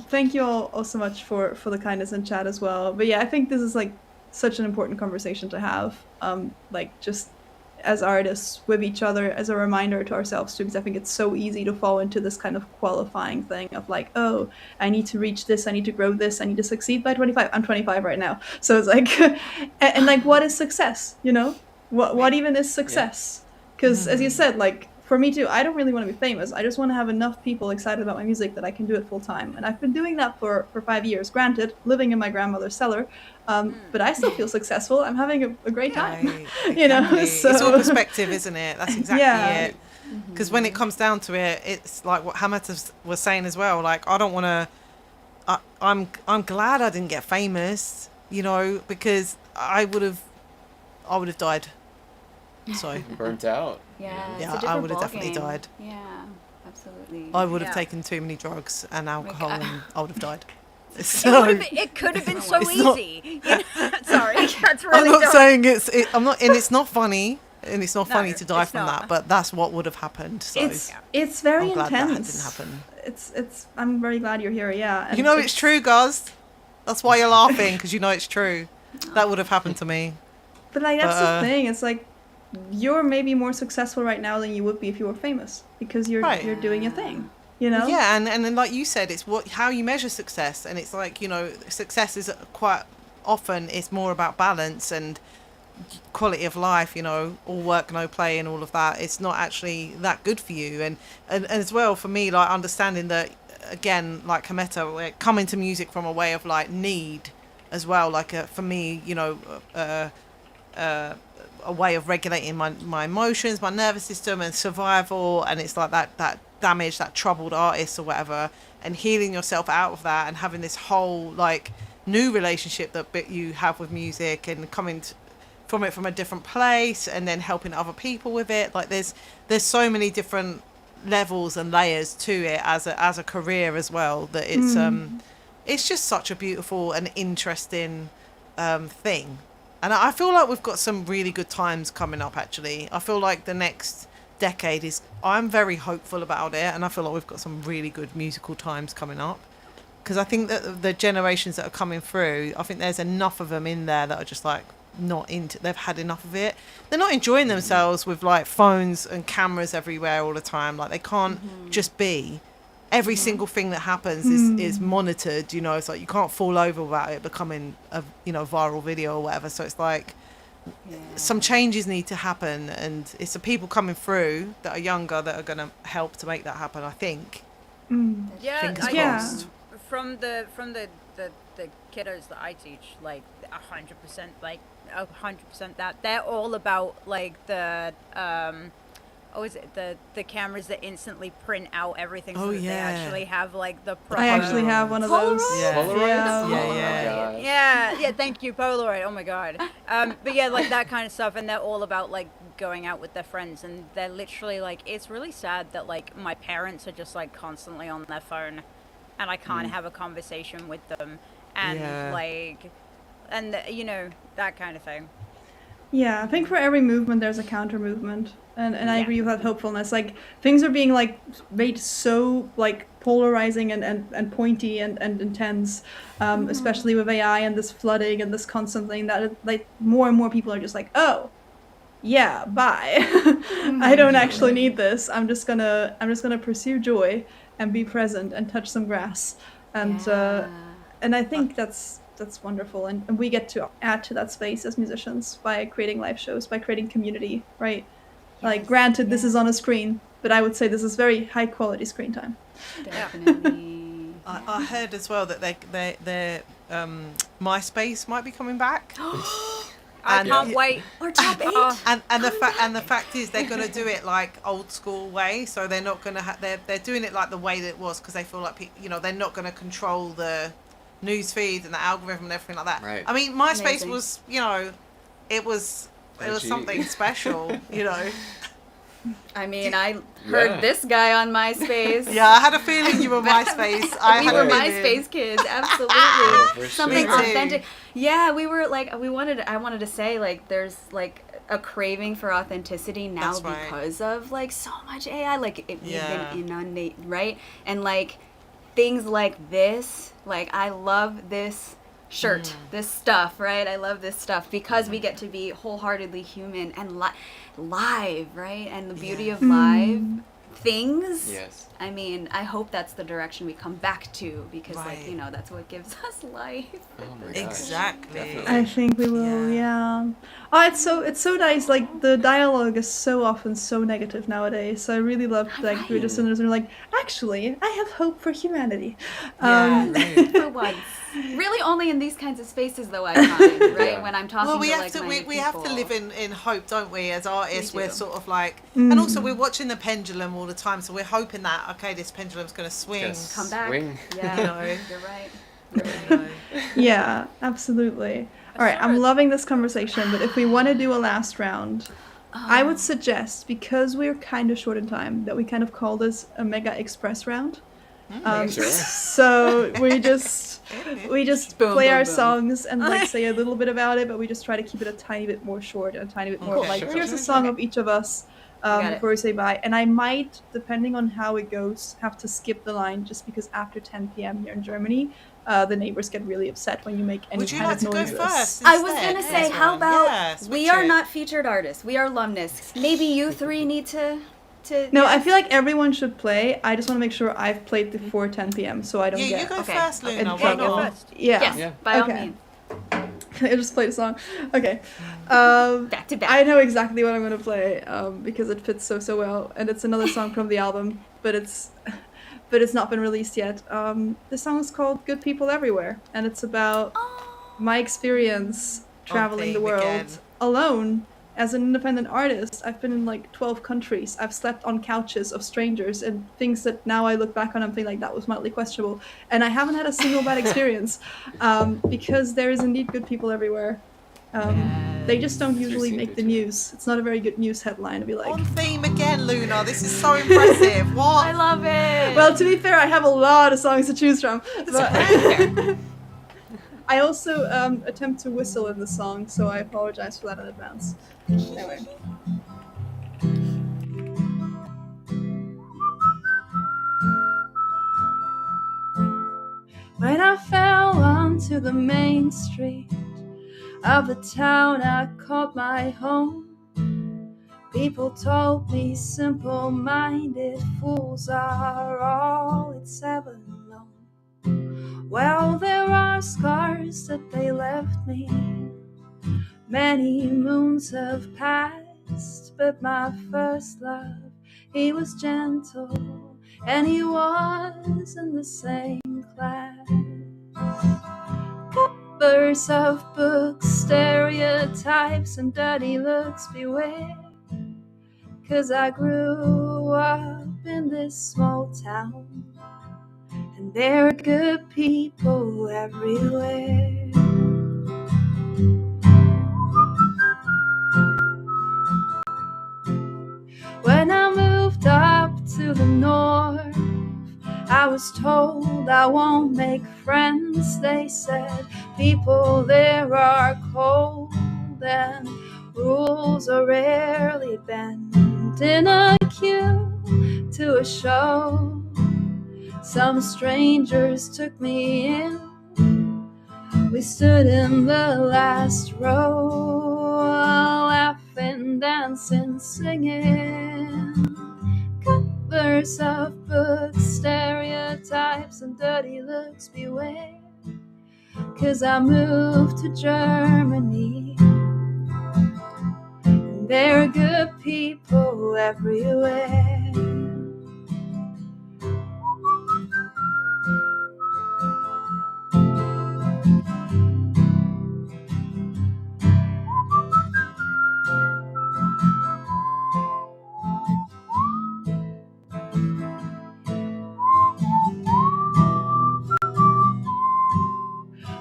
Thank you all so much for the kindness in chat as well. But yeah, I think this is like such an important conversation to have. Like, just as artists with each other, as a reminder to ourselves too, because I think it's so easy to fall into this kind of qualifying thing of like, oh, I need to reach this, I need to grow this, I need to succeed by 25. I'm 25 right now, so it's like, and like, what is success? You know, what even is success? Because as you said, like for me too, I don't really want to be famous. I just want to have enough people excited about my music that I can do it full time. And I've been doing that for 5 years. Granted, living in my grandmother's cellar, but I still feel successful. I'm having a great time.
Right,
You know,
exactly.
so
It's all perspective, isn't it? That's exactly
Yeah.
it. Because when it comes down to it, it's like what Hamata was saying as well. Like, I don't want to. I'm glad I didn't get famous, you know, because I would have died. So
Burnt out.
Yeah,
Yeah,
it's a
I
different
would have definitely
ballgame.
died.
Yeah, absolutely.
I would have
Yeah.
taken too many drugs and alcohol,
God.
and I would have died.
It
So
it could have been so
It's not-
easy. You know? Sorry, that's
I'm
really
not
dark.
saying I'm not, and it's not funny, and it's not
No,
funny to die
it's
from
not.
that. But that's what would have happened. So
it's very
I'm glad that
intense.
didn't happen.
It's I'm very glad you're here. Yeah. And
You know it's true, guys. That's why you're laughing, because you know it's true. That would have happened to me.
But like that's
But,
the thing. It's like you're maybe more successful right now than you would be if you were famous because you're
Right.
you're doing your thing. You know?
Yeah, and then like you said, it's how you measure success, and it's like, you know, success is quite often it's more about balance and quality of life, you know, all work no play and all of that. It's not actually that good for you, and as well for me, like understanding that again, like Hameta, we're coming to music from a way of like need as well, like for me, you know, a way of regulating my emotions, my nervous system, and survival. And it's like that damage, that troubled artist or whatever, and healing yourself out of that, and having this whole like new relationship that you have with music, and coming from it from a different place, and then helping other people with it. Like there's so many different levels and layers to it as a career as well, that it's just such a beautiful and interesting thing. And I feel like we've got some really good times coming up, actually. I feel like the next decade I'm very hopeful about it, and I feel like we've got some really good musical times coming up. Because I think that the generations that are coming through, I think there's enough of them in there that are just like not into, they've had enough of it. They're not enjoying themselves with like phones and cameras everywhere all the time. Like they can't just be. Every single thing that happens is monitored, you know. It's like you can't fall over without it becoming a, you know, viral video or whatever. So it's like some changes need to happen, and it's the people coming through that are younger that are going to help to make that happen, I think.
Yeah,
Fingers
Yeah.
crossed.
from the kiddos that I teach, like 100%, like 100% that they're all about like the the cameras that instantly print out everything, so
Oh,
that they
yeah.
actually have like the proper.
I actually have one of those.
Yeah.
Polaroids?
Yeah.
Yeah.
Yeah, thank you, Polaroid. Oh my god. But yeah, like that kind of stuff, and they're all about like going out with their friends, and they're literally like, it's really sad that like my parents are just like constantly on their phone, and I can't have a conversation with them, and
Yeah.
like, and you know, that kind of thing.
Yeah, I think for every movement there's a counter movement, and I
Yeah.
agree with that hopefulness. Like things are being like made so like polarizing and pointy and intense, especially with AI and this flooding and this constant thing that like more and more people are just like, oh, yeah, bye. I don't actually need this. I'm just gonna pursue joy and be present and touch some grass, and I think that's wonderful, and we get to add to that space as musicians by creating live shows, by creating community, right? Like granted this is on a screen, but I would say this is very high quality screen time.
Definitely.
I heard as well that their MySpace might be coming back.
I
And-
can't wait.
Or top 8.
And the fact is they're gonna do it like old school way, so they're not gonna they're doing it like the way that it was, because they feel like you know, they're not gonna control the news feed and the algorithm and everything like that.
Right.
I mean, MySpace
Amazing.
was, you know, it was
Edgy.
something special, you know.
I mean, I heard
Yeah.
this guy on MySpace.
Yeah, I had a feeling you were MySpace.
We were
a feeling.
MySpace kids, absolutely.
For
Something
sure.
Me too.
authentic. Yeah, we were like, I wanted to say like, there's like a craving for authenticity now
That's right.
because of like so much AI. Like we've
Yeah.
been inundated, right? And like things like this, like I love this shirt, this stuff, right? I love this stuff because we get to be wholeheartedly human and live, right? And the beauty of live things.
Yes.
I mean, I hope that's the direction we come back to, because like,
Right.
you know, that's what gives us life.
Oh my gosh.
Exactly.
Definitely.
I think we will, yeah. Oh, it's so nice. Like the dialogue is so often so negative nowadays. So I really love like we're just in this and we're like, actually, I have hope for humanity.
Yeah.
Right.
For once. Really only in these kinds of spaces though, I find, right?
Yeah.
When I'm talking
Well, we
to
have
like
to
minded
we have to
people.
live in hope, don't we? As artists,
We
we're
do.
sort of like, and also we're watching the pendulum all the time, so we're hoping that okay, this pendulum's going to swing.
Yes.
Come back.
Swing.
Yeah,
You know.
you're right.
You know.
Yeah, absolutely. All right, I'm loving this conversation, but if we want to do a last round, I would suggest, because we're kind of short in time, that we kind of call this a Mega Express round.
Sure.
So we just
Boom,
play
boom,
our
boom.
songs and like say a little bit about it, but we just try to keep it a tiny bit more short and a tiny bit more
Okay,
like
sure.
here's a song of each of us
got it.
before we say bye. And I might, depending on how it goes, have to skip the line just because after 10 p.m. here in Germany, the neighbors get really upset when you make any
Would you
kind
like
of
to go
noises.
first?
I was
instead?
gonna say,
This
how
one?
about
Yeah,
we
switch
are
it.
not featured artists, we are alumnus. Maybe you three need to.
No, I feel like everyone should play. I just want to make sure I've played before 10 p.m. so I don't
Yeah,
get
you go
Okay.
first,
Okay.
Luna.
in
Why
trouble.
not?
Yeah.
Yes,
Yeah.
by all
Okay.
means.
I just played a song. Okay.
Back to back.
I know exactly what I'm gonna play because it fits so well, and it's another song from the album, but it's not been released yet. The song is called "Good People Everywhere," and it's about my experience traveling the
theme
world
again.
alone as an independent artist. I've been in like 12 countries. I've slept on couches of strangers and things that now I look back on and think like that was mildly questionable. And I haven't had a single bad experience because there is indeed good people everywhere. They just don't usually
Juicy,
make the
juicy.
news. It's not a very good news headline to be like.
On theme again, Luna. This is so impressive. What?
I love it.
Well, to be fair, I have a lot of songs to choose from. But I also attempt to whistle in the song, so I apologize for that in advance. Anyway. When I fell onto the main street of the town I called my home, people told me simple-minded fools are all it's ever known. Well, there are scars that they left me. Many moons have passed, but my first love, he was gentle, and he was in the same class. Covers of books, stereotypes, and dirty looks, beware. 'Cause I grew up in this small town, and there are good people everywhere. When I moved up to the north, I was told I won't make friends. They said people there are cold and rules are rarely bent. In a queue to a show, some strangers took me in. We stood in the last row, laughing, dancing, singing. Covers of books, stereotypes, and dirty looks, beware. 'Cause I moved to Germany, and there are good people everywhere.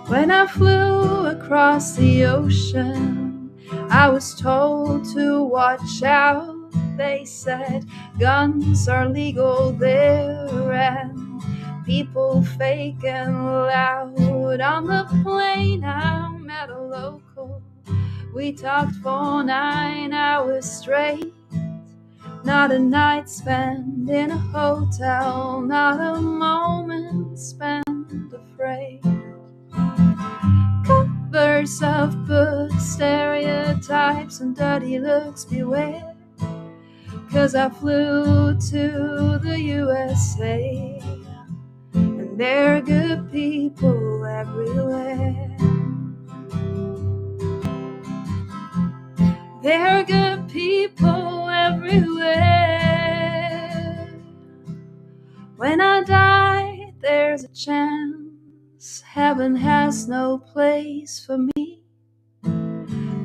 When I flew across the ocean, I was told to watch out. They said guns are legal there and people fake and loud. On the plane I met a local. We talked for 9 hours straight. Not a night spent in a hotel, not a moment spent afraid. Covers of books, stereotypes, and dirty looks, beware. 'cause I flew to the USA, and there are good people everywhere. There are good people everywhere. When I die, there's a chance heaven has no place for me.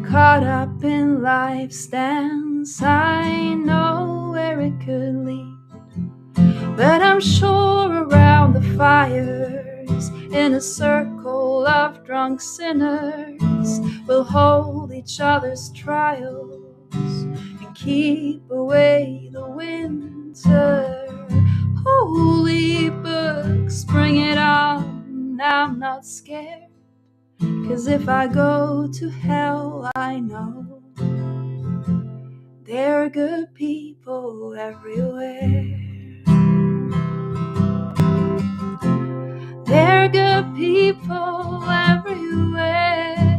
Caught up in life's dance, I know where it could lead. But I'm sure around the fires, in a circle of drunk sinners, we'll hold each other's trials and keep away the winter. Holy books, bring it on, I'm not scared. 'Cause if I go to hell, I know there are good people everywhere. There are good people everywhere.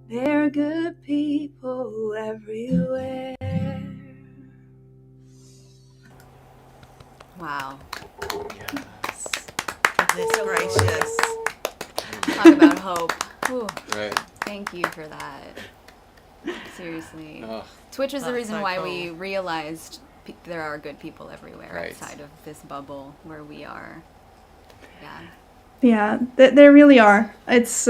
There are good people everywhere.
Wow.
Yes.
Goodness gracious.
Talk about hope. Whew.
Right.
Thank you for that. Seriously.
Oh,
Twitch was the
That's
reason
so
why
cool.
we realized there are good people everywhere
Right.
outside of this bubble where we are. Yeah.
Yeah, there really are. It's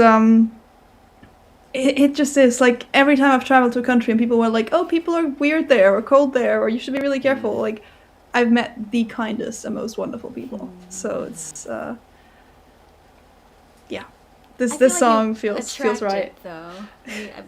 it just is like every time I've traveled to a country and people were like, "Oh, people are weird there or cold there or you should be really careful." Like I've met the kindest and most wonderful people. So it's yeah.
I
This
feel like
song
you
feels
attract
right.
it, though.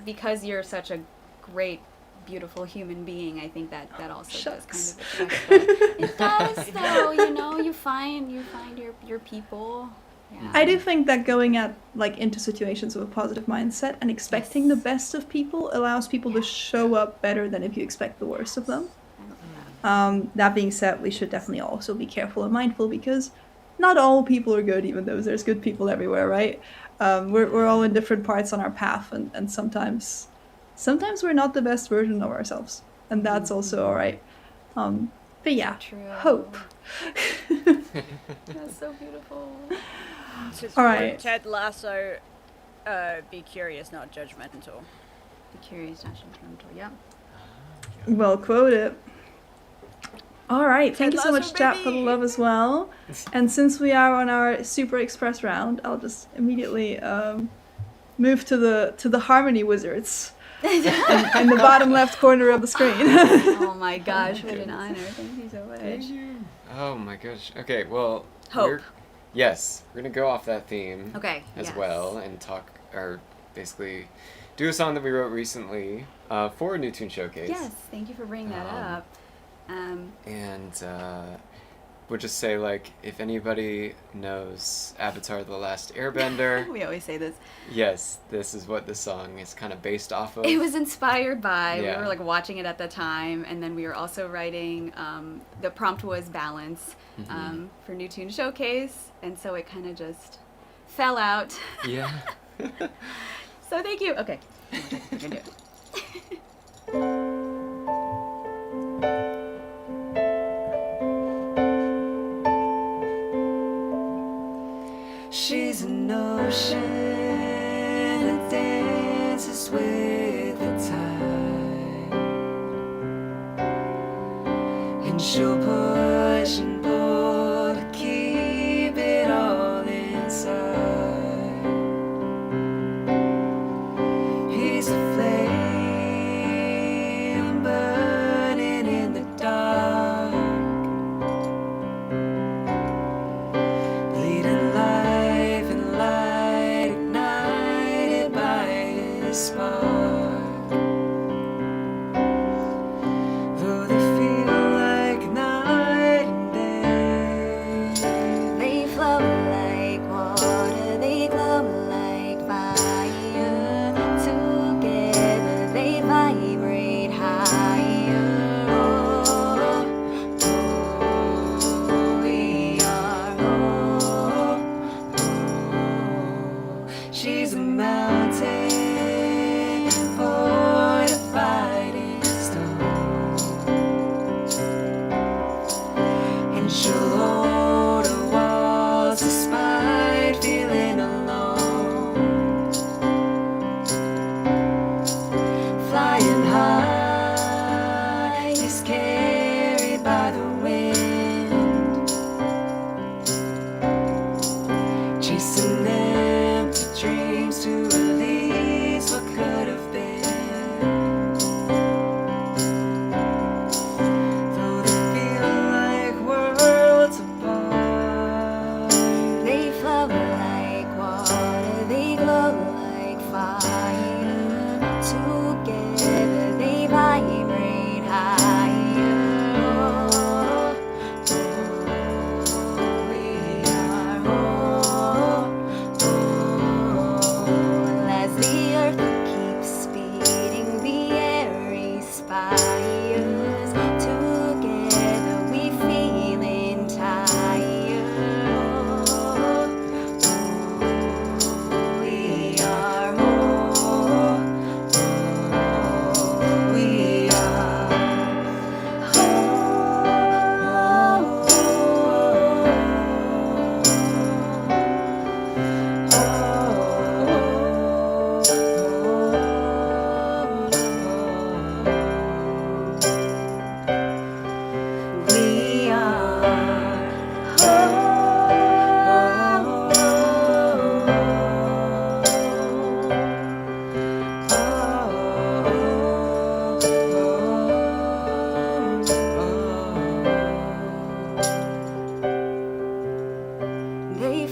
Because you're such a great, beautiful human being. I think that also
Shucks.
does kind of attract that. It does, though. You know, you find your people. Yeah.
I do think that going into situations with a positive mindset and expecting the best of people allows people to show up better than if you expect the worst of them. That being said, we should definitely also be careful and mindful because not all people are good, even though there's good people everywhere, right? We're all in different parts on our path, and sometimes we're not the best version of ourselves, and that's also all right. But yeah,
True.
hope.
That's so beautiful.
Just
All right.
Ted Lasso, be curious, not judgmental.
Be curious, not judgmental. Yeah.
Well quoted. All right, thank you so
Lasso,
much, chat, for the
baby.
love as well. And since we are on our Super Express round, I'll just immediately move to the Harmony Wizards in the bottom left corner of the screen.
Oh my gosh, what an honor. Thank you so much.
Oh my gosh. Okay, well.
Hope.
We're gonna go off that theme
Okay.
as
yes.
well and talk, or basically do a song that we wrote recently for a New Tune Showcase.
Yes, thank you for bringing that up.
And we'll just say, like, if anybody knows Avatar: The Last Airbender,
We always say this.
yes, this is what the song is kind of based off of.
It was inspired by,
Yeah.
we were like watching it at the time, and then we were also writing, the prompt was balance for New Tune Showcase, and so it kind of just fell out.
Yeah.
So thank you. Okay. I can do it.
She's an ocean that dances with the tide, and she'll push and pull to keep it all inside. He's a flame burning in the dark, bleeding life and light ignited by his spark. Though they feel like not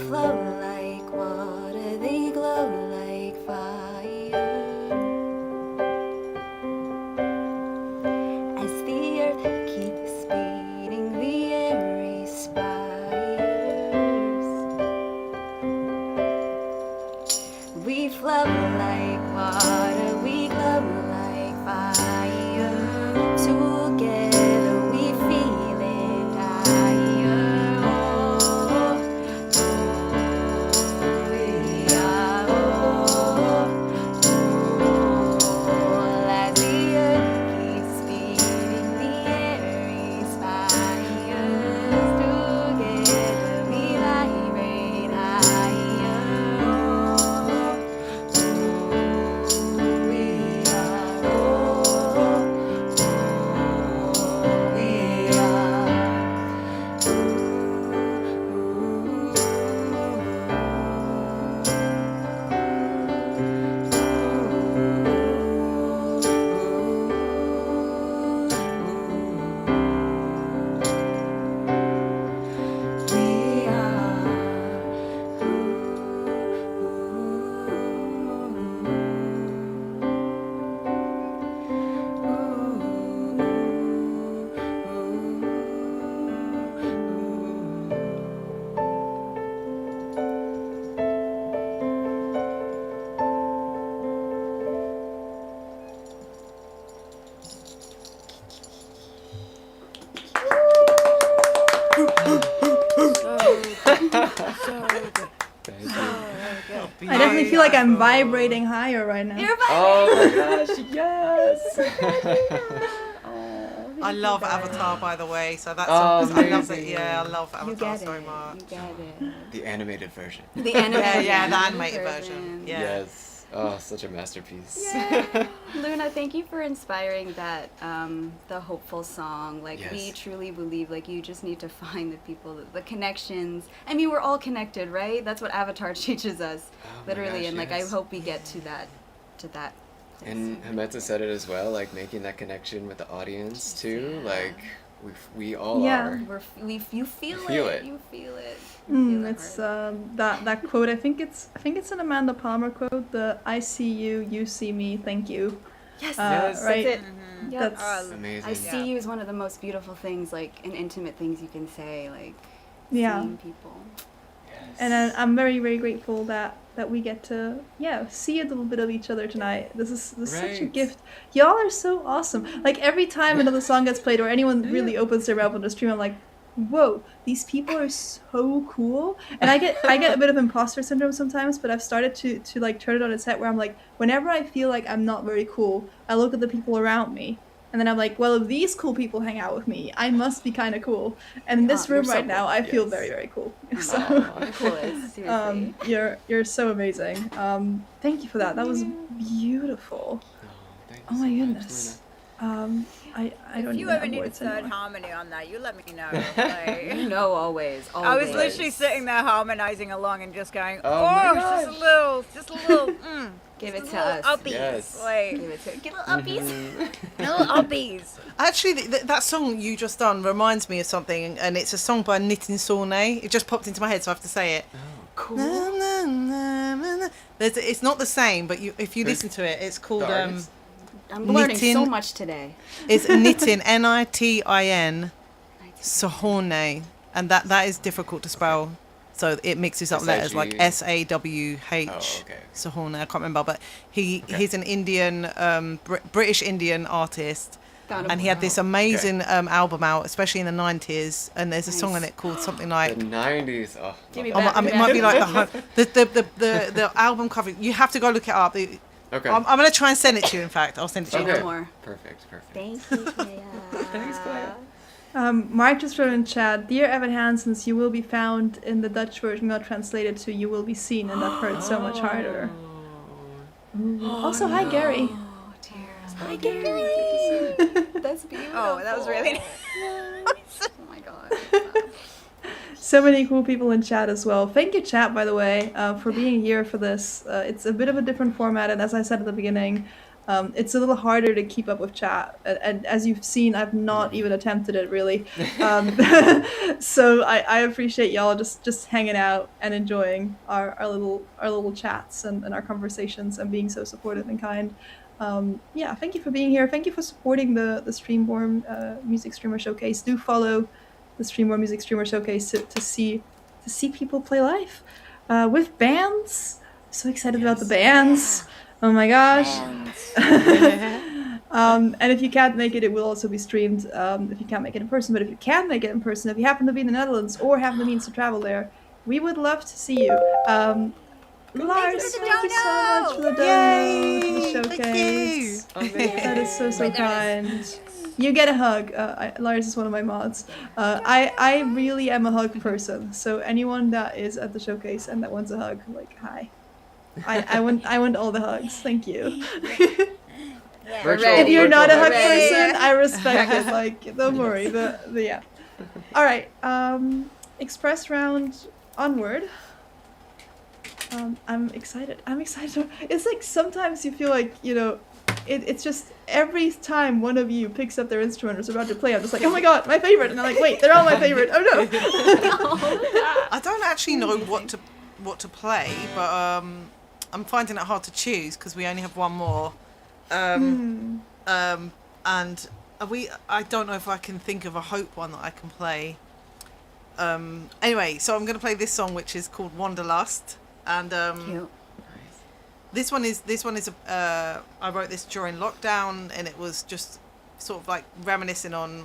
flow like water, they glow like fire. As the earth keeps beating, the air respires. We flow like water, we glow like fire. Together we feel it higher. We are as the earth keeps beating, the air inspires. Together we vibrate higher. We
I definitely feel like I'm vibrating higher right now.
You're
Oh my gosh, yes!
I love Avatar, by the way. So that's
Oh,
I love it.
amazing.
Yeah, I love
You
Avatar
get
so
it.
much.
You get it.
The animated version.
The animated,
Yeah, the animated version. Yeah.
Yes. Oh, such a masterpiece.
Luna, thank you for inspiring that the hopeful song. Like we
Yes.
truly believe like you just need to find the people, the connections. I mean, we're all connected, right? That's what Avatar teaches us,
Oh my
literally.
gosh,
And like
yes.
I hope we get to that place.
And Hameta said it as well, like making that connection with the audience too. Like we all
Yeah.
are.
You feel,
feel it.
You feel it. You feel it
It's
hard.
that quote. I think it's an Amanda Palmer quote. The "I see you, you see me, thank you."
Yes,
Yes.
Right.
that's it.
Mm-hmm.
Yep.
That's
Amazing.
I see you is one of the most beautiful things, like, and intimate things you can say, like,
Yeah.
seeing people.
And I'm very, very grateful that we get to see a little bit of each other tonight. This is such a
Right.
gift. Y'all are so awesome. Like every time another song gets played or anyone really opens their mouth on the stream, I'm like, whoa, these people are so cool. And I get a bit of imposter syndrome sometimes, but I've started to like turn it on its head where I'm like, whenever I feel like I'm not very cool, I look at the people around me. And then I'm like, well, if these cool people hang out with me, I must be kind of cool. And in this
Oh, you're
room
so
right now,
cool.
I feel
Yes.
very, very cool. So,
Aw, the coolest, seriously.
you're so amazing. Thank you for that. That was beautiful.
Oh, thank you
Oh
so
my
much,
goodness. I don't
If you
even
ever
have
need a
words
third
anymore.
harmony on that, you let me know. Like,
You know, always.
I was
always.
literally sitting there harmonizing along and just going,
Oh my
just a little,
Give
just
it
a
to
little
us.
uppies,
Yes.
like
Give it to give little uppies.
Mhm.
little uppies.
Actually, that song you just done reminds me of something, and it's a song by Nitin Sawney. It just popped into my head, so I have to say it.
Cool.
Na, na, na, na, na. It's not the same, but if you listen to it, it's called
The artist?
I'm learning so
Nitin-
much today.
it's Nitin Nitin Sawney, and that is difficult to spell. So it mixes up letters like SAWH.
Oh, okay.
Sawney, I can't remember, but he's an Indian, British Indian artist.
Found a
And he had this
Wow.
amazing album out, especially in the 90s, and there's a song in
Nice.
it called something
The
like.
90s. Oh,
Give me
love
back.
I mean, it might be like the album cover. You have to go look it up.
it. Okay.
I'm gonna try and send it to you. In fact, I'll send it to
Okay.
you.
Okay.
more.
Perfect.
Thank you, Clea.
Thanks, Clea.
Mark just wrote in chat, Dear Evan Hansen's You Will Be Found in the Dutch version got translated to You Will Be Seen, and that hurts so much harder. Also, hi Gary.
Oh, tears. Hi, Gary. That's beautiful.
Oh, that was really
Oh my god.
So many cool people in chat as well. Thank you, chat, by the way, for being here for this. It's a bit of a different format, and as I said at the beginning, It's a little harder to keep up with chat, and as you've seen, I've not even attempted it really. So I appreciate y'all just hanging out and enjoying our little chats and our conversations and being so supportive and kind. Yeah, thank you for being here. Thank you for supporting the Streamborn Music Streamer Showcase. Do follow the Streamborn Music Streamer Showcase to see people play live with bands. So excited about the bands. Oh my gosh. And if you can't make it, it will also be streamed if you can't make it in person. But if you can make it in person, if you happen to be in the Netherlands or have the means to travel there, we would love to see you. Lars, thank you so much for the donate to the showcase. That is so kind. You get a hug. Lars is one of my mods. I really am a hug person. So anyone that is at the showcase and that wants a hug, like, hi. I want all the hugs. Thank you. If you're not a hug person, I respect it. Like, don't worry. But yeah. All right. Express round onward. I'm excited. It's like sometimes you feel like, you know, it's just every time one of you picks up their instrument or is about to play, I'm just like, oh my god, my favorite. And I'm like, wait, they're all my favorite. Oh no.
I don't actually know what to play, but I'm finding it hard to choose because we only have one more. And I don't know if I can think of a Hope one that I can play. Anyway, so I'm going to play this song, which is called Wanderlust. And this one is I wrote this during lockdown, and it was just sort of like reminiscing on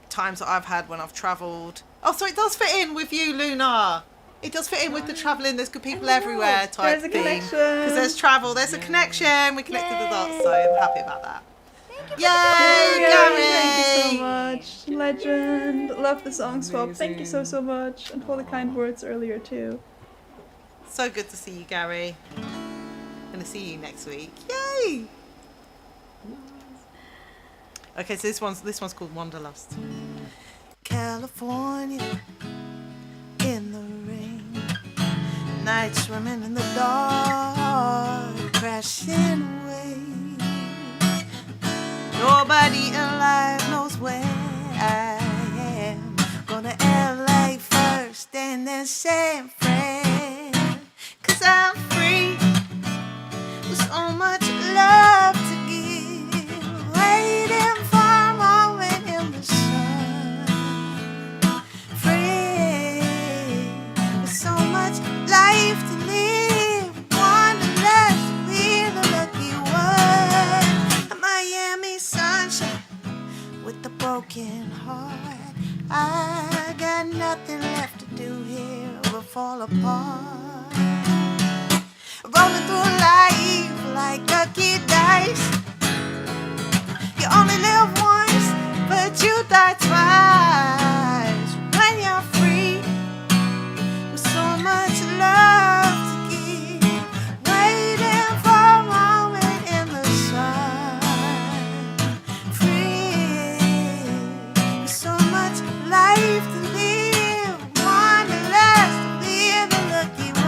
times that I've had when I've travelled. Oh, so it does fit in with you, Luna. It does fit in with the travelling. There's good people everywhere type thing. There's a connection. Because there's travel. There's a connection. We connected the dots, so I'm happy about that. Yay, Gary!
Thank you so much. Legend. Love the song swap. Thank you so much. And for the kind words earlier too.
So good to see you, Gary. Gonna see you next week. Yay! Okay, so this one's called Wanderlust. California in the rain, night swimming in the dark, crashing away. Nobody alive knows where I am. Gonna LA first and then San Fran. 'Cause I'm free with so much love to give, waiting for a moment in the sun. Free with so much life to live, wanderlust, we're the lucky one. A Miami sunshine with a broken heart. I got nothing left to do here but fall apart. Rolling through life like lucky dice. You only live once, but you die twice. When you're free, with so much love to give, waiting for a moment in the sun. Free, with so much life to live, wanderlust to be the lucky one.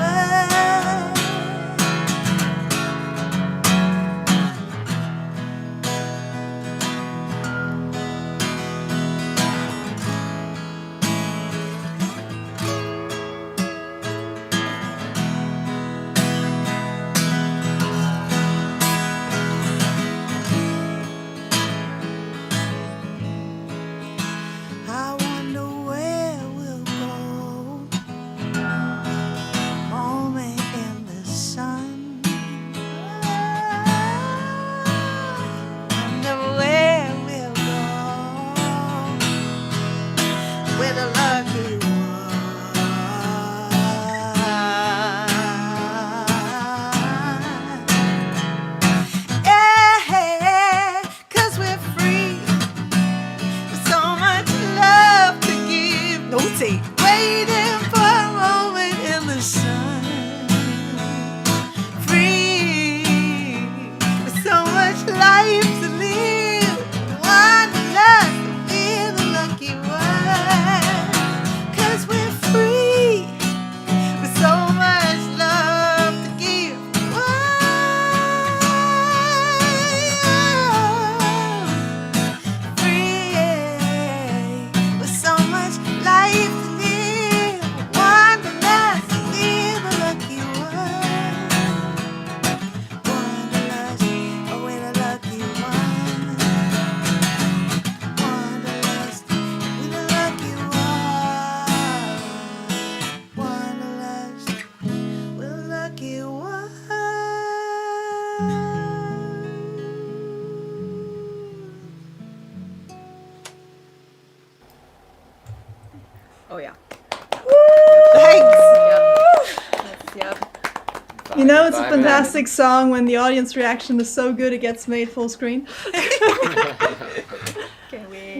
You know, it's a
Vibing.
fantastic song when the audience reaction is so good it gets made full screen.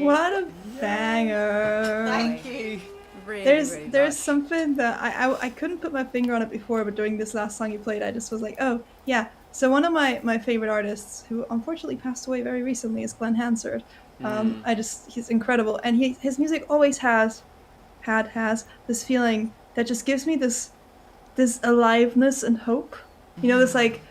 What a banger!
Thank you.
Really,
There's
really
there's
much.
something that I couldn't put my finger on it before, but during this last song you played, I just was like, oh yeah. So one of my favorite artists, who unfortunately passed away very recently, is Glenn Hansard. He's incredible, and his music always has this feeling that just gives me this aliveness and hope. You know, this like,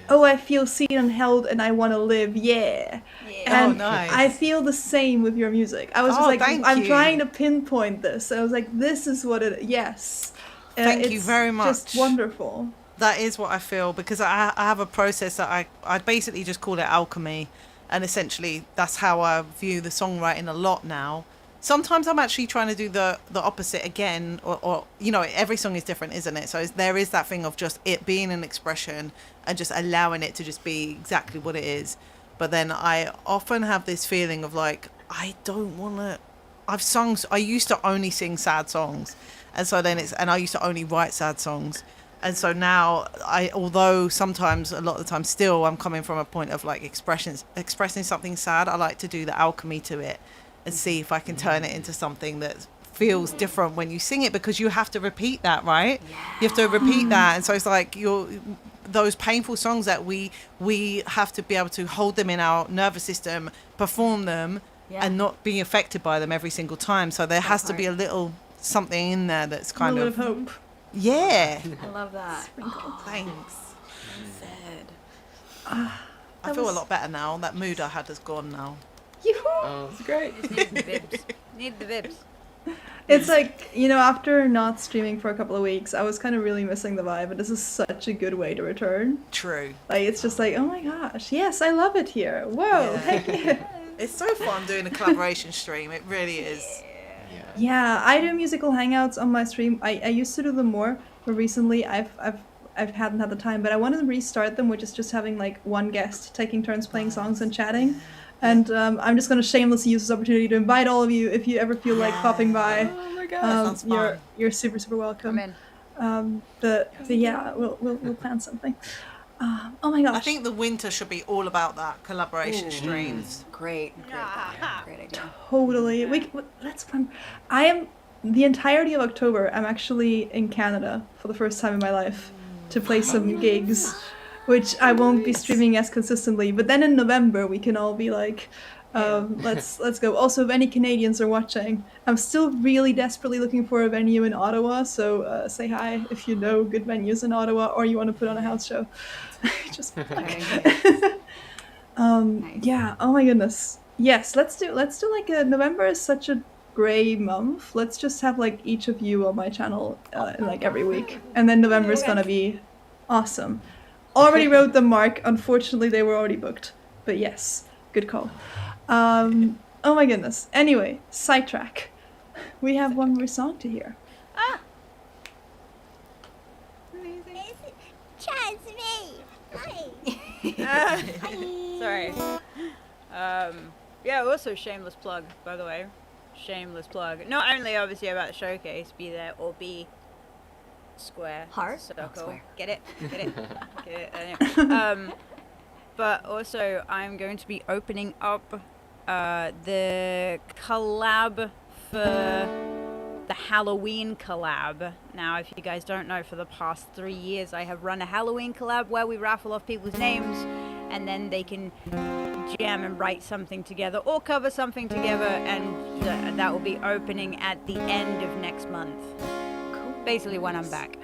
oh, I feel seen and held, and I want to live. Yeah. And
Oh, nice.
I feel the same with your music. I was just
Oh,
like,
thank
I'm
you.
trying to pinpoint this. I was like, this is what it. Yes.
Thank you very much.
Just wonderful.
That is what I feel, because I have a process that I basically just call it alchemy, and essentially that's how I view the songwriting a lot now. Sometimes I'm actually trying to do the opposite again, or you know, every song is different, isn't it? So there is that thing of just it being an expression and just allowing it to just be exactly what it is. But then I often have this feeling of like, I don't want to. I used to only sing sad songs, and so then and I used to only write sad songs. And so now, although sometimes, a lot of the time, still I'm coming from a point of like expressing something sad, I like to do the alchemy to it and see if I can turn it into something that feels different when you sing it, because you have to repeat that, right? Yeah. You have to repeat that, and so it's like those painful songs that we have to be able to hold them in our nervous system, perform them, and not be affected by them every single time. So there has to be a little something in there that's kind
a little bit of hope.
Yeah.
I love that.
Oh, thanks.
Said.
I feel a lot better now. That mood I had is gone now.
Oh, it's great.
Need the bibs. Need the bibs.
It's like, you know, after not streaming for a couple of weeks, I was kind of really missing the vibe, and this is such a good way to return.
True.
Like, it's just like, oh my gosh, yes, I love it here. Whoa, heck yeah.
It's so fun doing a collaboration stream. It really is.
Yeah, I do musical hangouts on my stream. I used to do them more, but recently I hadn't had the time. But I want to restart them, which is just having like one guest taking turns playing songs and chatting. And I'm just going to shamelessly use this opportunity to invite all of you, if you ever feel like popping by.
Oh my god,
you're super, super welcome.
I'm in.
But yeah, we'll plan something. Oh my gosh.
I think the winter should be all about that collaboration streams.
Great idea.
Totally. Let's plan. I am the entirety of October. I'm actually in Canada for the first time in my life to play some gigs, which I won't be streaming as consistently. But then in November we can all be like, let's go. Also, if any Canadians are watching, I'm still really desperately looking for a venue in Ottawa. So say hi if you know good venues in Ottawa, or you want to put on a house show. Just yeah. Oh my goodness. Yes, let's do like November is such a gray month. Let's just have like each of you on my channel like every week, and then November is gonna be awesome. Already wrote them, Mark. Unfortunately, they were already booked. But yes, good call. Oh my goodness. Anyway, sidetrack. We have one more song to hear.
Chance me. Sorry. Yeah, also shameless plug, by the way. Shameless plug. Not only obviously about the showcase, be there or be square.
Heart?
Circle.
Square.
Get it? Get it? Anyway. But also I'm going to be opening up the collab for the Halloween collab. Now, if you guys don't know, for the past 3 years I have run a Halloween collab where we raffle off people's names and then they can jam and write something together or cover something together, and that will be opening at the end of next month. Cool. Basically when I'm back.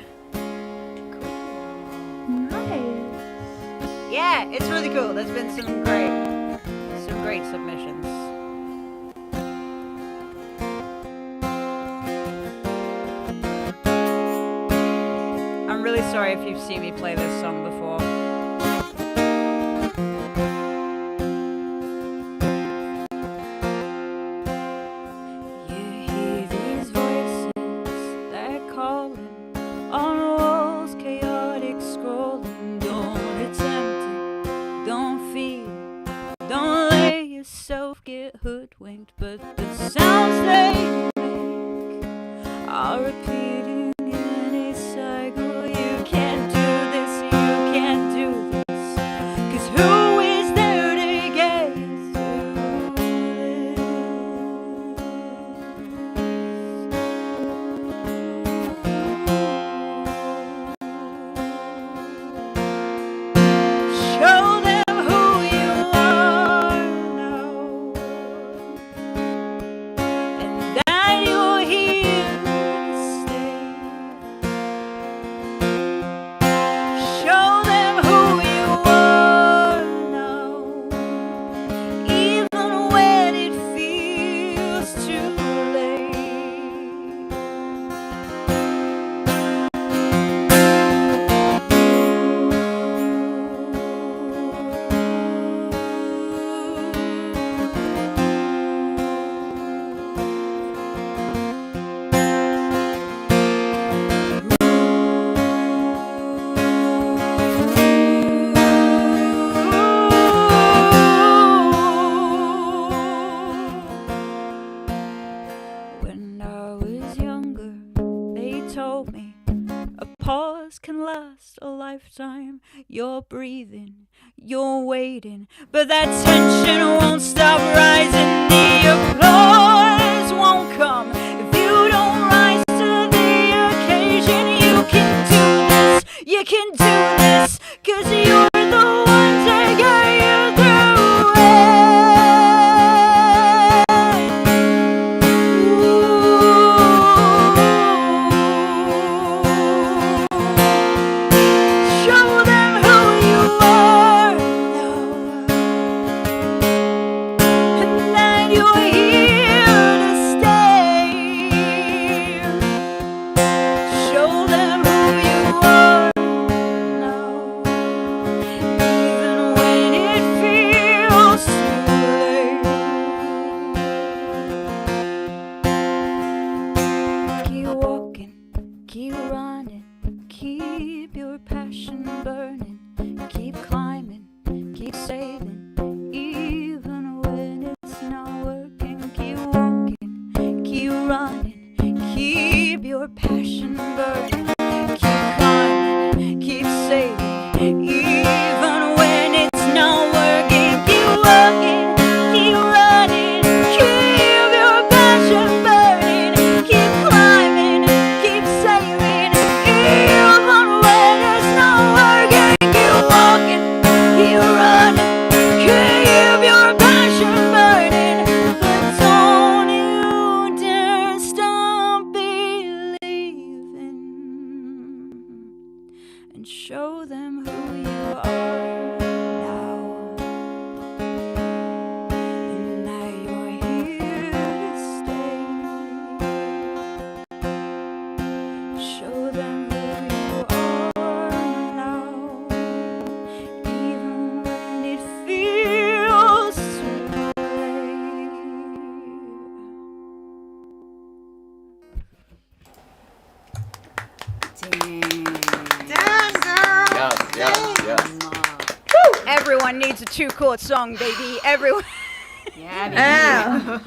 Nice.
Yeah, it's really cool. There's been some great submissions. I'm really sorry if you've seen me play this song before. You hear these voices, they're calling on walls, chaotic scrolling. Don't attempt it, don't fear, don't let yourself get hoodwinked. But the sounds they make are repeating in a cycle. You can't do this, you pause can last a lifetime. You're breathing, you're waiting, but that tension won't stop rising. The applause won't come if you don't rise to the occasion. You can do this, you can do this, 'cause you're the one to get you through it. Show them who you are now, and that you're here to stay. Show them who you are now, even when it feels too late. Keep walking, keep running, keep your passion burning, keep climbing, keep saving, even when it's not working. Keep walking, keep running, keep your passion burning, keep climbing, keep saving, even when it's not working. Keep walking, keep running, keep your passion burning, keep climbing, keep saving, even when it's not working. Keep walking, keep running, keep your passion burning, but don't you dare stop believing, and show them who you are now, and that you're here to stay. Show them who you are now, even when it feels too late.
Damn, girl.
Yes.
Everyone needs a 2-chord song, baby. Everyone.
Yeah,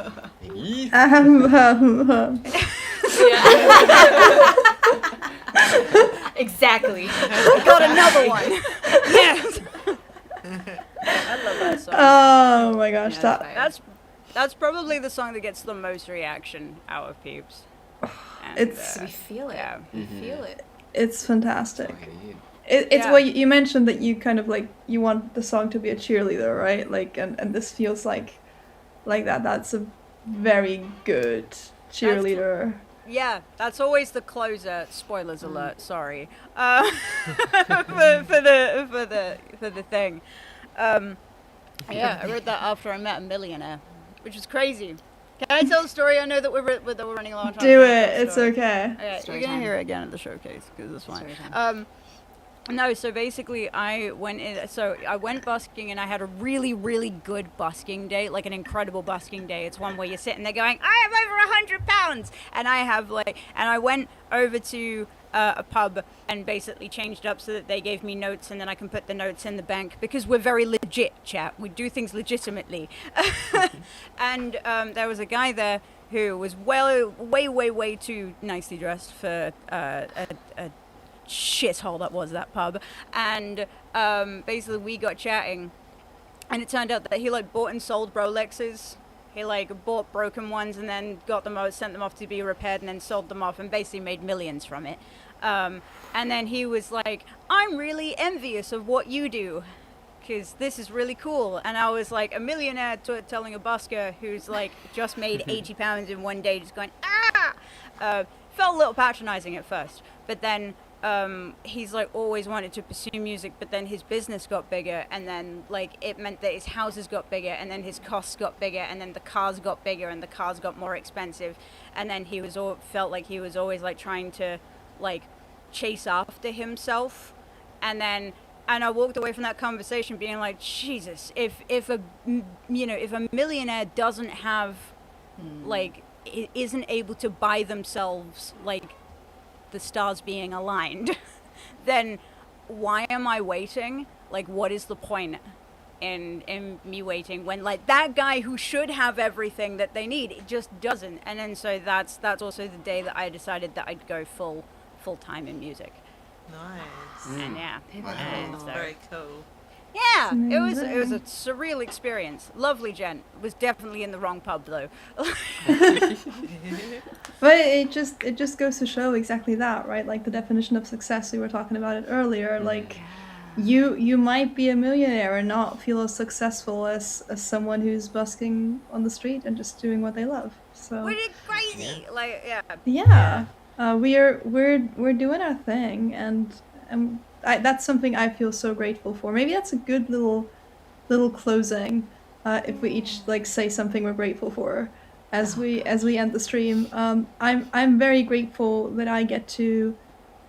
Exactly.
I got another one. Yes. I love that song.
Oh my gosh,
That's probably the song that gets the most reaction out of peeps. And,
It's-
We feel it.
yeah.
We feel it.
it's fantastic.
Okay.
It's
Yeah.
what you mentioned, that you kind of like, you want the song to be a cheerleader, right? Like, and this feels like that. That's a very good cheerleader.
Yeah, that's always the closer. Spoilers alert. Sorry. For the thing. Yeah, I wrote that after I met a millionaire, which is crazy. Can I tell a story? I know that we're running a long time.
Do
Can I
it.
tell a
It's
story?
okay.
Okay,
Story
you're gonna
time.
hear it again at the showcase because it's fine.
Story time.
No, so basically I went busking and I had a really, really good busking day, like an incredible busking day. It's one where you're sitting there going, I have over 100 pounds. And I went over to a pub and basically changed up so that they gave me notes and then I can put the notes in the bank because we're very legit, chat. We do things legitimately. And there was a guy there who was way too nicely dressed for a shithole that was that pub, and basically we got chatting, and it turned out that he like bought and sold Rolexes. He like bought broken ones and then got them out, sent them off to be repaired, and then sold them off and basically made millions from it. And then he was like, I'm really envious of what you do, because this is really cool. And I was like, a millionaire telling a busker who's like just made 80 pounds in one day, just going, felt a little patronizing at first, but then he's like always wanted to pursue music, but then his business got bigger, and then like it meant that his houses got bigger, and then his costs got bigger, and then the cars got bigger, and the cars got more expensive, and then he was felt like he was always like trying to like chase after himself, and I walked away from that conversation being like, Jesus, if a millionaire doesn't have like isn't able to buy themselves like the stars being aligned, then why am I waiting? Like, what is the point in me waiting when like that guy who should have everything that they need, it just doesn't? And then so that's also the day that I decided that I'd go full time in music.
Nice.
And yeah,
Wow.
and so-
Very cool.
yeah, it was
Amazing.
a surreal experience. Lovely gent. Was definitely in the wrong pub though.
But it just goes to show exactly that, right? Like the definition of success, we were talking about it earlier. Like you might be a millionaire and not feel as successful as someone who's busking on the street and just doing what they love. So
We did crazy. Like yeah.
yeah, we're doing our thing, and that's something I feel so grateful for. Maybe that's a good little closing, if we each like say something we're grateful for as we end the stream. I'm very grateful that I get to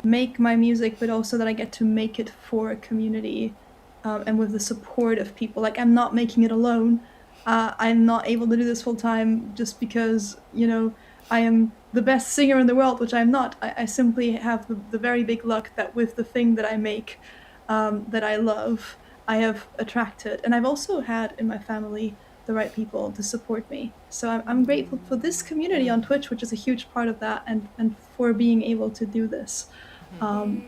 make my music, but also that I get to make it for a community, and with the support of people. Like I'm not making it alone. I'm not able to do this full time just because, you know, I am the best singer in the world, which I'm not. I simply have the very big luck that with the thing that I make, that I love, I have attracted, and I've also had in my family the right people to support me. So I'm grateful for this community on Twitch, which is a huge part of that, and for being able to do this.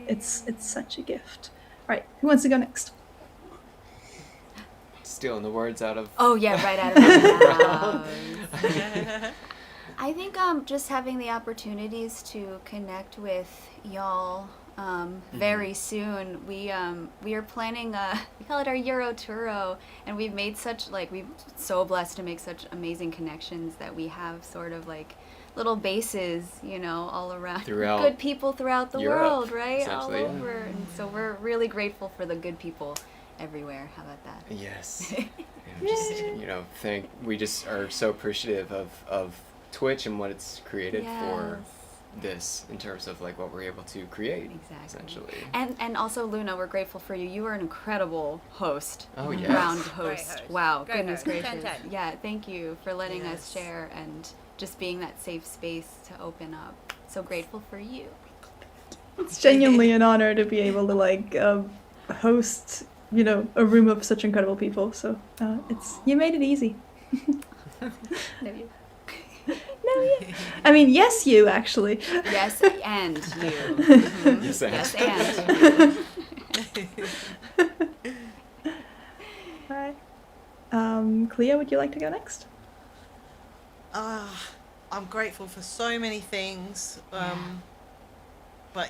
It's such a gift. Right, who wants to go next?
Stealing the words out of.
Oh yeah, right out of my mouth. I think just having the opportunities to connect with y'all very soon. We are planning we call it our Euro Touro, and we've made we're so blessed to make such amazing connections that we have sort of like little bases, you know, all around.
Throughout
good people throughout the
Europe,
world, right? All
essentially, yeah.
over. And so we're really grateful for the good people everywhere. How about that?
Yes. Just, you know, we just are so appreciative of Twitch and what it's created for this in terms of like what we're able to create.
Exactly.
Essentially.
And also Luna, we're grateful for you. You are an incredible host.
Oh, yes.
Round
Great
host.
host.
Wow,
Great
goodness
host.
gracious.
10-10.
Yeah, thank you for letting us
Yes.
share and just being that safe space to open up. So grateful for you.
It's genuinely an honor to be able to like host, you know, a room of such incredible people. So you made it easy.
No, you.
No, you. I mean, yes, you actually.
Yes, and you. Mhm.
Yes, and.
Yes, and.
Hi. Cleo, would you like to go next?
I'm grateful for so many things, but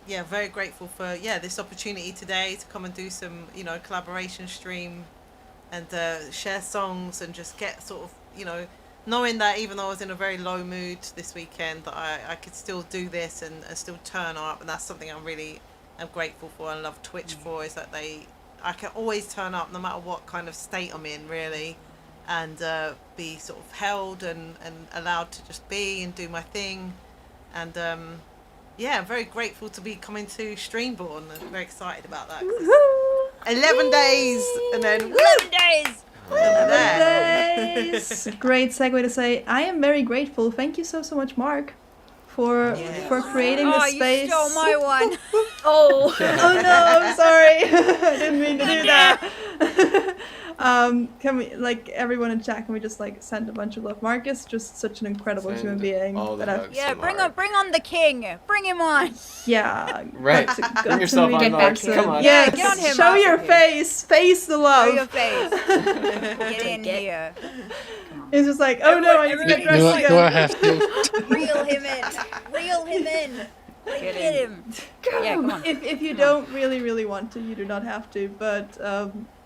yeah, very grateful for this opportunity today to come and do some, you know, collaboration stream and share songs and just get sort of, you know, knowing that even though I was in a very low mood this weekend, that I could still do this and still turn up, and that's something I'm grateful for and love Twitch for, is that I can always turn up no matter what kind of state I'm in, really, and be sort of held and allowed to just be and do my thing. And I'm very grateful to be coming to Streamborn. I'm very excited about that. 11 days and then
11 days.
Nice. Great segue to say I am very grateful. Thank you so much, Mark, for creating this space.
You stole my one.
Oh no, I'm sorry. I didn't mean to do that. Can we, like, everyone in chat, can we just like send a bunch of love? Marcus, just such an incredible
Send
human being.
all the
that I've-
hugs
Yeah,
to
bring
Mark.
on the king. Bring him on.
Yeah.
Right. Bring yourself on, Mark. Come on.
Yes.
Get on him,
Show
Mark.
your face. Face the
Show
love.
your face. Get in here.
It's just like, oh no, I need to get dressed
Do
again.
I have to?
Reel him in. Reel him in. Like, get him. Yeah, come on.
If you don't really want to, you do not have to. But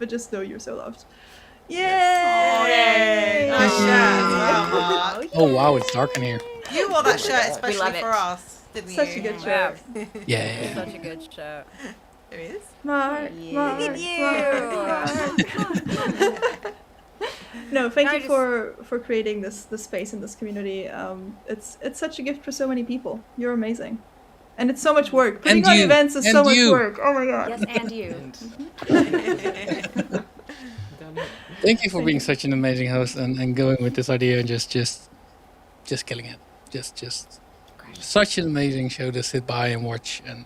just know you're so loved. Yay!
Nice shirt. Wow, Mark.
Oh wow, it's dark in here.
You wore that shirt
love
especially
it.
for us, didn't
Such a
you?
good
Wow.
shirt.
Yeah.
Such a good show.
There he is.
Mark,
Yeah.
Mark,
Look at
Mark. No, thank
Can I
you for creating this space in this community. It's such a gift for so many people. You're amazing, and it's so much work. Putting
And
on
you.
events is
And
so much
you.
work. Oh my god.
Yes, and you.
Thank you for being such an amazing host and going with this idea and just killing it. Just such an amazing show to sit by and watch and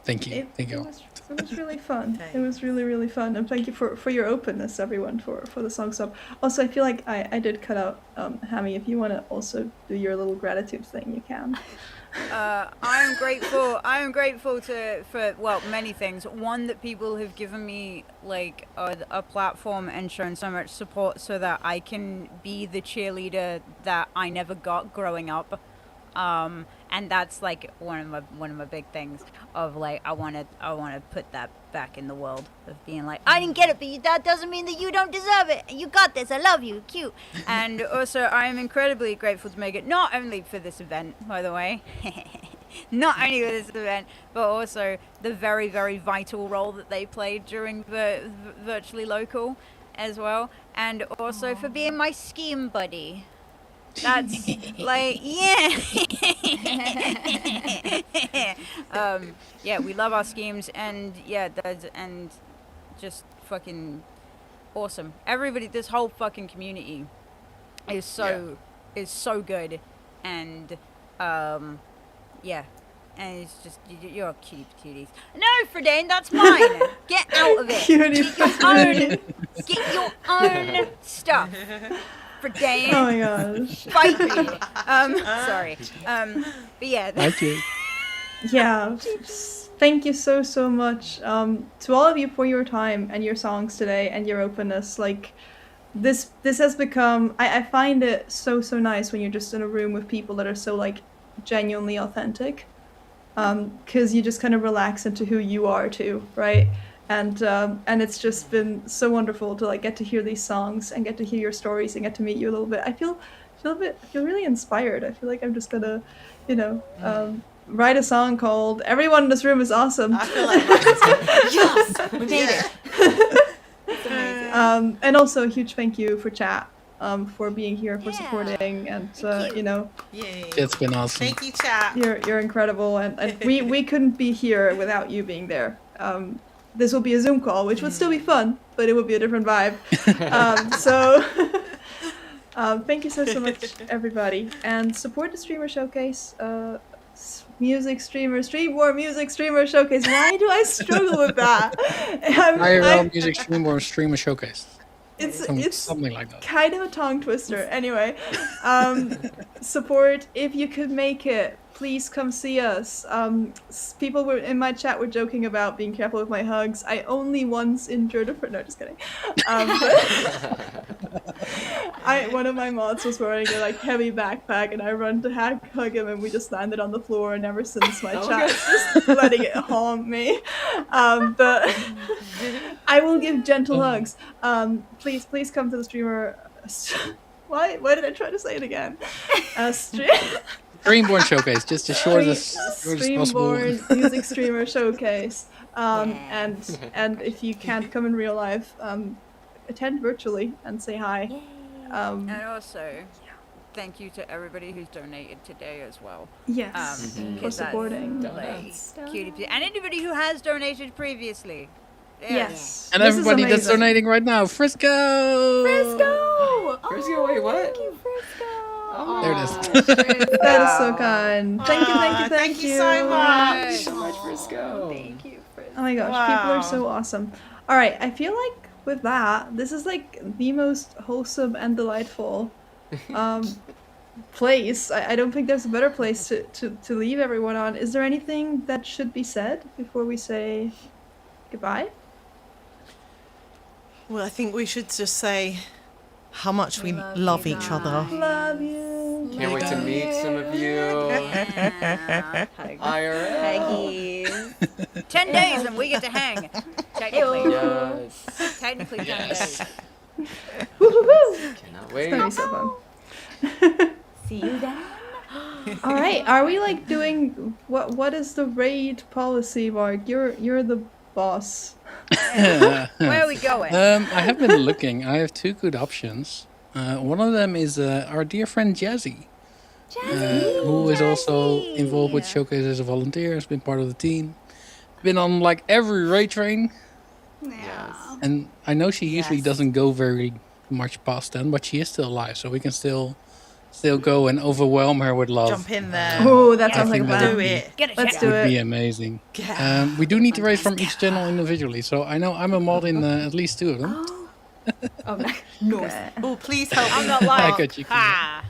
thank you. Thank you.
It was really fun. It was really fun, and thank you for your openness, everyone, for the song swap. Also, I feel like I did cut out Hammy. If you want to also do your little gratitude thing, you can.
I am grateful. I am grateful for many things. One, that people have given me like a platform and shown so much support so that I can be the cheerleader that I never got growing up. And that's like one of my big things of like I want to put that back in the world of being like, I didn't get it, but that doesn't mean that you don't deserve it. You got this. I love you. Cute. And also, I am incredibly grateful to make it, not only for this event, by the way, not only for this event, but also the very, very vital role that they played during the virtually local as well, and also for being my scheme buddy. That's like, yeah. Yeah, we love our schemes, and yeah, and just fucking awesome. Everybody, this whole fucking community is so good, and yeah, and it's just you're cute cuties. No, Fredane, that's mine. Get out of it. Get your own stuff. Fredane.
Oh my gosh.
Fight me. Sorry. But yeah.
Thank you.
Yeah. Thank you so much to all of you for your time and your songs today and your openness. Like this has become, I find it so nice when you're just in a room with people that are so like genuinely authentic, because you just kind of relax into who you are too, right? And it's just been so wonderful to like get to hear these songs and get to hear your stories and get to meet you a little bit. I feel really inspired. I feel like I'm just gonna, write a song called "Everyone in This Room Is Awesome."
I feel like yes, we made it.
It's amazing.
And also a huge thank you for chat, for being here, for supporting, and
Yay.
It's been awesome.
Thank you, chat.
you're incredible, and we couldn't be here without you being there. This will be a Zoom call, which would still be fun, but it would be a different vibe. Thank you so much, everybody, and support the Streamer Showcase. Music streamer, stream more music streamer showcase. Why do I struggle with that?
IRL music stream or streamer showcase.
It's
something like that.
kind of a tongue twister. Anyway, support if you could make it. Please come see us. People were in my chat were joking about being careful with my hugs. I only once injured a friend. No, just kidding. One of my mods was wearing a like heavy backpack, and I run to hug him, and we just landed on the floor. And ever since, my chat is just letting it haunt me. But I will give gentle hugs. Please come to the streamer. Why did I try to say it again?
Dreamborn Showcase, just as short as possible.
Streamborn Music Streamer Showcase. And if you can't come in real life, attend virtually and say hi.
And also, thank you to everybody who's donated today as well.
Yes, for supporting.
Cutie, and anybody who has donated previously.
Yes.
And
This is
everybody that's
amazing.
donating right now, Frisco!
Frisco, wait, what?
Thank you, Frisco.
There it is.
That is so kind. Thank you.
Thank you so much.
So much, Frisco.
Thank you, Frisco.
Oh my gosh, people are so awesome. All right, I feel like with that, this is like the most wholesome and delightful place. I don't think there's a better place to leave everyone on. Is there anything that should be said before we say goodbye?
Well, I think we should just say how much we love
you
each other.
Love you.
Can't wait to meet some of you. IRL.
Huggies. 10 days and we get to hang. Technically.
Yes.
Technically 10
Yes.
days.
Woo-hoo-hoo.
Cannot
It's
wait.
gonna be so fun.
See you then.
All right, are we like doing what is the raid policy, Mark? You're the boss.
Where are we going?
I have been looking. I have two good options. One of them is our dear friend Jazzy, who is also involved with Showcase as a volunteer, has been part of the team. Been on like every raid train.
Yes.
And I know she usually
Yes.
doesn't go very much past then, but she is still alive, so we can still go and overwhelm her with love.
Jump in there.
Oh, that
I
sounds like a
think that
plan.
Do it.
Get it,
Let's
check.
do
Would be
it.
amazing.
Yeah.
We do need to raise from each channel individually, so I know I'm a mod in at least two of them.
Oh, no.
Okay.
Oh, please help
I'm
me.
not
I
lying.
got you.
Ha!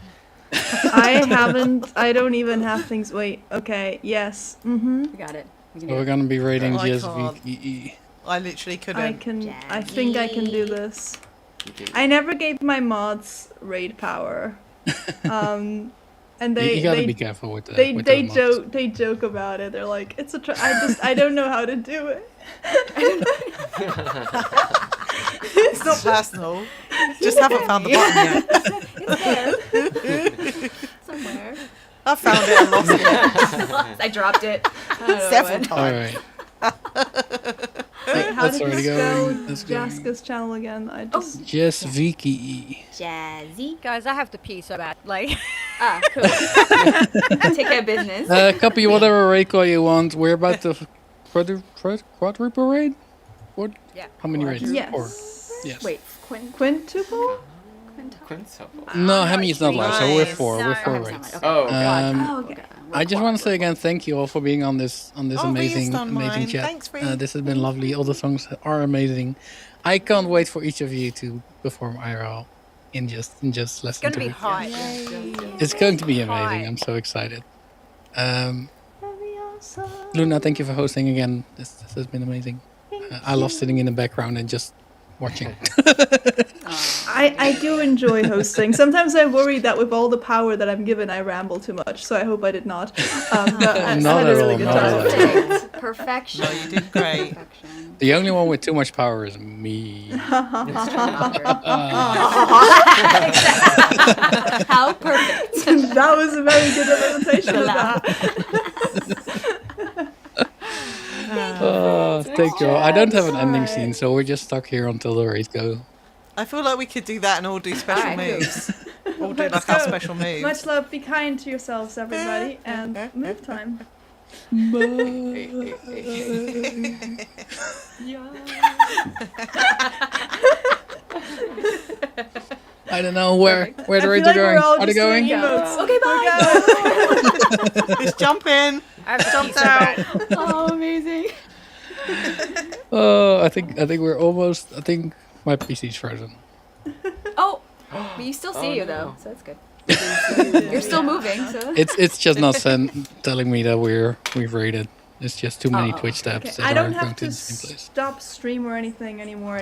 I haven't. I don't even have things. Wait. Okay. Yes. Mm-hmm.
We got it. We can
So
do
we're
it.
gonna be rating
Oh, I
just
can't.
VKE.
I literally couldn't.
I can. I think I can do this.
Okay.
I never gave my mods raid power. And they
You gotta
they
be careful with that.
they
with
they
those mods.
joke about it. They're like, it's a. I don't know how to do it.
It's not personal. Just haven't found the button yet.
It's there. Somewhere.
I found it and lost it
I dropped it. I don't know
several
when.
All
times.
right.
Wait, how
That's
did you
already
spell
going. That's going.
Jaska's channel again? I just.
Just VKE.
Jazzy.
Guys, I have to pee so bad. Like,
Ah, cool. Take care of business.
Copy whatever raid call you want. We're about to quadruple raid. What?
Yeah.
How many raids?
Yes.
4. Yes.
Wait, Quinn.
Quintuple?
Quintuple.
No, Hemi is not live, so we're
Nice.
4. We're
No,
4
okay,
raids.
Okay.
Oh,
Um,
Okay.
I just want to say again, thank you all for being on this
Oh,
amazing
Rhea's done
amazing
mine.
chat.
Thanks, Rhea.
This has been lovely. All the songs are amazing. I can't wait for each of you to perform IRL in just less
it's
than
gonna
2
be
weeks.
hot.
It's going to be amazing.
Hi.
I'm so excited. Luna, thank you for hosting again. This has been amazing. I love sitting in the background and just watching.
I do enjoy hosting. Sometimes I worry that with all the power that I'm given, I ramble too much. So I hope I did not. But I
Not
had a
at
really
all,
good
not at all.
time.
Perfect. Perfection.
No, you did great.
Perfection.
The only one with too much power is me.
How perfect.
That was a very good representation of that.
Thank you all. I don't have an ending scene, so we're just stuck here until the raids go.
I feel like we could do that and all do special
Alright, cool.
moves. All do
Let's
like our
go.
special moves.
Much love. Be kind to yourselves, everybody, and move time.
I don't know where the
I feel
raids
like
are
we're
going.
all
Are they
just doing
going?
emotes.
Okay, bye.
Just jump in.
I have to pee
Jump
so
out.
bad.
Oh, amazing.
I think we're almost. I think my PC's frozen.
Oh, but you still see
Oh,
you
no.
though, so that's good. You're still moving, so.
It's just not telling me that we've raided. It's just too many
Oh.
Twitch tabs
Okay,
that
I
are
don't
going
have
to
to
the same place.
stop stream or anything anymore.